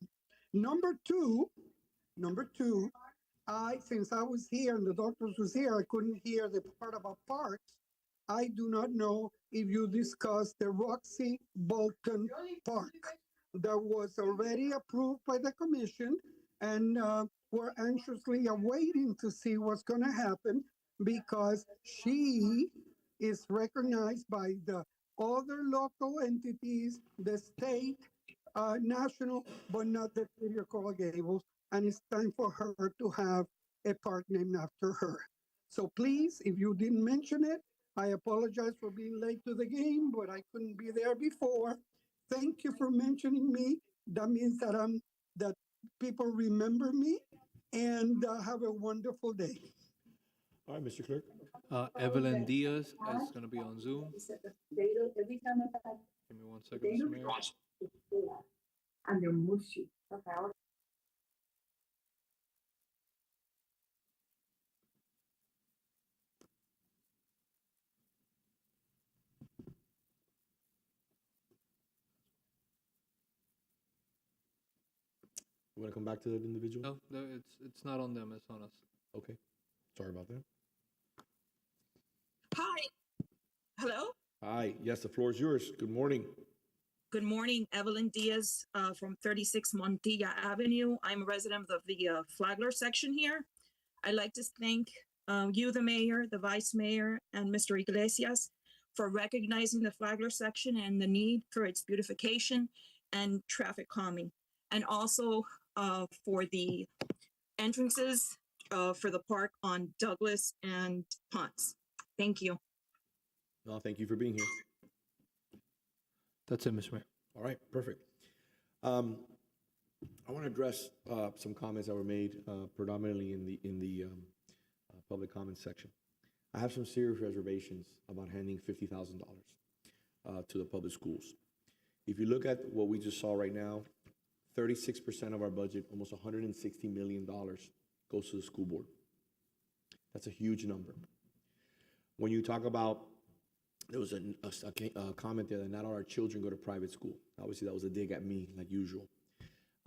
S14: Number two, since I was here and the doctors was here, I couldn't hear the part about parks. I do not know if you discussed the Roxy Bolton Park that was already approved by the commission, and we're anxiously awaiting to see what's going to happen, because she is recognized by the other local entities, the state, national, but not the city of Coral Gables, and it's time for her to have a park named after her. So please, if you didn't mention it, I apologize for being late to the game, but I couldn't be there before. Thank you for mentioning me. That means that people remember me, and have a wonderful day.
S2: All right, Mr. Clerk.
S5: Evelyn Diaz is going to be on Zoom. Give me 1 second, Mr. Mayor.
S2: You want to come back to that individual?
S5: No, it's not on them, it's on us.
S2: Okay. Sorry about that.
S15: Hi. Hello.
S2: Hi. Yes, the floor is yours. Good morning.
S15: Good morning. Evelyn Diaz from 36 Montilla Avenue. I'm a resident of the Flagler section here. I'd like to thank you, the mayor, the vice mayor, and Mr. Iglesias for recognizing the Flagler section and the need for its beautification and traffic calming, and also for the entrances for the park on Douglas and Ponce. Thank you.
S2: No, thank you for being here.
S5: That's it, Mr. Mayor.
S2: All right, perfect. I want to address some comments that were made predominantly in the public comments section. I have some serious reservations about handing $50,000 to the public schools. If you look at what we just saw right now, 36% of our budget, almost $160 million, goes to the school board. That's a huge number. When you talk about, there was a comment there that not all our children go to private school. Obviously, that was a dig at me, like usual.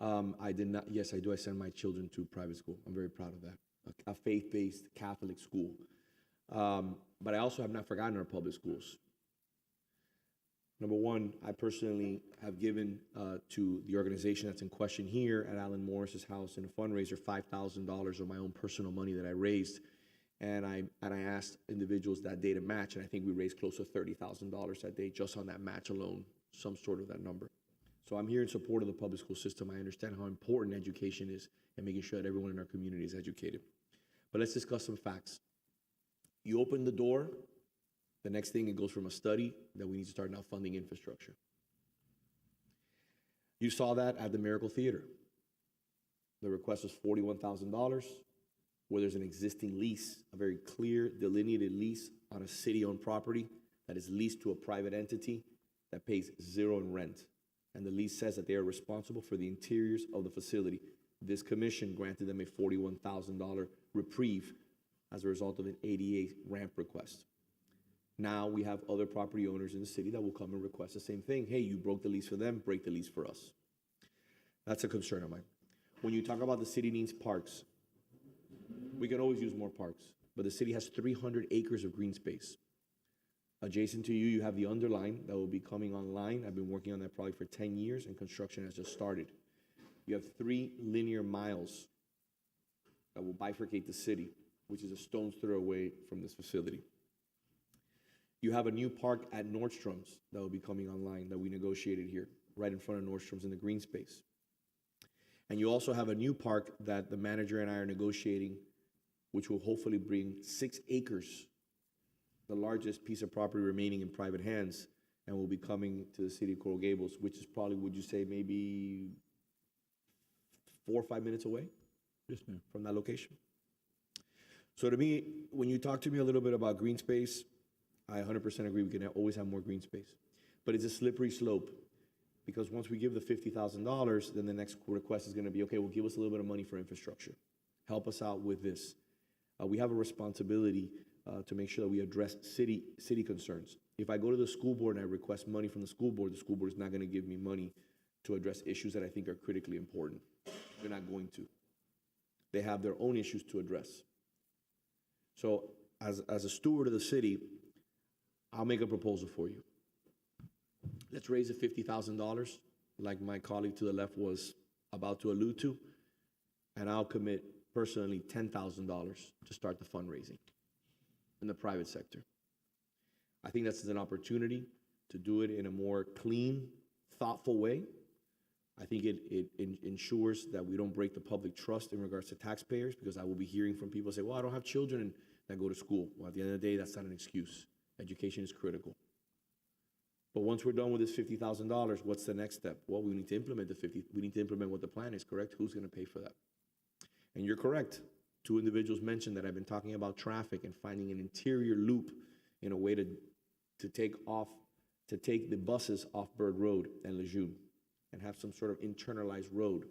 S2: I did not, yes, I do. I send my children to private school. I'm very proud of that. A faith-based Catholic school. But I also have not forgotten our public schools. Number one, I personally have given to the organization that's in question here at Alan Morris's house in a fundraiser $5,000 of my own personal money that I raised. And I asked individuals that day to match, and I think we raised close to $30,000 that day just on that match alone, some sort of that number. So I'm here in support of the public school system. I understand how important education is and making sure that everyone in our community is educated. But let's discuss some facts. You open the door, the next thing it goes from a study that we need to start now funding infrastructure. You saw that at the Miracle Theater. The request was $41,000, where there's an existing lease, a very clear delineated lease on a city-owned property that is leased to a private entity that pays zero in rent. And the lease says that they are responsible for the interiors of the facility. This commission granted them a $41,000 reprieve as a result of an ADA ramp request. Now we have other property owners in the city that will come and request the same thing. Hey, you broke the lease for them, break the lease for us. That's a concern of mine. When you talk about the city needs parks, we can always use more parks, but the city has 300 acres of green space. Adjacent to you, you have the underline that will be coming online. I've been working on that probably for 10 years, and construction has just started. You have 3 linear miles that will bifurcate the city, which is a stone's throw away from this facility. You have a new park at Nordstrom's that will be coming online that we negotiated here, right in front of Nordstrom's in the green space. And you also have a new park that the manager and I are negotiating, which will hopefully bring 6 acres, the largest piece of property remaining in private hands, and will be coming to the city of Coral Gables, which is probably, would you say, maybe 4 or 5 minutes away?
S7: Yes, ma'am.
S2: From that location. So to me, when you talk to me a little bit about green space, I 100% agree we can always have more green space. But it's a slippery slope, because once we give the $50,000, then the next request is going to be, okay, well, give us a little bit of money for infrastructure. Help us out with this. We have a responsibility to make sure that we address city concerns. If I go to the school board and I request money from the school board is not going to give me money to address issues that I think are critically important. They're not going to. They have their own issues to address. So as a steward of the city, I'll make a proposal for you. Let's raise the $50,000, like my colleague to the left was about to allude to, and I'll commit personally $10,000 to start the fundraising in the private sector. I think that's an opportunity to do it in a more clean, thoughtful way. I think it ensures that we don't break the public trust in regards to taxpayers, because I will be hearing from people say, well, I don't have children that go to school. Well, at the end of the day, that's not an excuse. Education is critical. But once we're done with this $50,000, what's the next step? Well, we need to implement we need to implement what the plan is, correct? Who's gonna pay for that? And you're correct. Two individuals mentioned that I've been talking about traffic and finding an interior loop in a way to take the buses off Bird Road and Lejeune and have some sort of internalized road.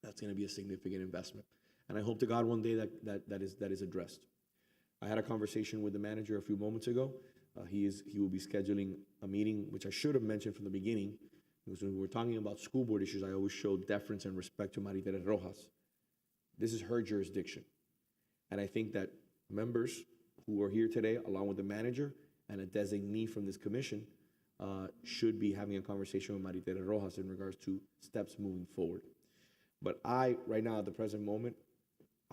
S2: That's gonna be a significant investment. And I hope to God one day that is addressed. I had a conversation with the manager a few moments ago. He will be scheduling a meeting, which I should have mentioned from the beginning, because when we're talking about school board issues, I always show deference and respect to Maritere Rojas. This is her jurisdiction. And I think that members who are here today, along with the manager and a designee from this commission, should be having a conversation with Maritere Rojas in regards to steps moving forward. But right now, at the present moment,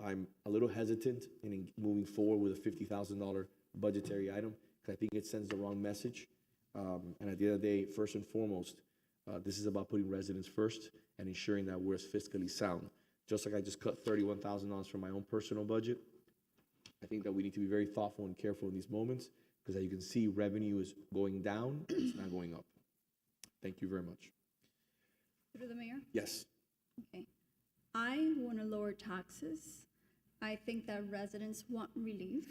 S2: I'm a little hesitant in moving forward with a $50,000 budgetary item, because I think it sends the wrong message. And at the end of the day, first and foremost, this is about putting residents first and ensuring that we're fiscally sound. Just like I just cut $31,000 from my own personal budget, I think that we need to be very thoughtful and careful in these moments, because as you can see, revenue is going down, it's not going up. Thank you very much.
S1: Through the mayor?
S2: Yes.
S1: Okay. I want to lower taxes. I think that residents want relief.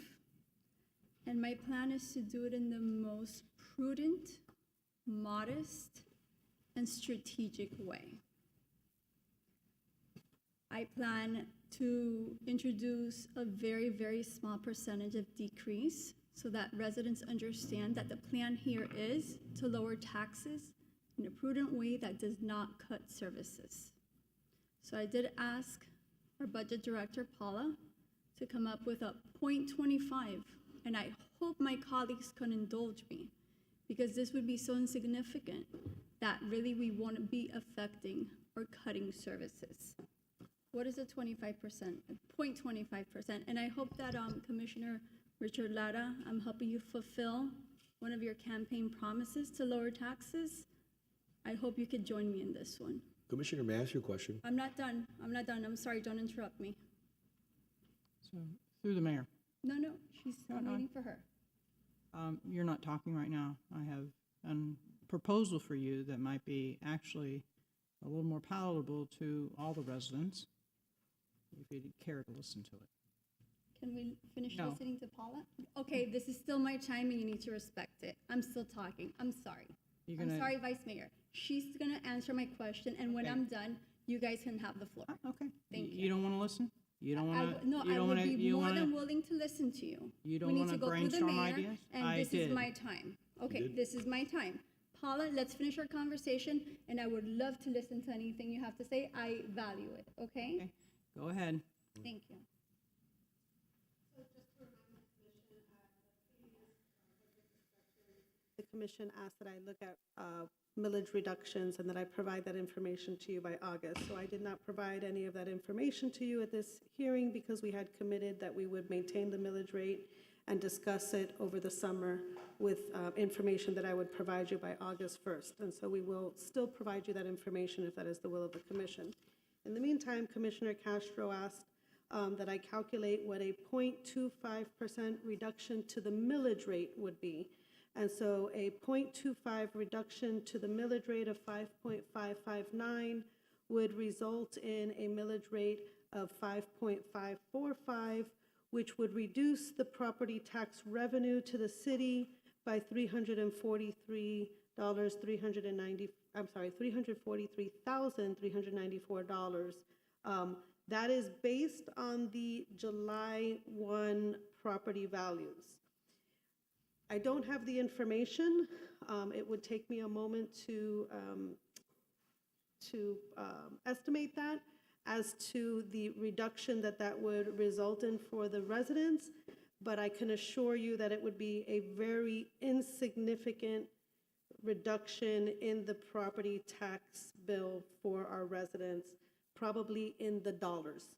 S1: And my plan is to do it in the most prudent, modest, and strategic way. I plan to introduce a very, very small percentage of decrease so that residents understand that the plan here is to lower taxes in a prudent way that does not cut services. So I did ask our budget director, Paula, to come up with a 0.25, and I hope my colleagues can indulge me, because this would be so insignificant that really we won't be affecting or cutting services. What is a 25%? 0.25%. And I hope that Commissioner Richard Lara, I'm helping you fulfill one of your campaign promises to lower taxes. I hope you could join me in this one.
S2: Commissioner, may I ask you a question?
S1: I'm not done. I'm sorry. Don't interrupt me.
S8: So, through the mayor.
S1: No, I'm waiting for her.
S8: You're not talking right now. I have a proposal for you that might be actually a little more palatable to all the residents, if you'd care to listen to it.
S1: Can we finish
S8: No.
S1: listening to Paula? Okay, this is still my time and you need to respect it. I'm still talking. I'm sorry. I'm sorry, Vice Mayor. She's gonna answer my question, and when I'm done, you guys can have the floor.
S8: Okay.
S1: Thank you.
S8: You don't want to listen? You don't want to?
S1: No, I would be more than willing to listen to you.
S8: You don't want to brainstorm ideas?
S1: And this is my time. Okay, this is my time. Paula, let's finish our conversation, and I would love to listen to anything you have to say. I value it, okay?
S8: Okay. Go ahead.
S1: Thank you.
S6: The commission asked that I look at millage reductions and that I provide that information to you by August. So I did not provide any of that information to you at this hearing because we had committed that we would maintain the millage rate and discuss it over the summer with information that I would provide you by August 1st. And so we will still provide you that information if that is the will of the commission. In the meantime, Commissioner Castro asked that I calculate what a 0.25% reduction to the millage rate would be. And so a 0.25 reduction to the millage rate of 5.559 would result in a millage rate of 5.545, which would reduce the property tax revenue to the city by $343,394. That is based on the July 1 property values. I don't have the information. It would take me a moment to estimate that as to the reduction that would result in for the residents, but I can assure you that it would be a very insignificant reduction in the property tax bill for our residents, probably in the dollars.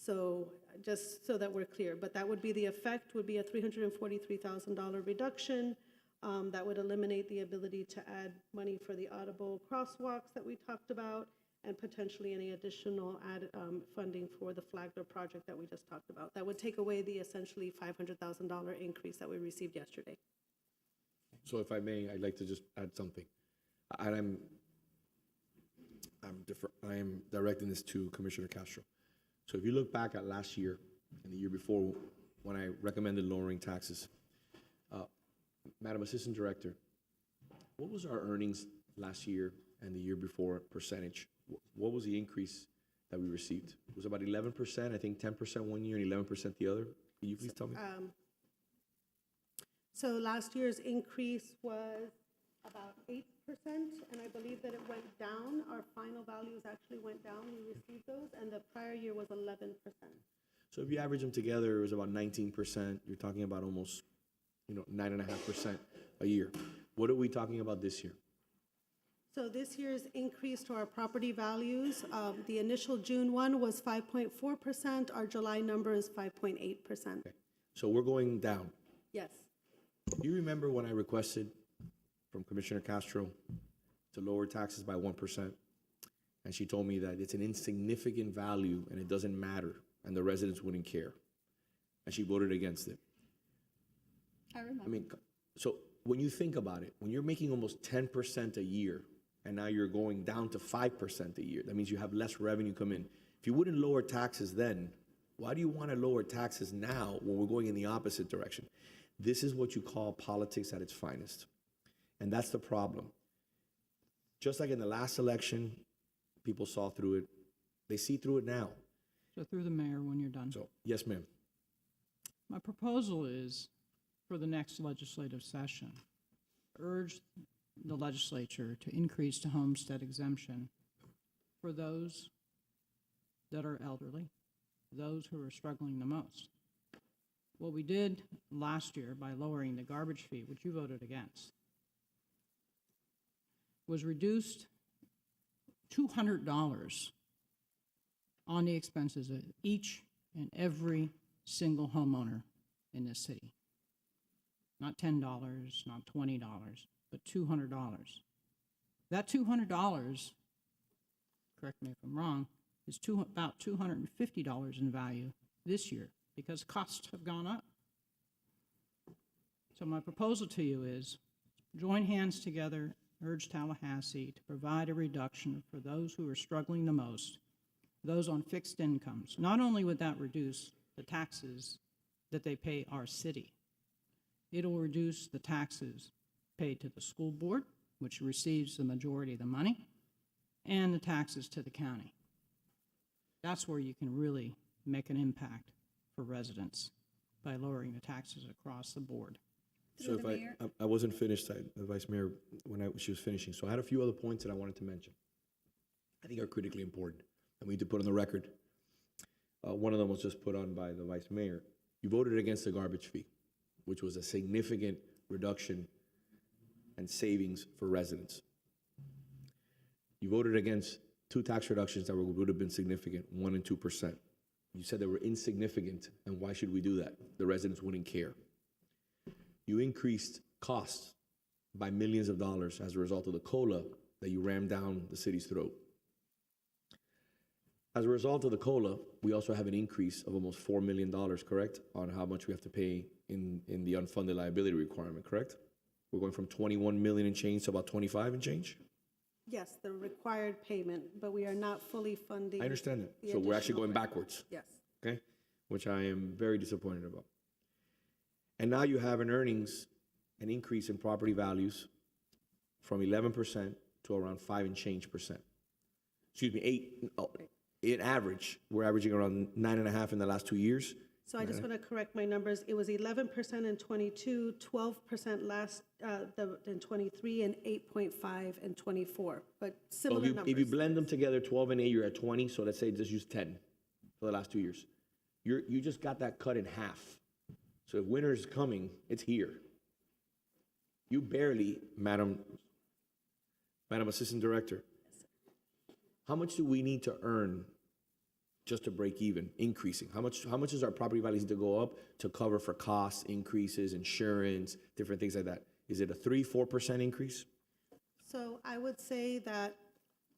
S6: So just so that we're clear, but that would be the effect, would be a $343,000 reduction. That would eliminate the ability to add money for the audible crosswalks that we talked about, and potentially any additional funding for the Flagler project that we just talked about. That would take away the essentially $500,000 increase that we received yesterday.
S2: So if I may, I'd like to just add something. And I am directing this to Commissioner Castro. So if you look back at last year and the year before, when I recommended lowering taxes, Madam Assistant Director, what was our earnings last year and the year before percentage? What was the increase that we received? It was about 11%, I think 10% one year and 11% the other. Can you please tell me?
S6: So last year's increase was about 8%, and I believe that it went down. Our final values actually went down. We received those, and the prior year was 11%.
S2: So if you average them together, it was about 19%. You're talking about almost, 9.5% a year. What are we talking about this year?
S6: So this year's increase to our property values, the initial June one was 5.4%. Our July number is 5.8%.
S2: Okay. So we're going down.
S6: Yes.
S2: You remember when I requested from Commissioner Castro to lower taxes by 1%? And she told me that it's an insignificant value and it doesn't matter and the residents wouldn't care. And she voted against it.
S1: I remember.
S2: I mean, so when you think about it, when you're making almost 10% a year and now you're going down to 5% a year, that means you have less revenue come in. If you wouldn't lower taxes then, why do you want to lower taxes now when we're going in the opposite direction? This is what you call politics at its finest. And that's the problem. Just like in the last election, people saw through it. They see through it now.
S8: So through the mayor, when you're done.
S2: So, yes, ma'am.
S8: My proposal is for the next legislative session, urge the legislature to increase the homestead exemption for those that are elderly, those who are struggling the most. What we did last year by lowering the garbage fee, which you voted against, was reduced $200 on the expenses of each and every single homeowner in this city. Not $10, not $20, but $200. That $200, correct me if I'm wrong, is about $250 in value this year because costs have gone up. So my proposal to you is join hands together, urge Tallahassee to provide a reduction for those who are struggling the most, those on fixed incomes. Not only would that reduce the taxes that they pay our city, it'll reduce the taxes paid to the school board, which receives the majority of the money, and the taxes to the county. That's where you can really make an impact for residents by lowering the taxes across the board.
S2: So if I wasn't finished, the Vice Mayor, when she was finishing. So I had a few other points that I wanted to mention. I think are critically important and we need to put on the record. One of them was just put on by the Vice Mayor. You voted against the garbage fee, which was a significant reduction and savings for residents. You voted against two tax reductions that would have been significant, 1% and 2%. You said they were insignificant, and why should we do that? The residents wouldn't care. You increased costs by millions of dollars as a result of the COLA that you rammed down the city's throat. As a result of the COLA, we also have an increase of almost $4 million, correct, on how much we have to pay in the unfunded liability requirement, correct? We're going from 21 million and change to about 25 and change?
S6: Yes, the required payment, but we are not fully funding.
S2: I understand that. So we're actually going backwards.
S6: Yes.
S2: Okay? Which I am very disappointed about. And now you have an increase in property values from 11% to around 5 and change percent. Excuse me, 8. In average, we're averaging around 9.5 in the last 2 years.
S6: So I just want to correct my numbers. It was 11% in '22, 12% last in '23, and 8.5 in '24. But similar numbers.
S2: If you blend them together, 12 and 8, you're at 20. So let's say just use 10 for the last 2 years. You just got that cut in half. So if winter is coming, it's here. You barely, Madam Assistant Director, how much do we need to earn just to break even, increasing? How much does our property values need to go up to cover for costs, increases, insurance, different things like that? Is it a 3-4% increase?
S6: So I would say that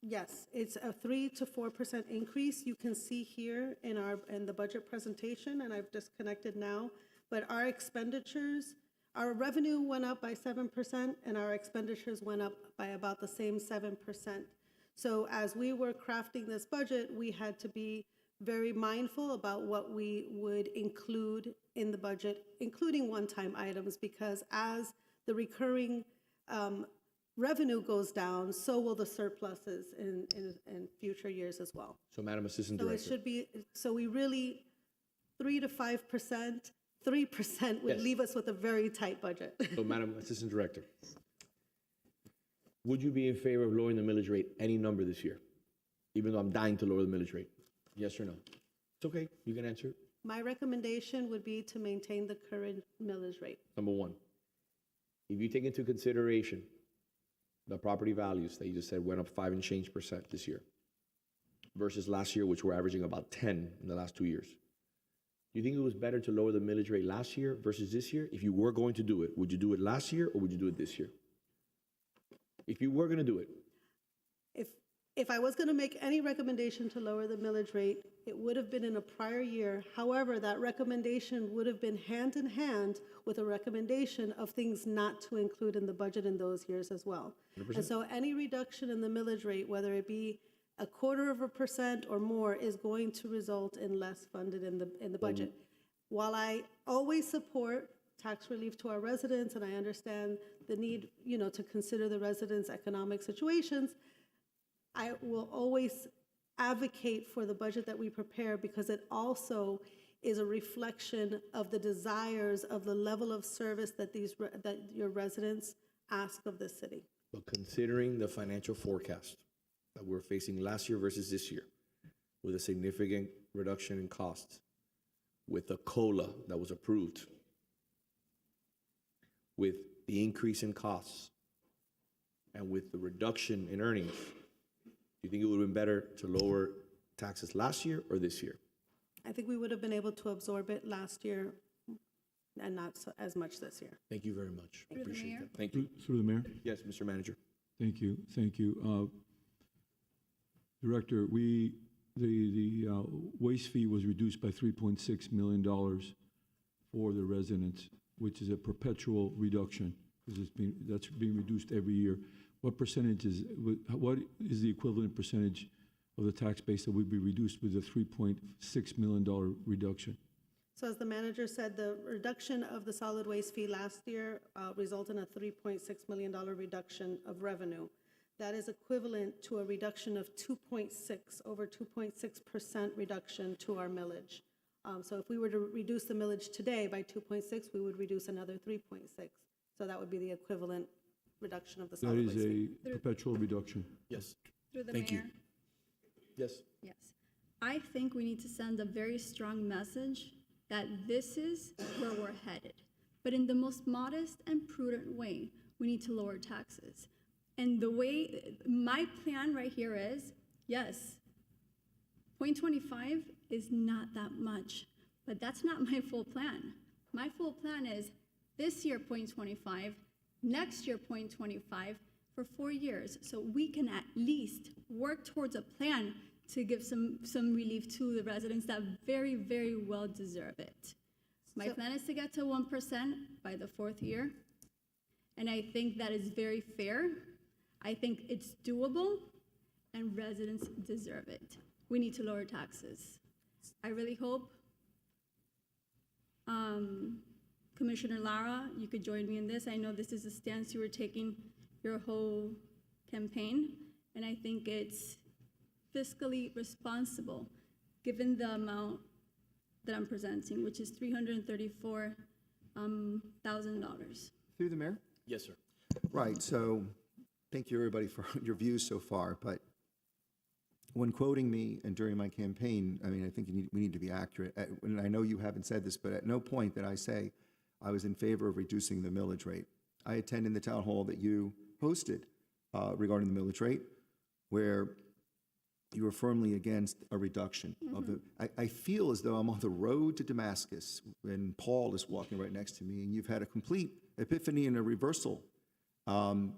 S6: Yes, it's a 3 to 4% increase. You can see here in the budget presentation, and I've disconnected now, but our expenditures, our revenue went up by 7%, and our expenditures went up by about the same 7%. So as we were crafting this budget, we had to be very mindful about what we would include in the budget, including one-time items, because as the recurring revenue goes down, so will the surpluses in future years as well.
S2: So Madam Assistant
S6: So it
S2: Director.
S6: should be, so we really, 3 to 5%, 3% would
S2: Yes.
S6: leave us with a very tight budget.
S2: So Madam Assistant Director, would you be in favor of lowering the millage rate any number this year? Even though I'm dying to lower the millage rate? Yes or no? It's okay, you can answer.
S6: My recommendation would be to maintain the current millage rate.
S2: Number one, if you take into consideration the property values that you just said went up 5 and change percent this year versus last year, which we're averaging about 10 in the last 2 years. Do you think it was better to lower the millage rate last year versus this year? If you were going to do it, would you do it last year or would you do it this year? If you were going to do it,
S6: If I was going to make any recommendation to lower the millage rate, it would have been in a prior year. However, that recommendation would have been hand in hand with a recommendation of things not to include in the budget in those years as well.
S2: 100%.
S6: And so any reduction in the millage rate, whether it be 0.25% or more, is going to result in less funded in the budget. While I always support tax relief to our residents, and I understand the need, to consider the residents' economic situations, I will always advocate for the budget that we prepare because it also is a reflection of the desires of the level of service that that your residents ask of the city.
S2: but considering the financial forecast that we're facing last year versus this year, with a significant reduction in costs, with the COLA that was approved, with the increase in costs, and with the reduction in earnings, do you think it would have been better to lower taxes last year or this year?
S6: I think we would have been able to absorb it last year and not as much this year.
S2: Thank you very much. I
S1: Through the
S2: appreciate
S1: mayor.
S2: that. Thank you.
S7: Through the mayor?
S2: Yes, Mr. Manager.
S7: Thank you, thank you. Director, the waste fee was reduced by $3.6 million for the residents, which is a perpetual reduction, because that's being reduced every year. What is the equivalent percentage of the tax base that would be reduced with a $3.6 million reduction?
S6: So as the manager said, the reduction of the solid waste fee last year resulted in a $3.6 million reduction of revenue. That is equivalent to a reduction of over 2.6% reduction to our millage. So if we were to reduce the millage today by 2.6, we would reduce another 3.6. So that would be the equivalent reduction of the
S7: That
S6: solid
S7: is
S6: waste fee.
S7: a perpetual reduction.
S2: Yes.
S1: Through the
S2: Thank you.
S1: mayor.
S2: Yes.
S1: Yes. I think we need to send a very strong message that this is where we're headed. But in the most modest and prudent way, we need to lower taxes. And the way, my plan right here is, yes, 0.25 is not that much, but that's not my full plan. My full plan is this year 0.25, next year 0.25 for 4 years. So we can at least work towards a plan to give some relief to the residents that very, very well deserve it. My plan is to get to 1% by the 4th year. And I think that is very fair. I think it's doable and residents deserve it. We need to lower taxes. I really hope, Commissioner Lara, you could join me in this. I know this is a stance you were taking your whole campaign, and I think it's fiscally responsible, given the amount that I'm presenting, which is $334,000.
S3: Through the mayor?
S2: Yes, sir.
S3: Right, so thank you, everybody, for your views so far, but when quoting me and during my campaign, I mean, I think we need to be accurate. And I know you haven't said this, but at no point did I say I was in favor of reducing the millage rate. I attended the town hall that you hosted regarding the millage rate, where you were firmly against a reduction of the, I feel as though I'm on the road to Damascus when Paul is walking right next to me, and you've had a complete epiphany and a reversal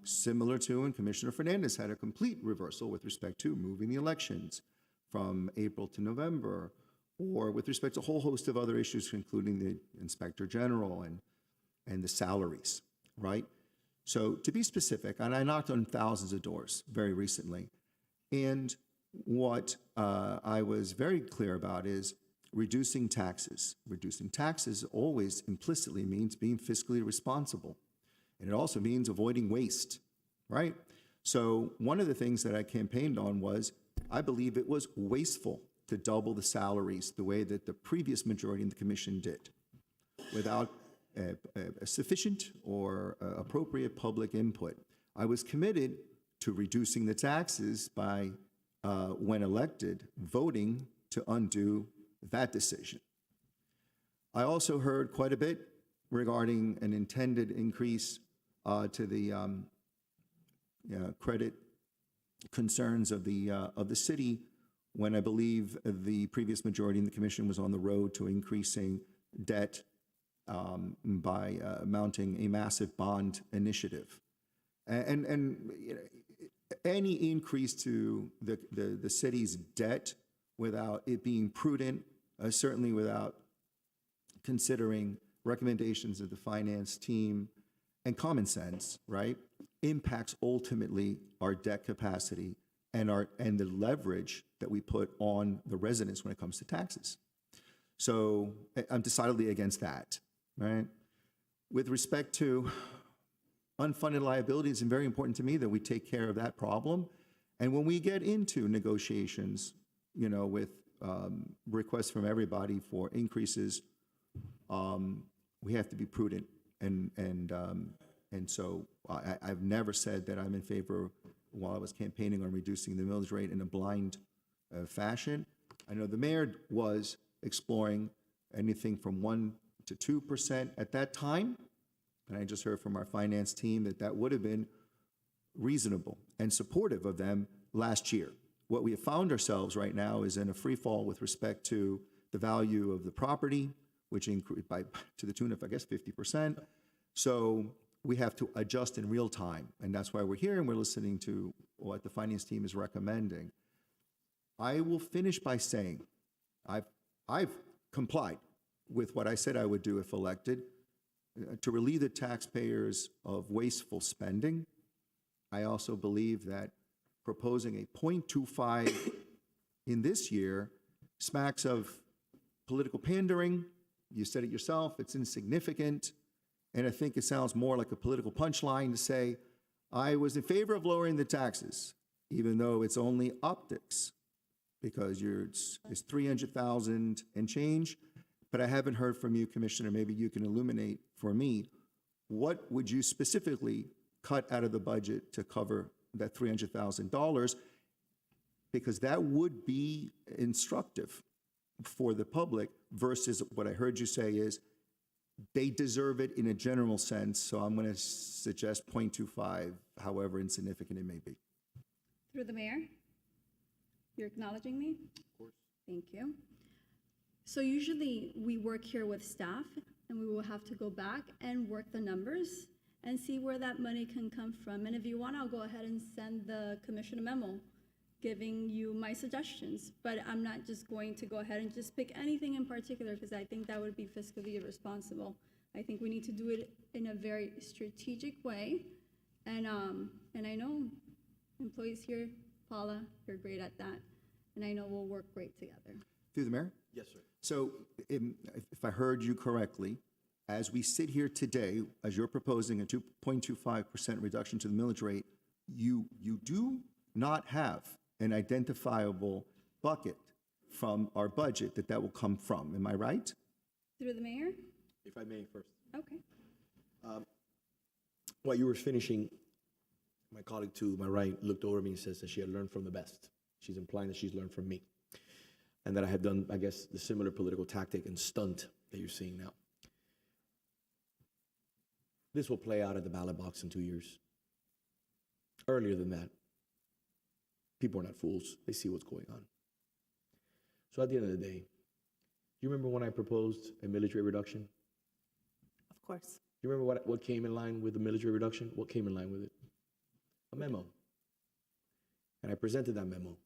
S3: similar to when Commissioner Fernandez had a complete reversal with respect to moving the elections from April to November, or with respect to a whole host of other issues, including the Inspector General and the salaries, right? So to be specific, and I knocked on thousands of doors very recently, and what I was very clear about is reducing taxes. Reducing taxes always implicitly means being fiscally responsible. And it also means avoiding waste, right? So one of the things that I campaigned on was, I believe it was wasteful to double the salaries the way that the previous majority in the commission did, without a sufficient or appropriate public input. I was committed to reducing the taxes by, when elected, voting to undo that decision. I also heard quite a bit regarding an intended increase to the credit concerns of the city, when I believe the previous majority in the commission was on the road to increasing debt by mounting a massive bond initiative. And you know, any increase to the city's debt without it being prudent, certainly without considering recommendations of the finance team and common sense, right, impacts ultimately our debt capacity and the leverage that we put on the residents when it comes to taxes. So I'm decidedly against that, right? With respect to unfunded liabilities, it's very important to me that we take care of that problem. And when we get into negotiations, you know, with requests from everybody for increases, we have to be prudent. And so I've never said that I'm in favor, while I was campaigning on reducing the millage rate in a blind fashion. I know the mayor was exploring anything from 1% to 2% at that time. And I just heard from our finance team that that would have been reasonable and supportive of them last year. What we have found ourselves right now is in a free fall with respect to the value of the property, which increased to the tune of, I guess, 50%. So we have to adjust in real time. And that's why we're here and we're listening to what the finance team is recommending. I will finish by saying I've complied with what I said I would do if elected, to relieve the taxpayers of wasteful spending. I also believe that proposing a 0.25 in this year smacks of political pandering. You said it yourself, it's insignificant. And I think it sounds more like a political punchline to say, I was in favor of lowering the taxes, even though it's only optics, because it's 300,000 and change. But I haven't heard from you, Commissioner. Maybe you can illuminate for me, what would you specifically cut out of the budget to cover that $300,000? Because that would be instructive for the public versus what I heard you say is they deserve it in a general sense. So I'm going to suggest 0.25, however insignificant it may be.
S1: Through the mayor, you're acknowledging me? Of course. Thank you. So usually we work here with staff and we will have to go back and work the numbers and see where that money can come from. And if you want, I'll go ahead and send the commission a memo giving you my suggestions. But I'm not just going to go ahead and just pick anything in particular because I think that would be fiscally irresponsible. I think we need to do it in a very strategic way. And I know employees here, Paula, you're great at that. And I know we'll work great together.
S3: Through the mayor?
S2: Yes, sir.
S3: So if I heard you correctly, as we sit here today, as you're proposing a 2.25% reduction to the millage rate, you do not have an identifiable bucket from our budget that will come from. Am I right?
S1: Through the mayor?
S2: If I may first.
S1: Okay.
S2: While you were finishing, my colleague to my right looked over at me and says that she had learned from the best. She's implying that she's learned from me. And that I have done, I guess, the similar political tactic and stunt that you're seeing now. This will play out at the ballot box in 2 years. Earlier than that, people are not fools. They see what's going on. So at the end of the day, you remember when I proposed a millage rate reduction?
S6: Of course.
S2: You remember what came in line with the military reduction? What came in line with it? A memo. And I presented that memo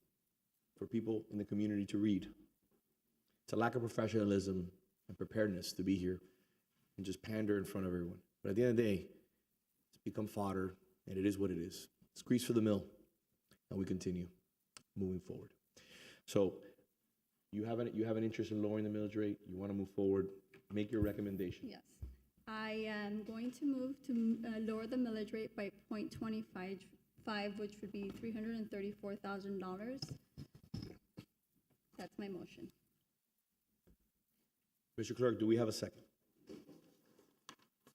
S2: for people in the community to read. It's a lack of professionalism and preparedness to be here and just pander in front of everyone. But at the end of the day, it's become fodder, and it is what it is. It's grease for the mill, and we continue moving forward. So you have an interest in lowering the millage rate. You want to move forward. Make your recommendation.
S1: Yes. I am going to move to lower the millage rate by 0.25, which would be $334,000. That's my motion.
S2: Mr. Clerk, do we have a second?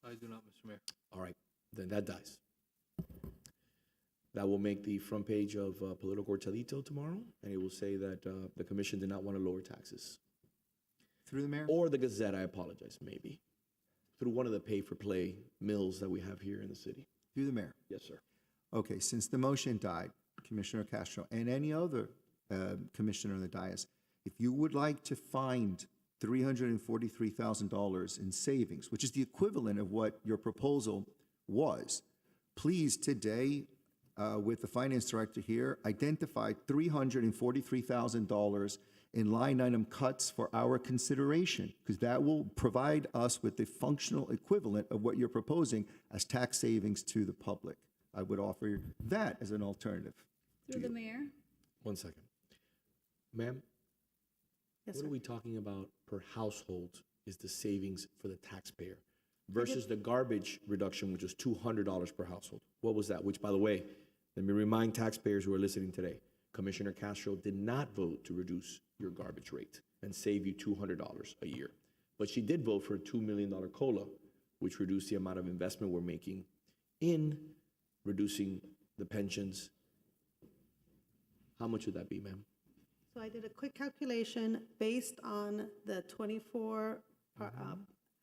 S5: I do not, Mr. Mayor.
S2: All right, then that dies. That will make the front page of Politico Cortadito tomorrow, and it will say that the commission did not want to lower taxes.
S3: Through the mayor?
S2: Or the Gazette, I apologize, maybe. Through one of the pay-for-play mills that we have here in the city.
S3: Through the mayor.
S2: Yes, sir.
S3: Okay, since the motion died, Commissioner Castro, and any other commissioner on the dais, if you would like to find $343,000 in savings, which is the equivalent of what your proposal was, please today, with the finance director here, identify $343,000 in line item cuts for our consideration, because that will provide us with the functional equivalent of what you're proposing as tax savings to the public. I would offer that as an alternative.
S1: Through the mayor.
S2: 1 second. Ma'am,
S6: Yes,
S2: what
S6: sir.
S2: are we talking about per household is the savings for the taxpayer versus the garbage reduction, which was $200 per household? What was that? Which, by the way, let me remind taxpayers who are listening today, Commissioner Castro did not vote to reduce your garbage rate and save you $200 a year. But she did vote for a $2 million COLA, which reduced the amount of investment we're making in reducing the pensions. How much would that be, ma'am?
S6: So I did a quick calculation based on the 24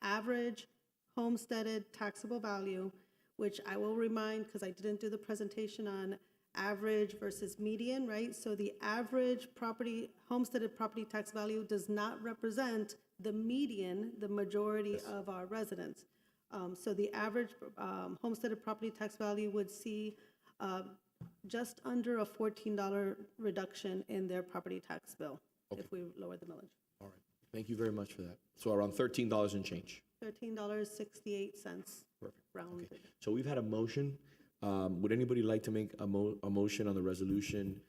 S6: average homesteaded taxable value, which I will remind, because I didn't do the presentation on average versus median, right? So the average homesteaded property tax value does not represent the median, the majority of our residents. So the average homesteaded property tax value would see just under a $14 reduction in their property tax bill if we lower the millage.
S2: All right. Thank you very much for that. So around $13 and change.
S6: $13.68,
S2: Perfect.
S6: round.
S2: Okay. So we've had a motion. Would anybody like to make a motion on the resolution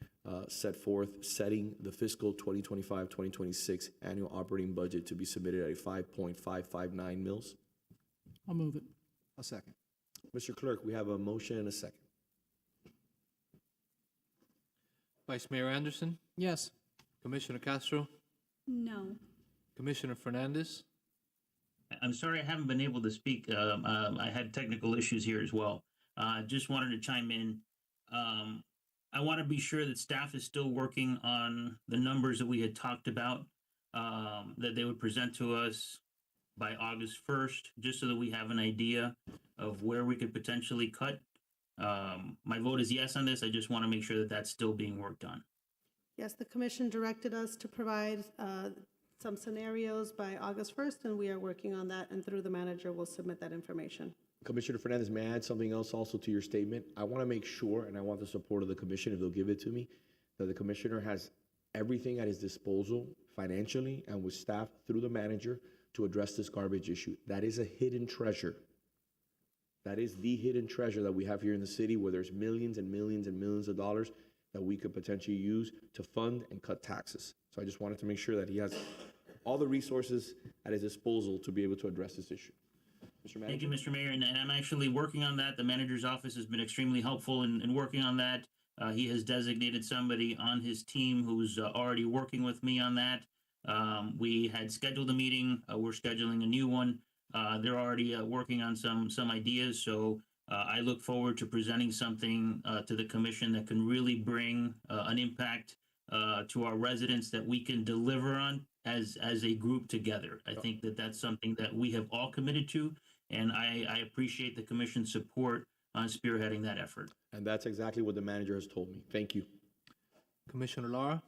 S2: set forth setting the fiscal 2025-2026 annual operating budget to be submitted at a 5.559 mils?
S8: I'll move it.
S3: A second.
S2: Mr. Clerk, we have a motion and a second.
S5: Vice Mayor Anderson,
S8: Yes.
S5: Commissioner Castro,
S1: No.
S5: Commissioner Fernandez.
S16: I'm sorry I haven't been able to speak. I had technical issues here as well. Just wanted to chime in. I want to be sure that staff is still working on the numbers that we had talked about, that they would present to us by August 1st, just so that we have an idea of where we could potentially cut. My vote is yes on this. I just want to make sure that that's still being worked on.
S6: Yes, the commission directed us to provide some scenarios by August 1st, and we are working on that, and through the manager, we'll submit that information.
S2: Commissioner Fernandez, may I add something else also to your statement? I want to make sure, and I want the support of the commission, if they'll give it to me, that the commissioner has everything at his disposal financially and with staff through the manager to address this garbage issue. That is a hidden treasure. That is the hidden treasure that we have here in the city, where there's millions and millions and millions of dollars that we could potentially use to fund and cut taxes. So I just wanted to make sure that he has all the resources at his disposal to be able to address this issue. Mr. Manager?
S16: Thank you, Mr. Mayor, and I'm actually working on that. The manager's office has been extremely helpful in working on that. He has designated somebody on his team who's already working with me on that. We had scheduled a meeting. We're scheduling a new one. They're already working on some ideas, so I look forward to presenting something to the commission that can really bring an impact to our residents that we can deliver on as a group together. I think that that's something that we have all committed to, and I appreciate the commission's support on spearheading that effort.
S2: And that's exactly what the manager has told me. Thank you.
S5: Commissioner Lara,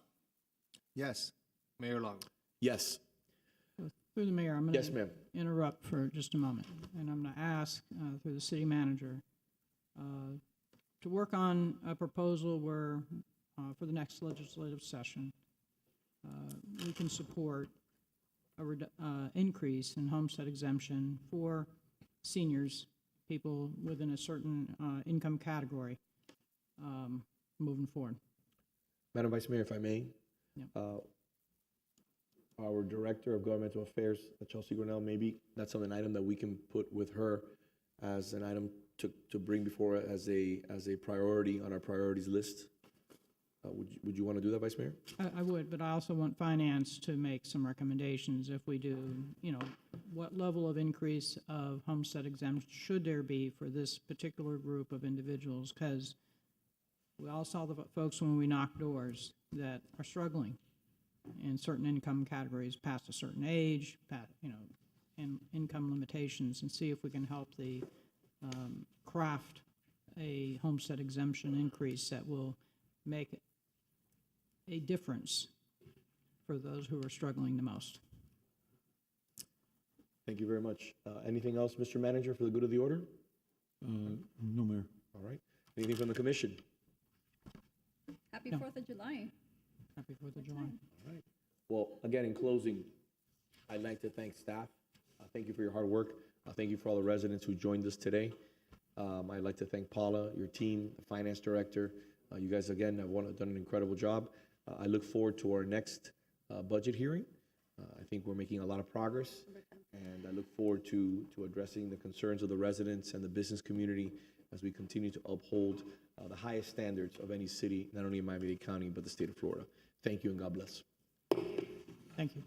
S3: Yes.
S5: Mayor Lago.
S2: Yes.
S8: Through the mayor, I'm going
S2: Yes,
S8: to
S2: ma'am.
S8: interrupt for just a moment, and I'm going to ask, through the city manager, to work on a proposal where, for the next legislative session, we can support a increase in homestead exemption for seniors, people within a certain income category, moving forward.
S2: Madam Vice Mayor, if I may, our Director of Governmental Affairs, Chelsea Grinnell, maybe that's an item that we can put with her as an item to bring before as a priority on our priorities list. Would you want to do that, Vice Mayor?
S8: I would, but I also want finance to make some recommendations if we do, what level of increase of homestead exemption should there be for this particular group of individuals? Because we all saw the folks when we knocked doors that are struggling in certain income categories past a certain age, and income limitations, and see if we can help the craft a homestead exemption increase that will make a difference for those who are struggling the most.
S2: Thank you very much. Anything else, Mr. Manager, for the good of the order?
S7: No, Mayor.
S2: All right. Anything from the commission?
S1: Happy
S8: No.
S1: 4th of July.
S8: Happy 4th of July.
S2: All right. Well, again, in closing, I'd like to thank staff. Thank you for your hard work. Thank you for all the residents who joined us today. I'd like to thank Paula, your team, the finance director. You guys, again, have done an incredible job. I look forward to our next budget hearing. I think we're making a lot of progress, and I look forward to addressing the concerns of the residents and the business community as we continue to uphold the highest standards of any city, not only in Miami-Dade County, but the state of Florida. Thank you, and God bless.
S8: Thank you.